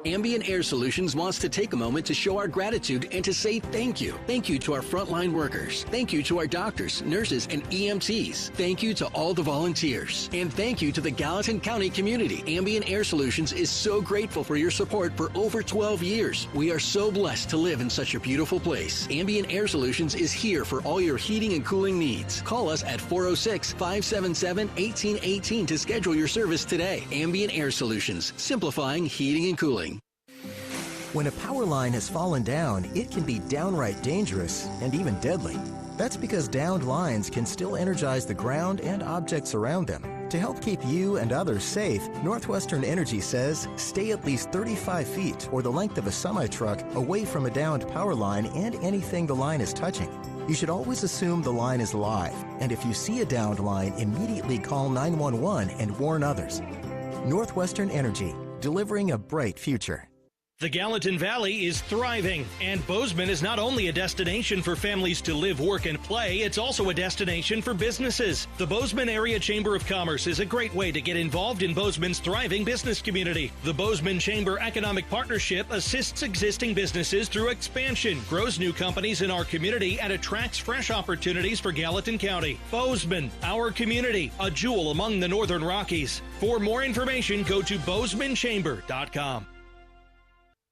Ambient Air Solutions wants to take a moment to show our gratitude and to say thank you. Thank you to our frontline workers. Thank you to our doctors, nurses, and EMTs. Thank you to all the volunteers. And thank you to the Gallatin County community. Ambient Air Solutions is so grateful for your support for over 12 years. We are so blessed to live in such a beautiful place. Ambient Air Solutions is here for all your heating and cooling needs. Call us at 406-577-1818 to schedule your service today. Ambient Air Solutions, simplifying heating and cooling. When a power line has fallen down, it can be downright dangerous and even deadly. That's because downed lines can still energize the ground and objects around them. To help keep you and others safe, Northwestern Energy says stay at least 35 feet or the length of a semi-truck away from a downed power line and anything the line is touching. You should always assume the line is live, and if you see a downed line, immediately call 911 and warn others. Northwestern Energy, delivering a bright future. The Gallatin Valley is thriving, and Bozeman is not only a destination for families to live, work, and play, it's also a destination for businesses. The Bozeman Area Chamber of Commerce is a great way to get involved in Bozeman's thriving business community. The Bozeman Chamber Economic Partnership assists existing businesses through expansion, grows new companies in our community, and attracts fresh opportunities for Gallatin County. Bozeman, our community, a jewel among the Northern Rockies. For more information, go to bozemanchamber.com.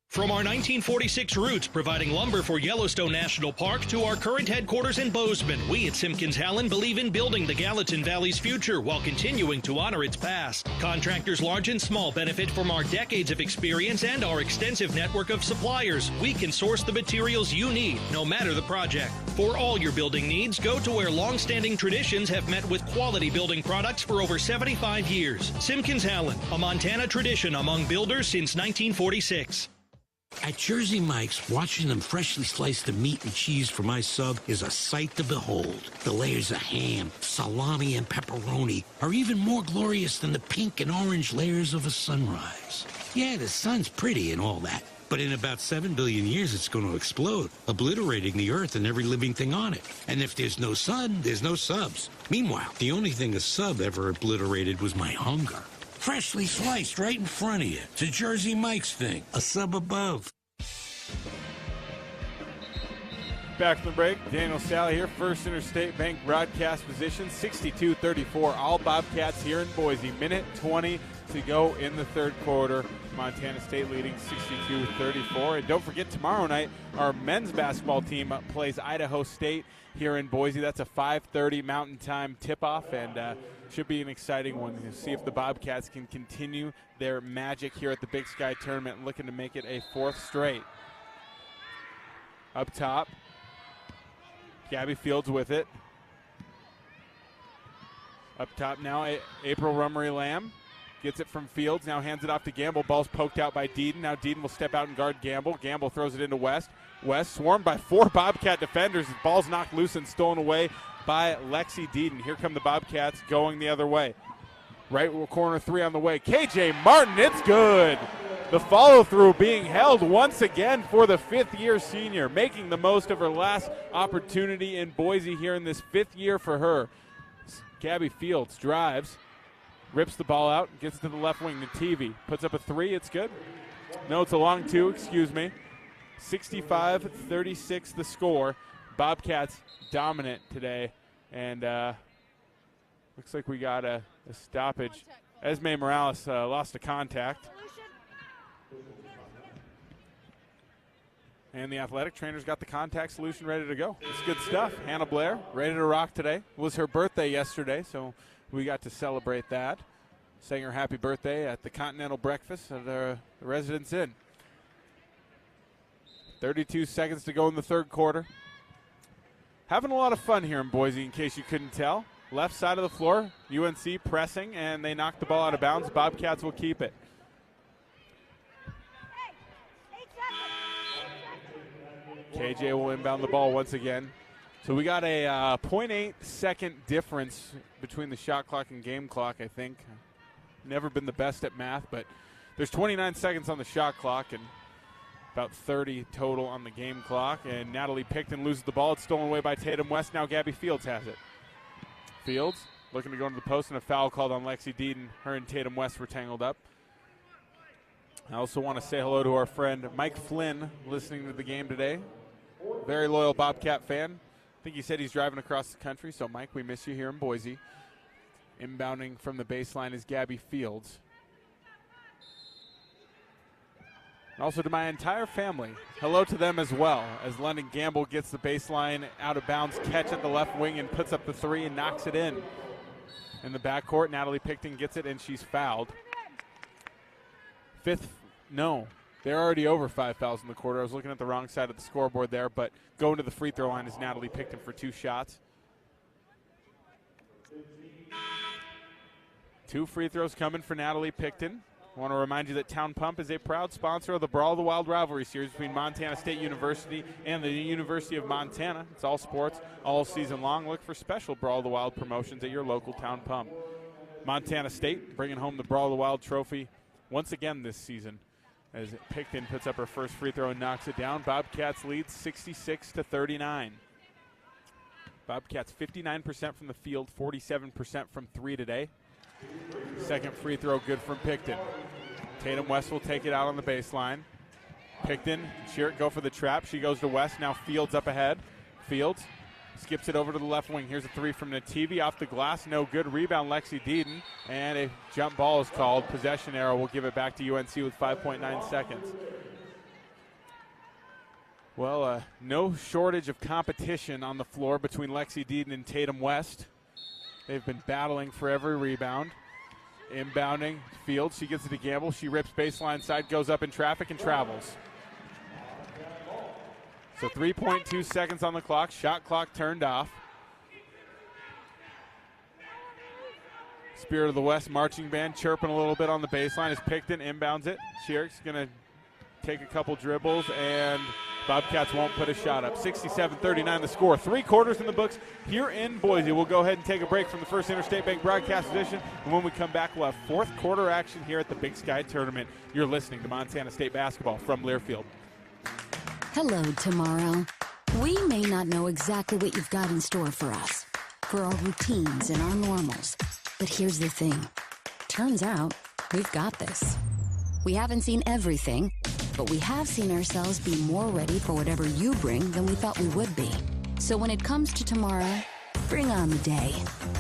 From our 1946 roots providing lumber for Yellowstone National Park to our current headquarters in Bozeman, we at Simpkins-Hallen believe in building the Gallatin Valley's future while continuing to honor its past. Contractors large and small benefit from our decades of experience and our extensive network of suppliers. We can source the materials you need, no matter the project. For all your building needs, go to where long-standing traditions have met with quality building products for over 75 years. Simpkins-Hallen, a Montana tradition among builders since 1946. At Jersey Mike's, watching them freshly slice the meat and cheese for my sub is a sight to behold. The layers of ham, salami, and pepperoni are even more glorious than the pink and orange layers of a sunrise. Yeah, the sun's pretty and all that, but in about 7 billion years it's going to explode, obliterating the earth and every living thing on it. And if there's no sun, there's no subs. Meanwhile, the only thing a sub ever obliterated was my hunger. Freshly sliced right in front of you. It's a Jersey Mike's thing. A sub above. Back from the break, Daniel Salle here, First Interstate Bank broadcast position, 62-34. All Bobcats here in Boise. Minute 20 to go in the third quarter. Montana State leading 62-34. And don't forget, tomorrow night, our men's basketball team plays Idaho State here in Boise. That's a 5:30 Mountain Time tip-off, and should be an exciting one to see if the Bobcats can continue their magic here at the Big Sky Tournament, looking to make it a fourth straight. Up top, Gabby Fields with it. Up top now, April Rummery-Lamb gets it from Fields, now hands it off to Gamble. Ball's poked out by Deedon. Now Deedon will step out and guard Gamble. Gamble throws it into West. West swarmed by 4 Bobcat defenders. His ball's knocked loose and stolen away by Lexi Deedon. Here come the Bobcats going the other way. Right corner 3 on the way. KJ Martin, it's good. The follow-through being held once again for the 5th-year senior, making the most of her last opportunity in Boise here in this 5th year for her. Gabby Fields drives, rips the ball out, gets it to the left wing. Nativi puts up a 3. It's good. No, it's a long 2, excuse me. 65-36 the score. Bobcats dominant today. And looks like we got a stoppage. Esme Morales lost a contact. And the athletic trainer's got the contact solution ready to go. It's good stuff. Hannah Blair, ready to rock today. It was her birthday yesterday, so we got to celebrate that. Sang her happy birthday at the Continental Breakfast at the Residence Inn. 32 seconds to go in the third quarter. Having a lot of fun here in Boise, in case you couldn't tell. Left side of the floor, UNC pressing, and they knock the ball out of bounds. Bobcats will keep it. KJ will inbound the ball once again. So we got a 0.8 second difference between the shot clock and game clock, I think. Never been the best at math, but there's 29 seconds on the shot clock and about 30 total on the game clock. And Natalie Picton loses the ball. It's stolen away by Tatum West. Now Gabby Fields has it. Fields looking to go into the post, and a foul called on Lexi Deedon. Her and Tatum West were tangled up. I also want to say hello to our friend Mike Flynn, listening to the game today. Very loyal Bobcat fan. I think he said he's driving across the country. So, Mike, we miss you here in Boise. Inbounding from the baseline is Gabby Fields. And also to my entire family, hello to them as well, as London Gamble gets the baseline out of bounds catch at the left wing and puts up the 3 and knocks it in. In the backcourt, Natalie Picton gets it, and she's fouled. They're already over 5 fouls in the quarter. I was looking at the wrong side of the scoreboard there, but going to the free throw line is Natalie Picton for 2 shots. 2 free throws coming for Natalie Picton. I want to remind you that Town Pump is a proud sponsor of the Brawl of the Wild rivalry series between Montana State University and the University of Montana. It's all sports, all season long. Look for special Brawl of the Wild promotions at your local Town Pump. Montana State bringing home the Brawl of the Wild trophy once again this season, as Picton puts up her first free throw and knocks it down. Bobcats lead 66-39. Bobcats 59% from the field, 47% from 3 today. Second free throw good from Picton. Tatum West will take it out on the baseline. Picton, Shearick go for the trap. She goes to West. Now Fields up ahead. Fields skips it over to the left wing. Here's a 3 from Nativi off the glass. No good. Rebound Lexi Deedon. And a jump ball is called. Possession arrow will give it back to UNC with 5.9 seconds. Well, no shortage of competition on the floor between Lexi Deaton and Tatum West. They've been battling for every rebound. Inbounding field, she gets it to Gamble. She rips baseline side, goes up in traffic, and travels. So 3.2 seconds on the clock. Shot clock turned off. Spirit of the West marching band chirping a little bit on the baseline as Picton inbounds it. Chiric's going to take a couple dribbles, and Bobcats won't put a shot up. 67-39 the score. 3 quarters in the books here in Boise. We'll go ahead and take a break from the First Interstate Bank broadcast edition, and when we come back, we'll have fourth quarter action here at the Big Sky Tournament. You're listening to Montana State basketball from Learfield. Hello, tomorrow. We may not know exactly what you've got in store for us, for our routines and our normals. But here's the thing. Turns out, we've got this. We haven't seen everything, but we have seen ourselves be more ready for whatever you bring than we thought we would be. So when it comes to tomorrow, bring on the day.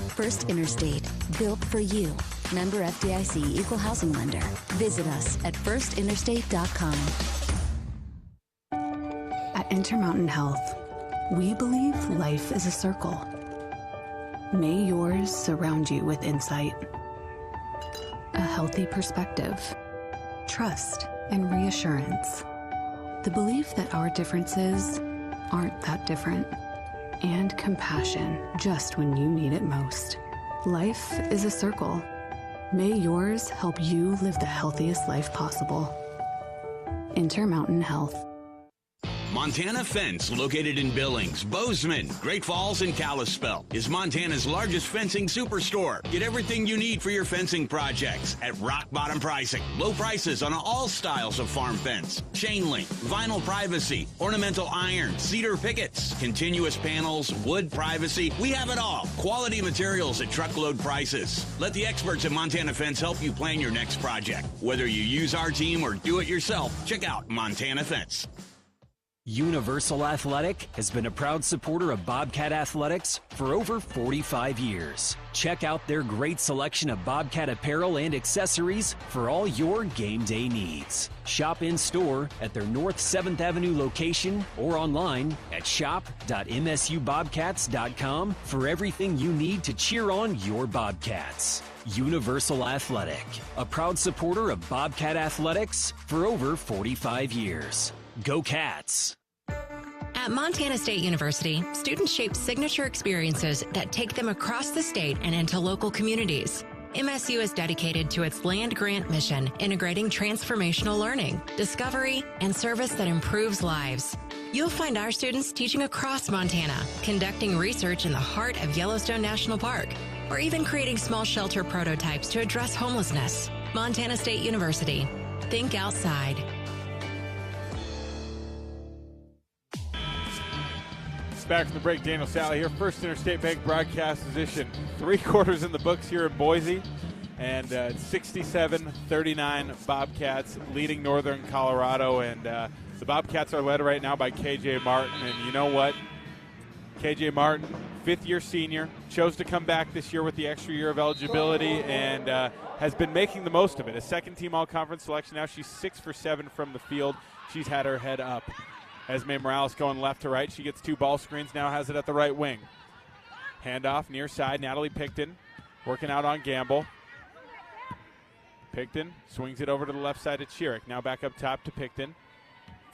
First Interstate, built for you. Member FDIC, Equal Housing Lender. Visit us at firstinterstate.com. At Intermountain Health, we believe life is a circle. May yours surround you with insight, a healthy perspective, trust, and reassurance. The belief that our differences aren't that different, and compassion just when you need it most. Life is a circle. May yours help you live the healthiest life possible. Intermountain Health. Montana Fence, located in Billings, Bozeman, Great Falls, and Kalispell, is Montana's largest fencing superstore. Get everything you need for your fencing projects at rock bottom pricing. Low prices on all styles of farm fence, chain link, vinyl privacy, ornamental iron, cedar pickets, continuous panels, wood privacy. We have it all. Quality materials at truckload prices. Let the experts at Montana Fence help you plan your next project. Whether you use our team or do it yourself, check out Montana Fence. Universal Athletic has been a proud supporter of Bobcat Athletics for over 45 years. Check out their great selection of Bobcat apparel and accessories for all your game day needs. Shop in store at their North 7th Avenue location or online at shop.msubobcats.com for everything you need to cheer on your Bobcats. Universal Athletic, a proud supporter of Bobcat Athletics for over 45 years. Go Cats! At Montana State University, students shape signature experiences that take them across the state and into local communities. MSU is dedicated to its land-grant mission, integrating transformational learning, discovery, and service that improves lives. You'll find our students teaching across Montana, conducting research in the heart of Yellowstone National Park, or even creating small shelter prototypes to address homelessness. Montana State University. Think outside. Back from the break, Daniel Salle here, First Interstate Bank broadcast edition. 3 quarters in the books here in Boise, and 67-39 Bobcats leading Northern Colorado, and the Bobcats are led right now by KJ Martin, and you know what? KJ Martin, fifth-year senior, chose to come back this year with the extra year of eligibility, and has been making the most of it. A second-team all-conference selection. Now she's 6 for 7 from the field. She's had her head up. Esme Morales going left to right. She gets 2 ball screens, now has it at the right wing. Handoff near side. Natalie Picton working out on Gamble. Picton swings it over to the left side to Chiric. Now back up top to Picton.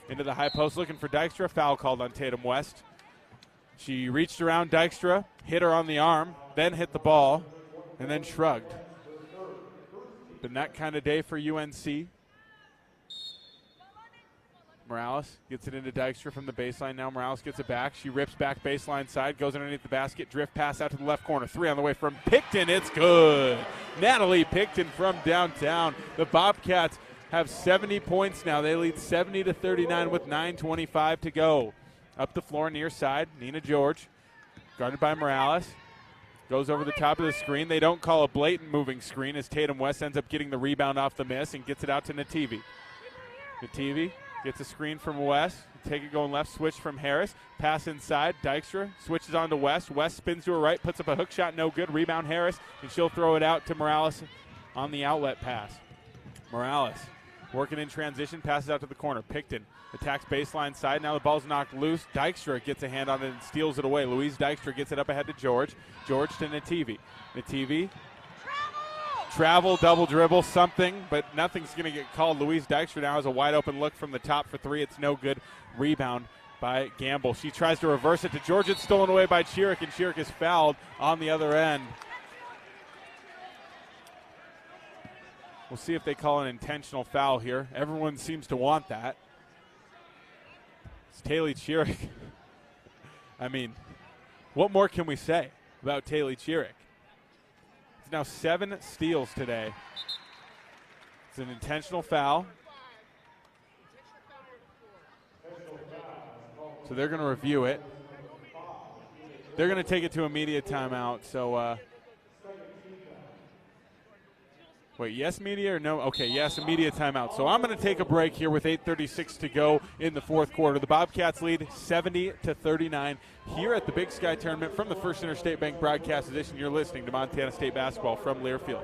Into the high post looking for Dykstra. Foul called on Tatum West. She reached around Dykstra, hit her on the arm, then hit the ball, and then shrugged. Been that kind of day for UNC. Morales gets it into Dykstra from the baseline. Now Morales gets it back. She rips back baseline side, goes underneath the basket, drift pass out to the left corner. 3 on the way from Picton. It's good. Natalie Picton from downtown. The Bobcats have 70 points now. They lead 70-39 with 9:25 to go. Up the floor near side, Nina George, guarded by Morales. Goes over the top of the screen. They don't call a blatant moving screen as Tatum West ends up getting the rebound off the miss and gets it out to Nativi. Nativi gets a screen from West. Take it going left, switch from Harris. Pass inside. Dykstra switches on to West. West spins to her right, puts up a hook shot, no good. Rebound Harris, and she'll throw it out to Morales on the outlet pass. Morales Working in transition, passes out to the corner. Picton attacks baseline side. Now the ball's knocked loose. Dykstra gets a hand on it and steals it away. Louise Dykstra gets it up ahead to George. George to Nativi. Nativi. Travel, double dribble, something, but nothing's going to get called. Louise Dykstra now has a wide open look from the top for three. It's no good. Rebound by Gamble. She tries to reverse it to George. It's stolen away by Chiric, and Chiric is fouled on the other end. We'll see if they call an intentional foul here. Everyone seems to want that. It's Taylor Chiric. I mean, what more can we say about Taylor Chiric? It's now 7 steals today. It's an intentional foul. So they're going to review it. They're going to take it to immediate timeout. So, wait, yes, media or no? Okay, yes, immediate timeout. So I'm going to take a break here with 8:36 to go in the fourth quarter. The Bobcats lead 70-39 here at the Big Sky Tournament from the First Interstate Bank broadcast edition. You're listening to Montana State basketball from Learfield.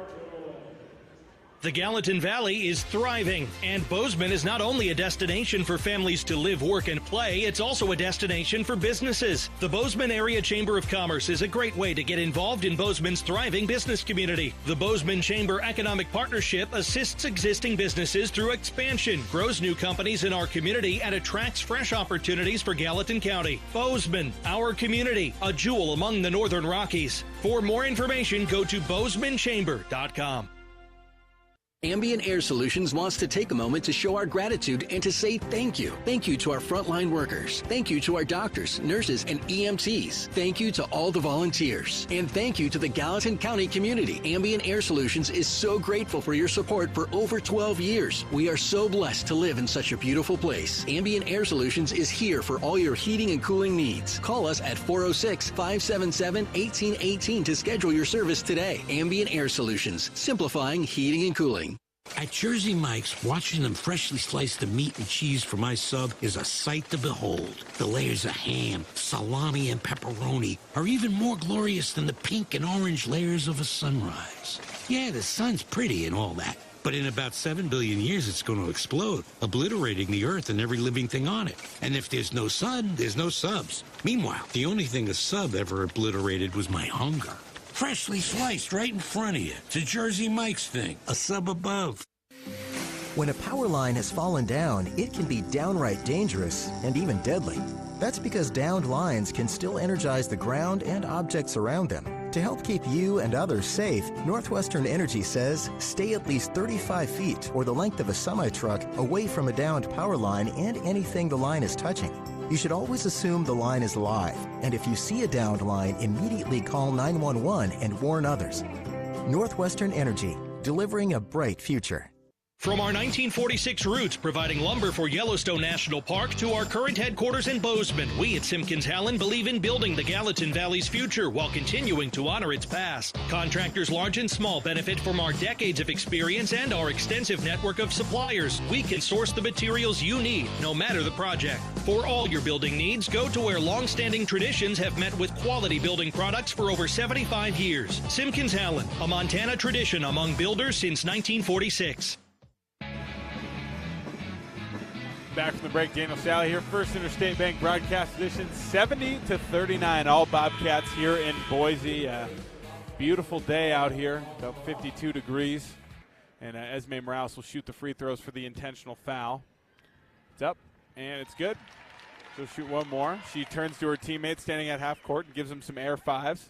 The Gallatin Valley is thriving, and Bozeman is not only a destination for families to live, work, and play, it's also a destination for businesses. The Bozeman Area Chamber of Commerce is a great way to get involved in Bozeman's thriving business community. The Bozeman Chamber Economic Partnership assists existing businesses through expansion, grows new companies in our community, and attracts fresh opportunities for Gallatin County. Bozeman, our community, a jewel among the Northern Rockies. For more information, go to bozemanchamber.com. Ambient Air Solutions wants to take a moment to show our gratitude and to say thank you. Thank you to our frontline workers. Thank you to our doctors, nurses, and EMTs. Thank you to all the volunteers. And thank you to the Gallatin County community. Ambient Air Solutions is so grateful for your support for over 12 years. We are so blessed to live in such a beautiful place. Ambient Air Solutions is here for all your heating and cooling needs. Call us at 406-577-1818 to schedule your service today. Ambient Air Solutions, simplifying heating and cooling. At Jersey Mike's, watching them freshly slice the meat and cheese for my sub is a sight to behold. The layers of ham, salami, and pepperoni are even more glorious than the pink and orange layers of a sunrise. Yeah, the sun's pretty and all that, but in about 7 billion years it's going to explode, obliterating the earth and every living thing on it. And if there's no sun, there's no subs. Meanwhile, the only thing a sub ever obliterated was my hunger. Freshly sliced right in front of you. It's a Jersey Mike's thing, a sub above. When a power line has fallen down, it can be downright dangerous and even deadly. That's because downed lines can still energize the ground and objects around them. To help keep you and others safe, Northwestern Energy says stay at least 35 feet or the length of a semi-truck away from a downed power line and anything the line is touching. You should always assume the line is live, and if you see a downed line, immediately call 911 and warn others. Northwestern Energy, delivering a bright future. From our 1946 roots providing lumber for Yellowstone National Park to our current headquarters in Bozeman, we at Simpkins-Hallen believe in building the Gallatin Valley's future while continuing to honor its past. Contractors large and small benefit from our decades of experience and our extensive network of suppliers. We can source the materials you need, no matter the project. For all your building needs, go to where long-standing traditions have met with quality building products for over 75 years. Simpkins-Hallen, a Montana tradition among builders since 1946. Back from the break, Daniel Salle here, First Interstate Bank broadcast edition, 70-39. All Bobcats here in Boise. Beautiful day out here, about 52 degrees. And Esme Morales will shoot the free throws for the intentional foul. It's up, and it's good. She'll shoot one more. She turns to her teammates standing at half court and gives them some air fives.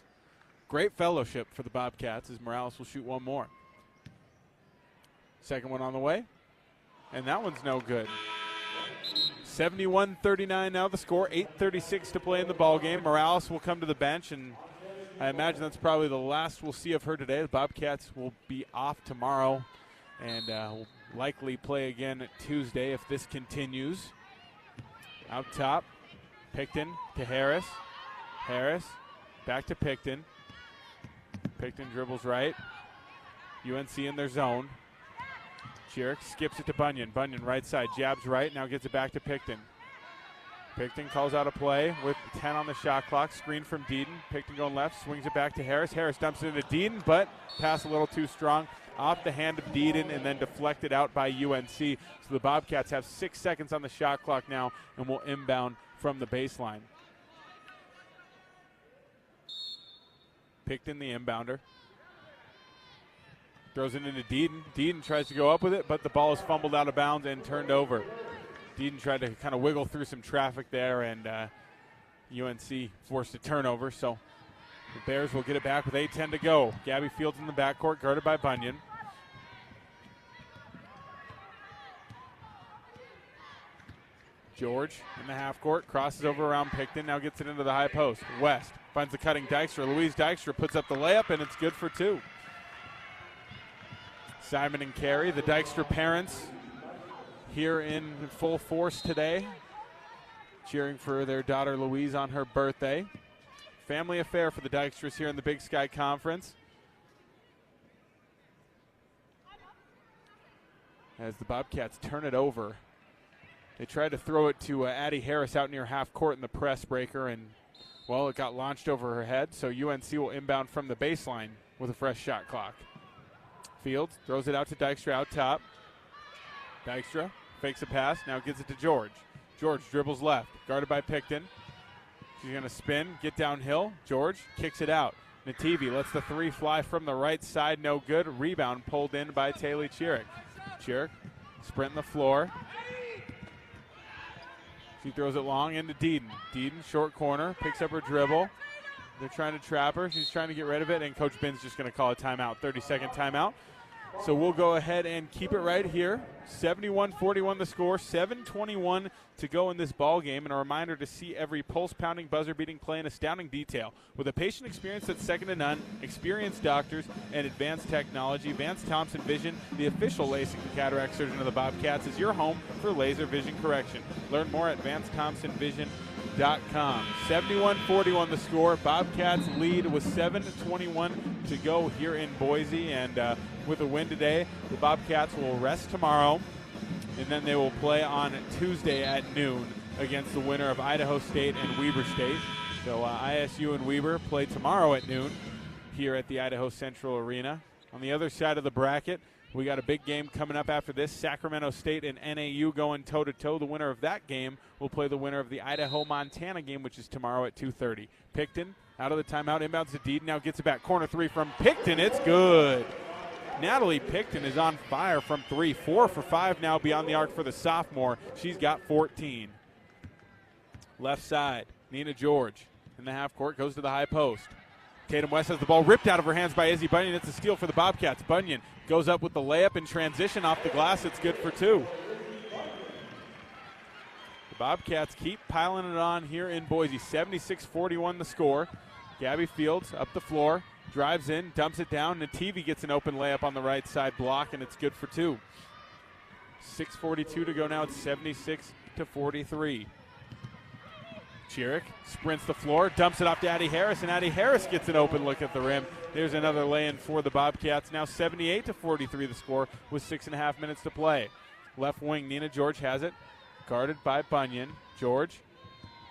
Great fellowship for the Bobcats as Morales will shoot one more. Second one on the way, and that one's no good. 71-39 now the score, 8:36 to play in the ballgame. Morales will come to the bench, and I imagine that's probably the last we'll see of her today. The Bobcats will be off tomorrow and will likely play again Tuesday if this continues. Out top, Picton to Harris. Harris back to Picton. Picton dribbles right. UNC in their zone. Chiric skips it to Bunyan. Bunyan right side, jabs right, now gets it back to Picton. Picton calls out a play with 10 on the shot clock. Screen from Deedon. Picton going left, swings it back to Harris. Harris dumps it into Deedon, but pass a little too strong. Off the hand of Deedon and then deflected out by UNC. So the Bobcats have 6 seconds on the shot clock now and will inbound from the baseline. Picton, the inbounder. Throws it into Deedon. Deedon tries to go up with it, but the ball is fumbled out of bounds and turned over. Deedon tried to kind of wiggle through some traffic there, and UNC forced a turnover. So the Bears will get it back with 8:10 to go. Gabby Fields in the backcourt, guarded by Bunyan. George in the half court, crosses over around Picton, now gets it into the high post. West finds the cutting Dykstra. Louise Dykstra puts up the layup, and it's good for 2. Simon and Carrie, the Dykstra parents, here in full force today, cheering for their daughter Louise on her birthday. Family affair for the Dykstras here in the Big Sky Conference. As the Bobcats turn it over, they tried to throw it to Addie Harris out near half court in the press breaker, and, well, it got launched over her head, so UNC will inbound from the baseline with a fresh shot clock. Fields throws it out to Dykstra out top. Dykstra fakes a pass, now gives it to George. George dribbles left, guarded by Picton. She's going to spin, get downhill. George kicks it out. Nativi lets the 3 fly from the right side, no good. Rebound pulled in by Taylor Chiric. Chiric sprinting the floor. She throws it long into Deedon. Deedon, short corner, picks up her dribble. They're trying to trap her. She's trying to get rid of it, and Coach Ben's just going to call a timeout, 30-second timeout. So we'll go ahead and keep it right here. 71-41 the score, 7:21 to go in this ball game. And a reminder to see every pulse-pounding, buzzer-beating play in astounding detail. With a patient experience that's second to none, experienced doctors, and advanced technology, Vance Thompson Vision, the official LASIK and cataract surgeon of the Bobcats, is your home for laser vision correction. Learn more at VanceThompsonVision.com. 71-41 the score. Bobcats lead with 7:21 to go here in Boise, and with a win today, the Bobcats will rest tomorrow, and then they will play on Tuesday at noon against the winner of Idaho State and Weber State. So ISU and Weber play tomorrow at noon here at the Idaho Central Arena. On the other side of the bracket, we got a big game coming up after this. Sacramento State and NAU going toe-to-toe. The winner of that game will play the winner of the Idaho-Montana game, which is tomorrow at 2:30. Picton out of the timeout, inbounds to Deedon, now gets it back. Corner 3 from Picton, it's good. Natalie Picton is on fire from 3. 4 for 5 now beyond the arc for the sophomore. She's got 14. Left side, Nina George in the half court, goes to the high post. Tatum West has the ball ripped out of her hands by Izzy Bunyan. It's a steal for the Bobcats. Bunyan goes up with the layup in transition off the glass. It's good for 2. The Bobcats keep piling it on here in Boise. 76-41 the score. Gabby Fields up the floor, drives in, dumps it down. Nativi gets an open layup on the right side block, and it's good for 2. 6:42 to go now. It's 76-43. Chiric sprints the floor, dumps it off to Addie Harris, and Addie Harris gets an open look at the rim. There's another lay-in for the Bobcats. Now 78-43 the score with 6.5 minutes to play. Left wing, Nina George has it, guarded by Bunyan. George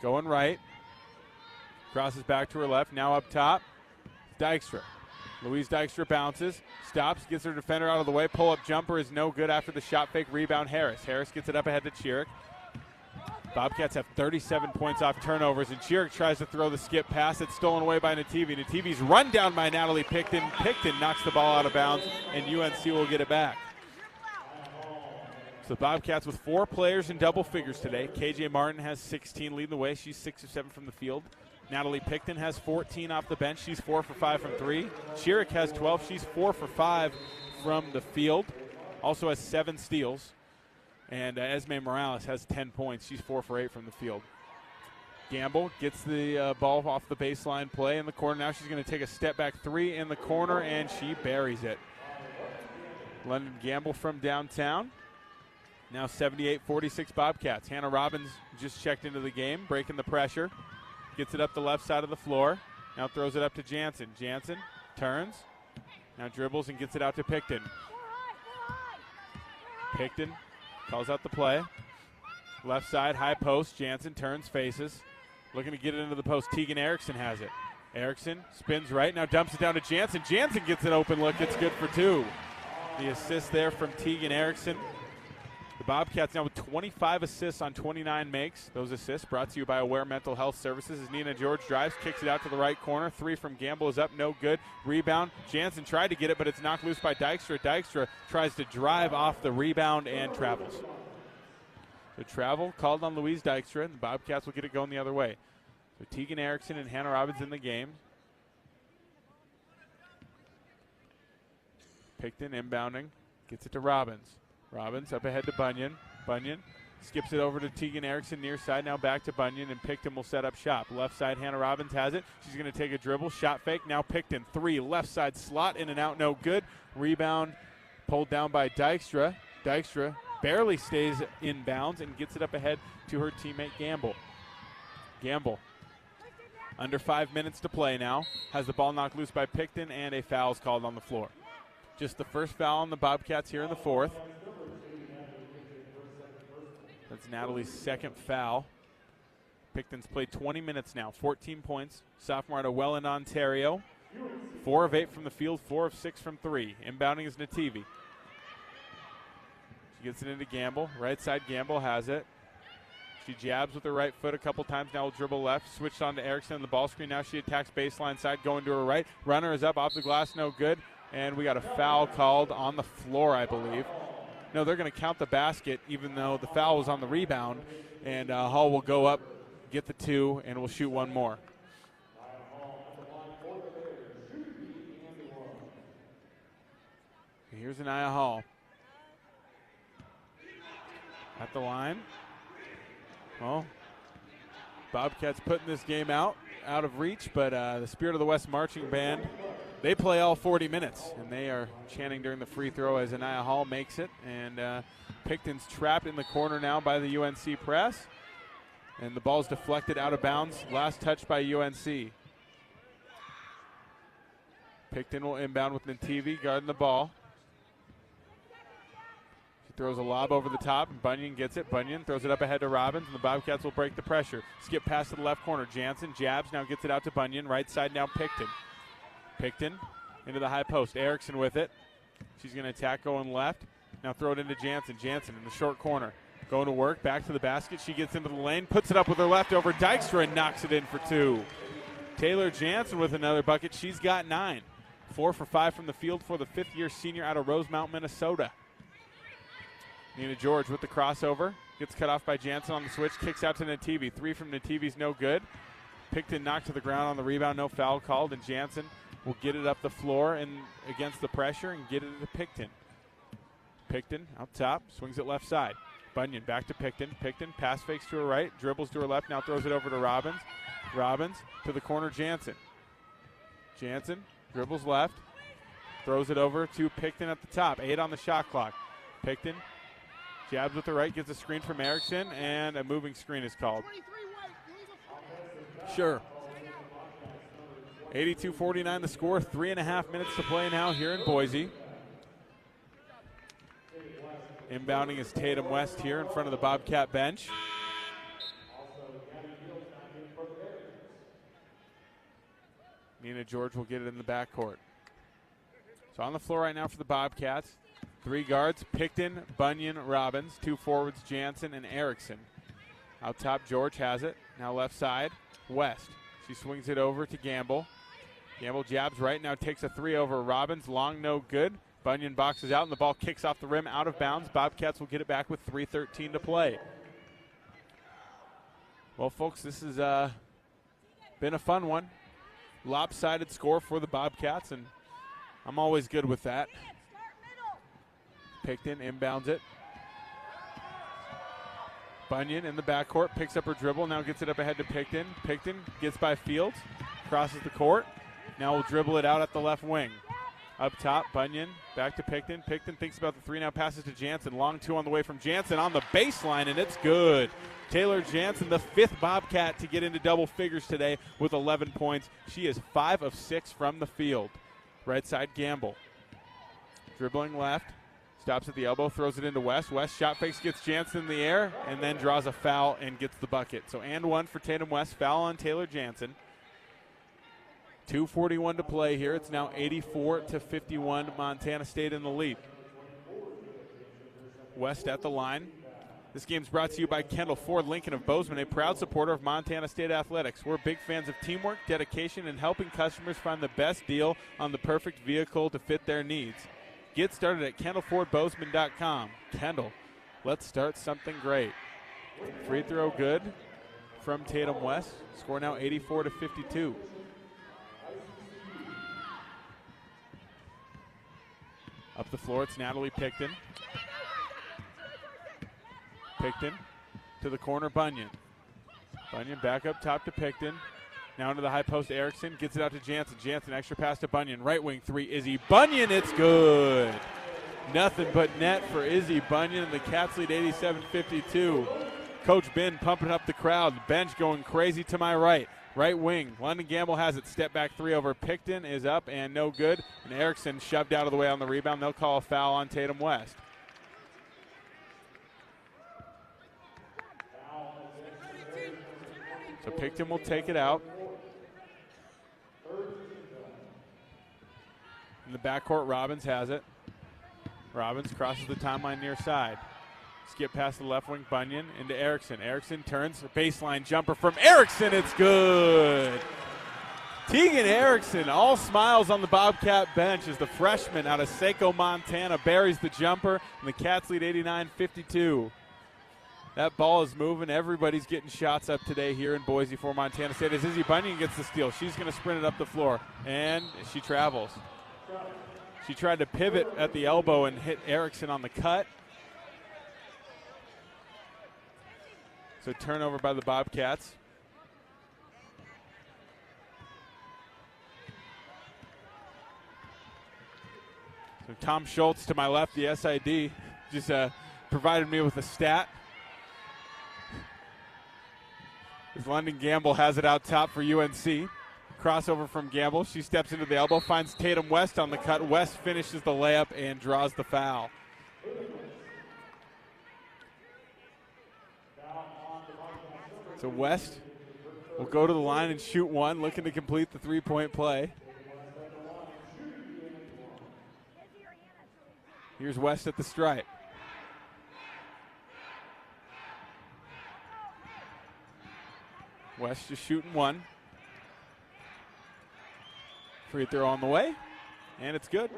going right, crosses back to her left, now up top, Dykstra. Louise Dykstra bounces, stops, gets her defender out of the way. Pull-up jumper is no good after the shot fake. Rebound Harris. Harris gets it up ahead to Chiric. Bobcats have 37 points off turnovers, and Chiric tries to throw the skip pass. It's stolen away by Nativi. Nativi's run down by Natalie Picton. Picton knocks the ball out of bounds, and UNC will get it back. So the Bobcats with 4 players in double figures today. KJ Martin has 16 leading the way. She's 6 of 7 from the field. Natalie Picton has 14 off the bench. She's 4 for 5 from 3. Chiric has 12. She's 4 for 5 from the field. Also has 7 steals. And Esme Morales has 10 points. She's 4 for 8 from the field. Gamble gets the ball off the baseline play in the corner. Now she's going to take a step back 3 in the corner, and she buries it. London Gamble from downtown. Now 78-46 Bobcats. Hannah Robbins just checked into the game, breaking the pressure. Gets it up the left side of the floor. Now throws it up to Jansen. Jansen turns. Now dribbles and gets it out to Picton. Picton calls out the play. Left side, high post. Jansen turns, faces. Looking to get it into the post. Tegan Erickson has it. Erickson spins right, now dumps it down to Jansen. Jansen gets an open look. It's good for 2. The assist there from Tegan Erickson. The Bobcats now with 25 assists on 29 makes. Those assists brought to you by Aware Mental Health Services as Nina George drives, kicks it out to the right corner. 3 from Gamble is up, no good. Rebound. Jansen tried to get it, but it's knocked loose by Dykstra. Dykstra tries to drive off the rebound and travels. The travel called on Louise Dykstra, and the Bobcats will get it going the other way. So Tegan Erickson and Hannah Robbins in the game. Picton inbounding, gets it to Robbins. Robbins up ahead to Bunyan. Bunyan skips it over to Tegan Erickson near side, now back to Bunyan, and Picton will set up shop. Left side, Hannah Robbins has it. She's going to take a dribble, shot fake, now Picton. 3, left side slot, in and out, no good. Rebound pulled down by Dykstra. Dykstra barely stays in bounds and gets it up ahead to her teammate Gamble. Gamble, under 5 minutes to play now, has the ball knocked loose by Picton, and a foul is called on the floor. Just the first foul on the Bobcats here in the 4th. That's Natalie's 2nd foul. Picton's played 20 minutes now, 14 points. Sophomore out of Welland, Ontario. 4 of 8 from the field, 4 of 6 from 3. Inbounding is Nativi. She gets it into Gamble. Right side, Gamble has it. She jabs with her right foot a couple times. Now will dribble left. Switched on to Erickson on the ball screen. Now she attacks baseline side, going to her right. Runner is up off the glass, no good. And we got a foul called on the floor, I believe. No, they're going to count the basket, even though the foul was on the rebound. And Hall will go up, get the 2, and we'll shoot one more. Here's Anaya Hall. At the line. Well, Bobcats putting this game out of reach, but the Spirit of the West Marching Band, they play all 40 minutes, and they are chanting during the free throw as Anaya Hall makes it. And Picton's trapped in the corner now by the UNC press. And the ball's deflected out of bounds. Last touch by UNC. Picton will inbound with Nativi guarding the ball. She throws a lob over the top, and Bunyan gets it. Bunyan throws it up ahead to Robbins, and the Bobcats will break the pressure. Skip pass to the left corner. Jansen jabs, now gets it out to Bunyan. Right side now Picton. Picton into the high post. Erickson with it. She's going to attack going left. Now throw it into Jansen. Jansen in the short corner. Going to work. Back to the basket. She gets into the lane. Puts it up with her left over Dykstra and knocks it in for 2. Taylor Jansen with another bucket. She's got 9. 4 for 5 from the field for the 5th-year senior out of Rosemount, Minnesota. Nina George with the crossover. Gets cut off by Jansen on the switch. Kicks out to Nativi. 3 from Nativi's no good. Picton knocked to the ground on the rebound. No foul called. And Jansen will get it up the floor and against the pressure and get it to Picton. Picton out top, swings it left side. Bunyan back to Picton. Picton pass fakes to her right, dribbles to her left, now throws it over to Robbins. Robbins to the corner, Jansen. Jansen dribbles left, throws it over to Picton at the top. 8 on the shot clock. Picton jabs with the right, gets a screen from Erickson, and a moving screen is called. Sure. 82-49 the score, 3.5 minutes to play now here in Boise. Inbounding is Tatum West here in front of the Bobcat bench. Nina George will get it in the backcourt. So on the floor right now for the Bobcats, 3 guards, Picton, Bunyan, Robbins, 2 forwards, Jansen and Erickson. Out top, George has it. Now left side, West. She swings it over to Gamble. Gamble jabs right, now takes a 3 over Robbins. Long, no good. Bunyan boxes out, and the ball kicks off the rim out of bounds. Bobcats will get it back with 3:13 to play. Well, folks, this has been a fun one. Lopsided score for the Bobcats, and I'm always good with that. Picton inbounds it. Bunyan in the backcourt, picks up her dribble, now gets it up ahead to Picton. Picton gets by Fields, crosses the court. Now we'll dribble it out at the left wing. Up top, Bunyan, back to Picton. Picton thinks about the 3, now passes to Jansen. Long 2 on the way from Jansen on the baseline, and it's good. Taylor Jansen, the 5th Bobcat to get into double figures today with 11 points. She is 5 of 6 from the field. Right side, Gamble. Dribbling left, Stops at the elbow, throws it into West. West shot fakes, gets Jansen in the air, and then draws a foul and gets the bucket. So and one for Tatum West, foul on Taylor Jansen. 2:41 to play here. It's now 84-51, Montana State in the lead. West at the line. This game's brought to you by Kendall Ford Lincoln of Bozeman, a proud supporter of Montana State Athletics. We're big fans of teamwork, dedication, and helping customers find the best deal on the perfect vehicle to fit their needs. Get started at kendallfordbozeman.com. Kendall, let's start something great. Free throw good from Tatum West. Score now 84-52. Up the floor, it's Natalie Picton. Picton to the corner, Bunyan. Bunyan back up top to Picton. Now into the high post, Erickson gets it out to Jansen. Jansen, extra pass to Bunyan. Right wing three, Izzy Bunyan, it's good. Nothing but net for Izzy Bunyan, and the Cats lead 87-52. Coach Ben pumping up the crowd. The bench going crazy to my right. Right wing, London Gamble has it. Step back three over Picton is up and no good. And Erickson shoved out of the way on the rebound. They'll call a foul on Tatum West. So Picton will take it out. In the backcourt, Robbins has it. Robbins crosses the timeline near side. Skip past the left wing, Bunyan into Erickson. Erickson turns, a baseline jumper from Erickson. It's good. Tegan Erickson, all smiles on the Bobcat bench as the freshman out of Saco, Montana, buries the jumper, and the Cats lead 89-52. That ball is moving. Everybody's getting shots up today here in Boise for Montana State as Izzy Bunyan gets the steal. She's going to sprint it up the floor, and she travels. She tried to pivot at the elbow and hit Erickson on the cut. So turnover by the Bobcats. So Tom Schultz to my left, the SID, just provided me with a stat. As London Gamble has it out top for UNC. Crossover from Gamble. She steps into the elbow, finds Tatum West on the cut. West finishes the layup and draws the foul. So West will go to the line and shoot one, looking to complete the three-point play. Here's West at the stripe. West just shooting one. Free throw on the way, and it's good.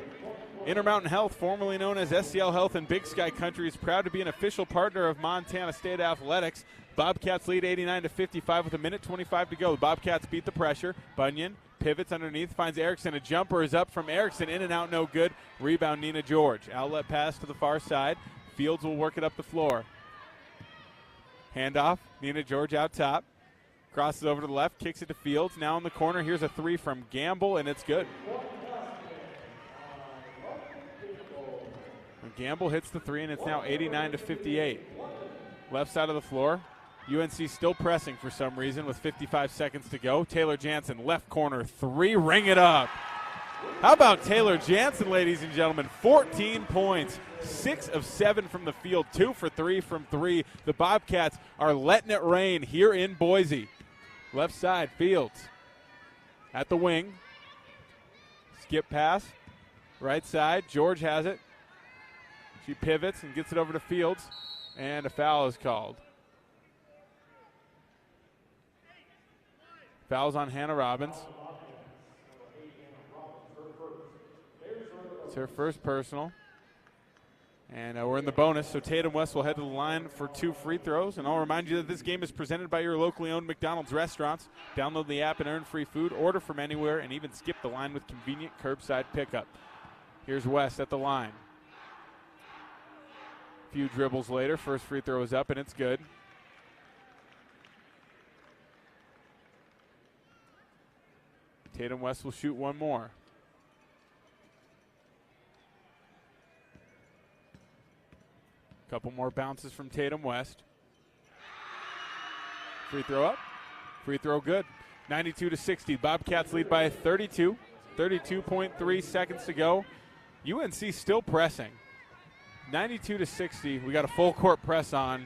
Intermountain Health, formerly known as SCL Health in Big Sky Country, is proud to be an official partner of Montana State Athletics. Bobcats lead 89-55 with 1:25 to go. The Bobcats beat the pressure. Bunyan pivots underneath, finds Erickson. A jumper is up from Erickson, in and out, no good. Rebound, Nina George. Outlet pass to the far side. Fields will work it up the floor. Handoff, Nina George out top. Crosses over to the left, kicks it to Fields. Now in the corner, here's a three from Gamble, and it's good. And Gamble hits the three, and it's now 89-58. Left side of the floor, UNC still pressing for some reason with 55 seconds to go. Taylor Jansen, left corner, three, ring it up. How about Taylor Jansen, ladies and gentlemen? 14 points, 6 of 7 from the field, 2 for 3 from 3. The Bobcats are letting it rain here in Boise. Left side, Fields at the wing. Skip pass, right side, George has it. She pivots and gets it over to Fields, and a foul is called. Foul's on Hannah Robbins. It's her first personal. And we're in the bonus, so Tatum West will head to the line for 2 free throws. And I'll remind you that this game is presented by your locally owned McDonald's restaurants. Download the app and earn free food, order from anywhere, and even skip the line with convenient curbside pickup. Here's West at the line. A few dribbles later, first free throw is up, and it's good. Tatum West will shoot one more. Couple more bounces from Tatum West. Free throw up. Free throw good. 92-60. Bobcats lead by 32. 32.3 seconds to go. UNC still pressing. 92-60. We got a full court press on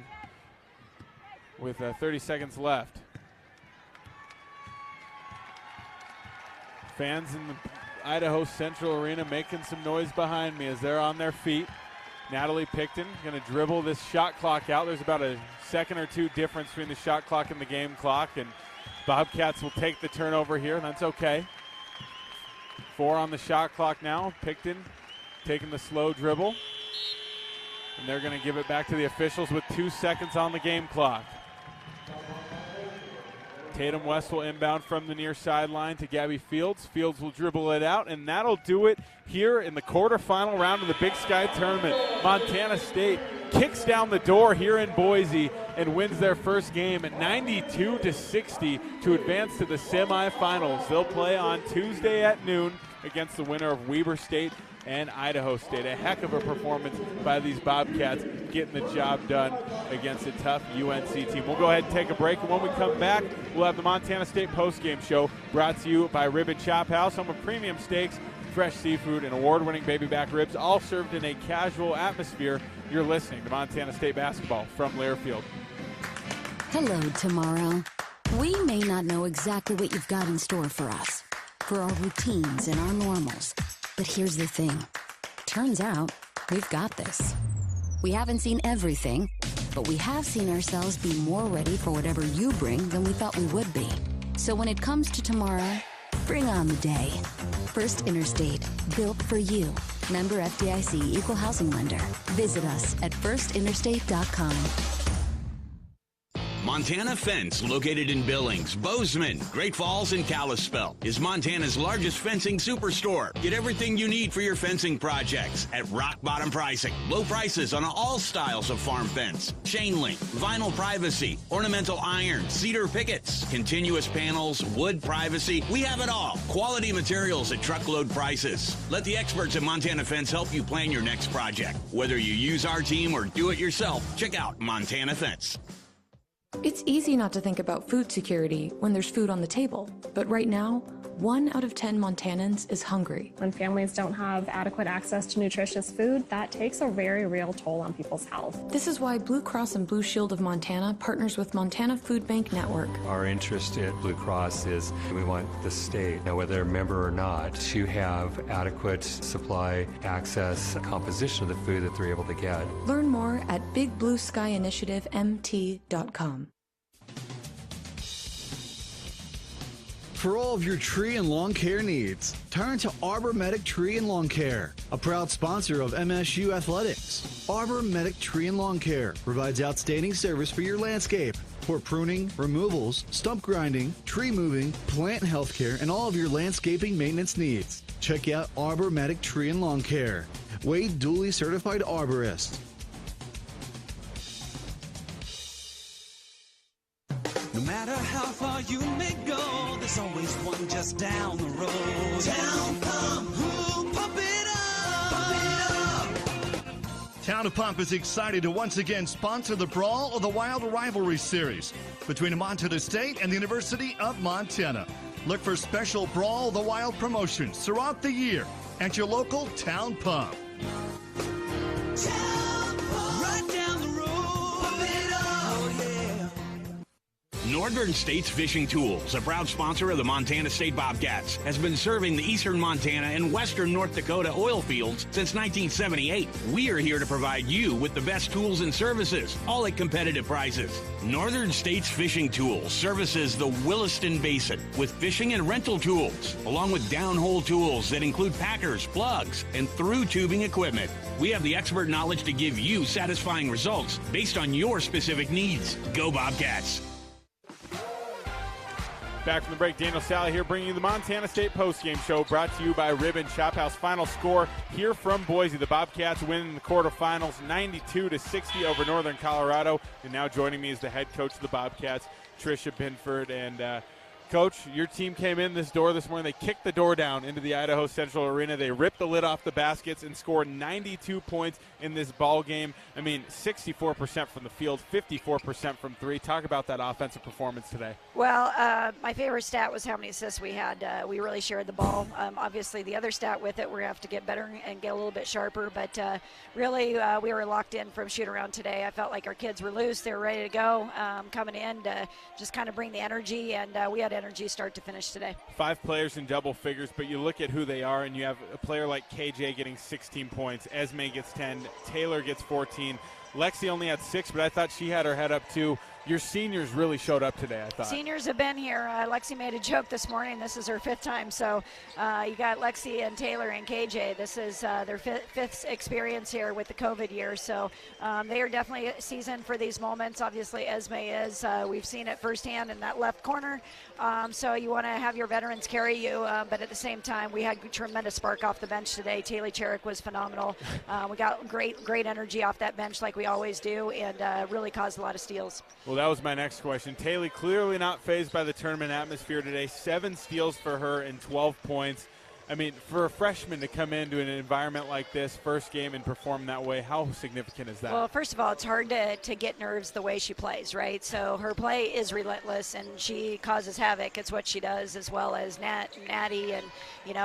with 30 seconds left. Fans in the Idaho Central Arena making some noise behind me as they're on their feet. Natalie Picton going to dribble this shot clock out. There's about a second or two difference between the shot clock and the game clock, and Bobcats will take the turnover here. That's okay. 4 on the shot clock now. Picton taking the slow dribble, and they're going to give it back to the officials with 2 seconds on the game clock. Tatum West will inbound from the near sideline to Gabby Fields. Fields will dribble it out, and that'll do it here in the quarterfinal round of the Big Sky Tournament. Montana State kicks down the door here in Boise and wins their first game at 92-60 to advance to the semifinals. They'll play on Tuesday at noon against the winner of Weber State and Idaho State. A heck of a performance by these Bobcats, getting the job done against a tough UNC team. We'll go ahead and take a break, and when we come back, we'll have the Montana State postgame show brought to you by Ribbon Chop House, home of premium steaks, fresh seafood, and award-winning baby back ribs, all served in a casual atmosphere. You're listening to Montana State basketball from Learfield. Hello, tomorrow. We may not know exactly what you've got in store for us, for our routines and our normals. But here's the thing. Turns out, we've got this. We haven't seen everything, but we have seen ourselves be more ready for whatever you bring than we thought we would be. So when it comes to tomorrow, bring on the day. First Interstate, built for you. Member FDIC, Equal Housing Lender. Visit us at firstinterstate.com. Montana Fence, located in Billings, Bozeman, Great Falls, and Kalispell, is Montana's largest fencing superstore. Get everything you need for your fencing projects at rock bottom pricing. Low prices on all styles of farm fence, chain link, vinyl privacy, ornamental iron, cedar pickets, continuous panels, wood privacy. We have it all. Quality materials at truckload prices. Let the experts at Montana Fence help you plan your next project. Whether you use our team or do it yourself, check out Montana Fence. It's easy not to think about food security when there's food on the table, but right now, 1 out of 10 Montanans is hungry. When families don't have adequate access to nutritious food, that takes a very real toll on people's health. This is why Blue Cross and Blue Shield of Montana partners with Montana Food Bank Network. Our interest at Blue Cross is we want the state, now whether they're a member or not, to have adequate supply, access, composition of the food that they're able to get. Learn more at bigblueskyinitiativemt.com. For all of your tree and lawn care needs, turn to Arbor Medic Tree and Lawn Care, a proud sponsor of MSU Athletics. Arbor Medic Tree and Lawn Care provides outstanding service for your landscape for pruning, removals, stump grinding, tree moving, plant health care, and all of your landscaping maintenance needs. Check out Arbor Medic Tree and Lawn Care. Wade duly certified arborist. No matter how far you may go, there's always one just down the road. Town Pump, who pump it up. Town of Pump is excited to once again sponsor the Brawl of the Wild Rivalry Series between Montana State and the University of Montana. Look for special Brawl of the Wild promotions throughout the year at your local Town Pump. Town Pump, right down the road. Pump it up. Oh, yeah. Northern States Fishing Tools, a proud sponsor of the Montana State Bobcats, has been serving the eastern Montana and western North Dakota oil fields since 1978. We are here to provide you with the best tools and services, all at competitive prices. Northern States Fishing Tools services the Williston Basin with fishing and rental tools, along with downhole tools that include packers, plugs, and through tubing equipment. We have the expert knowledge to give you satisfying results based on your specific needs. Go Bobcats! Back from the break, Daniel Salle here bringing you the Montana State postgame show brought to you by Ribbon Chop House. Final score here from Boise. The Bobcats win in the quarterfinals 92-60 over Northern Colorado. And now joining me is the head coach of the Bobcats, Tricia Binford. And Coach, your team came in this door this morning. They kicked the door down into the Idaho Central Arena. They ripped the lid off the baskets and scored 92 points in this ball game. I mean, 64% from the field, 54% from three. Talk about that offensive performance today. Well, my favorite stat was how many assists we had. We really shared the ball. Obviously, the other stat with it, we're going to have to get better and get a little bit sharper. But really, we were locked in from shoot-around today. I felt like our kids were loose. They were ready to go, coming in to just kind of bring the energy, and we had energy start to finish today. 5 players in double figures, but you look at who they are, and you have a player like KJ getting 16 points. Esme gets 10. Taylor gets 14. Lexi only had 6, but I thought she had her head up too. Your seniors really showed up today, I thought. Seniors have been here. Lexi made a joke this morning. This is her 5th time. So you got Lexi and Taylor and KJ. This is their 5th experience here with the COVID year. So they are definitely seasoned for these moments. Obviously, Esme is. We've seen it firsthand in that left corner. So you want to have your veterans carry you. But at the same time, we had tremendous spark off the bench today. Taylor Cherrick was phenomenal. We got great energy off that bench like we always do, and really caused a lot of steals. Well, that was my next question. Taylor clearly not fazed by the tournament atmosphere today. 7 steals for her and 12 points. I mean, for a freshman to come into an environment like this, first game, and perform that way, how significant is that? Well, first of all, it's hard to get nerves the way she plays, right? So her play is relentless, and she causes havoc. It's what she does, as well as Natty, and,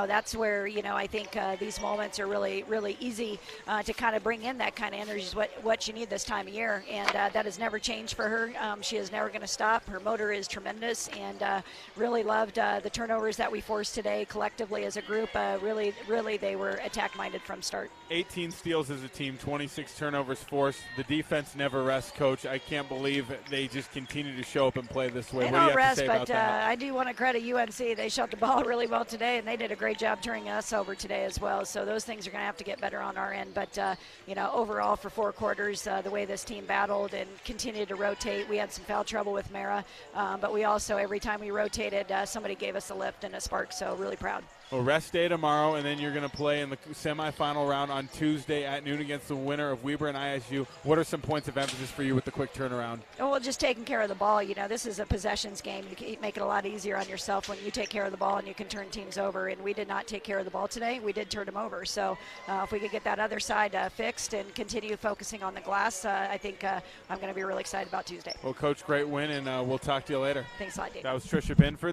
that's where, I think these moments are really, really easy to kind of bring in that kind of energy is what you need this time of year, and that has never changed for her. She is never going to stop. Her motor is tremendous, and really loved the turnovers that we forced today collectively as a group. Really, they were attack-minded from start. 18 steals as a team, 26 turnovers forced. The defense never rests, Coach. I can't believe they just continue to show up and play this way. They what do you don't have rest, to say about but that? I do want to credit UNC. They shot the ball really well today, and they did a great job turning us over today as well. So those things are going to have to get better on our end. But, overall for 4 quarters, the way this team battled and continued to rotate, we had some foul trouble with Mara. But we also, every time we rotated, somebody gave us a lift and a spark. So really proud. Well, rest day tomorrow, and then you're going to play in the semifinal round on Tuesday at noon against the winner of Weber and ISU. What are some points of emphasis for you with the quick turnaround? Well, just taking care of the ball. This is a possessions game. You can make it a lot easier on yourself when you take care of the ball and you can turn teams over. And we did not take care of the ball today. We did turn them over. So if we could get that other side fixed and continue focusing on the glass, I think I'm going to be really excited about Tuesday. Well, Coach, great win, and we'll talk to you later. Thanks a lot, Dave. That was Tricia Binford.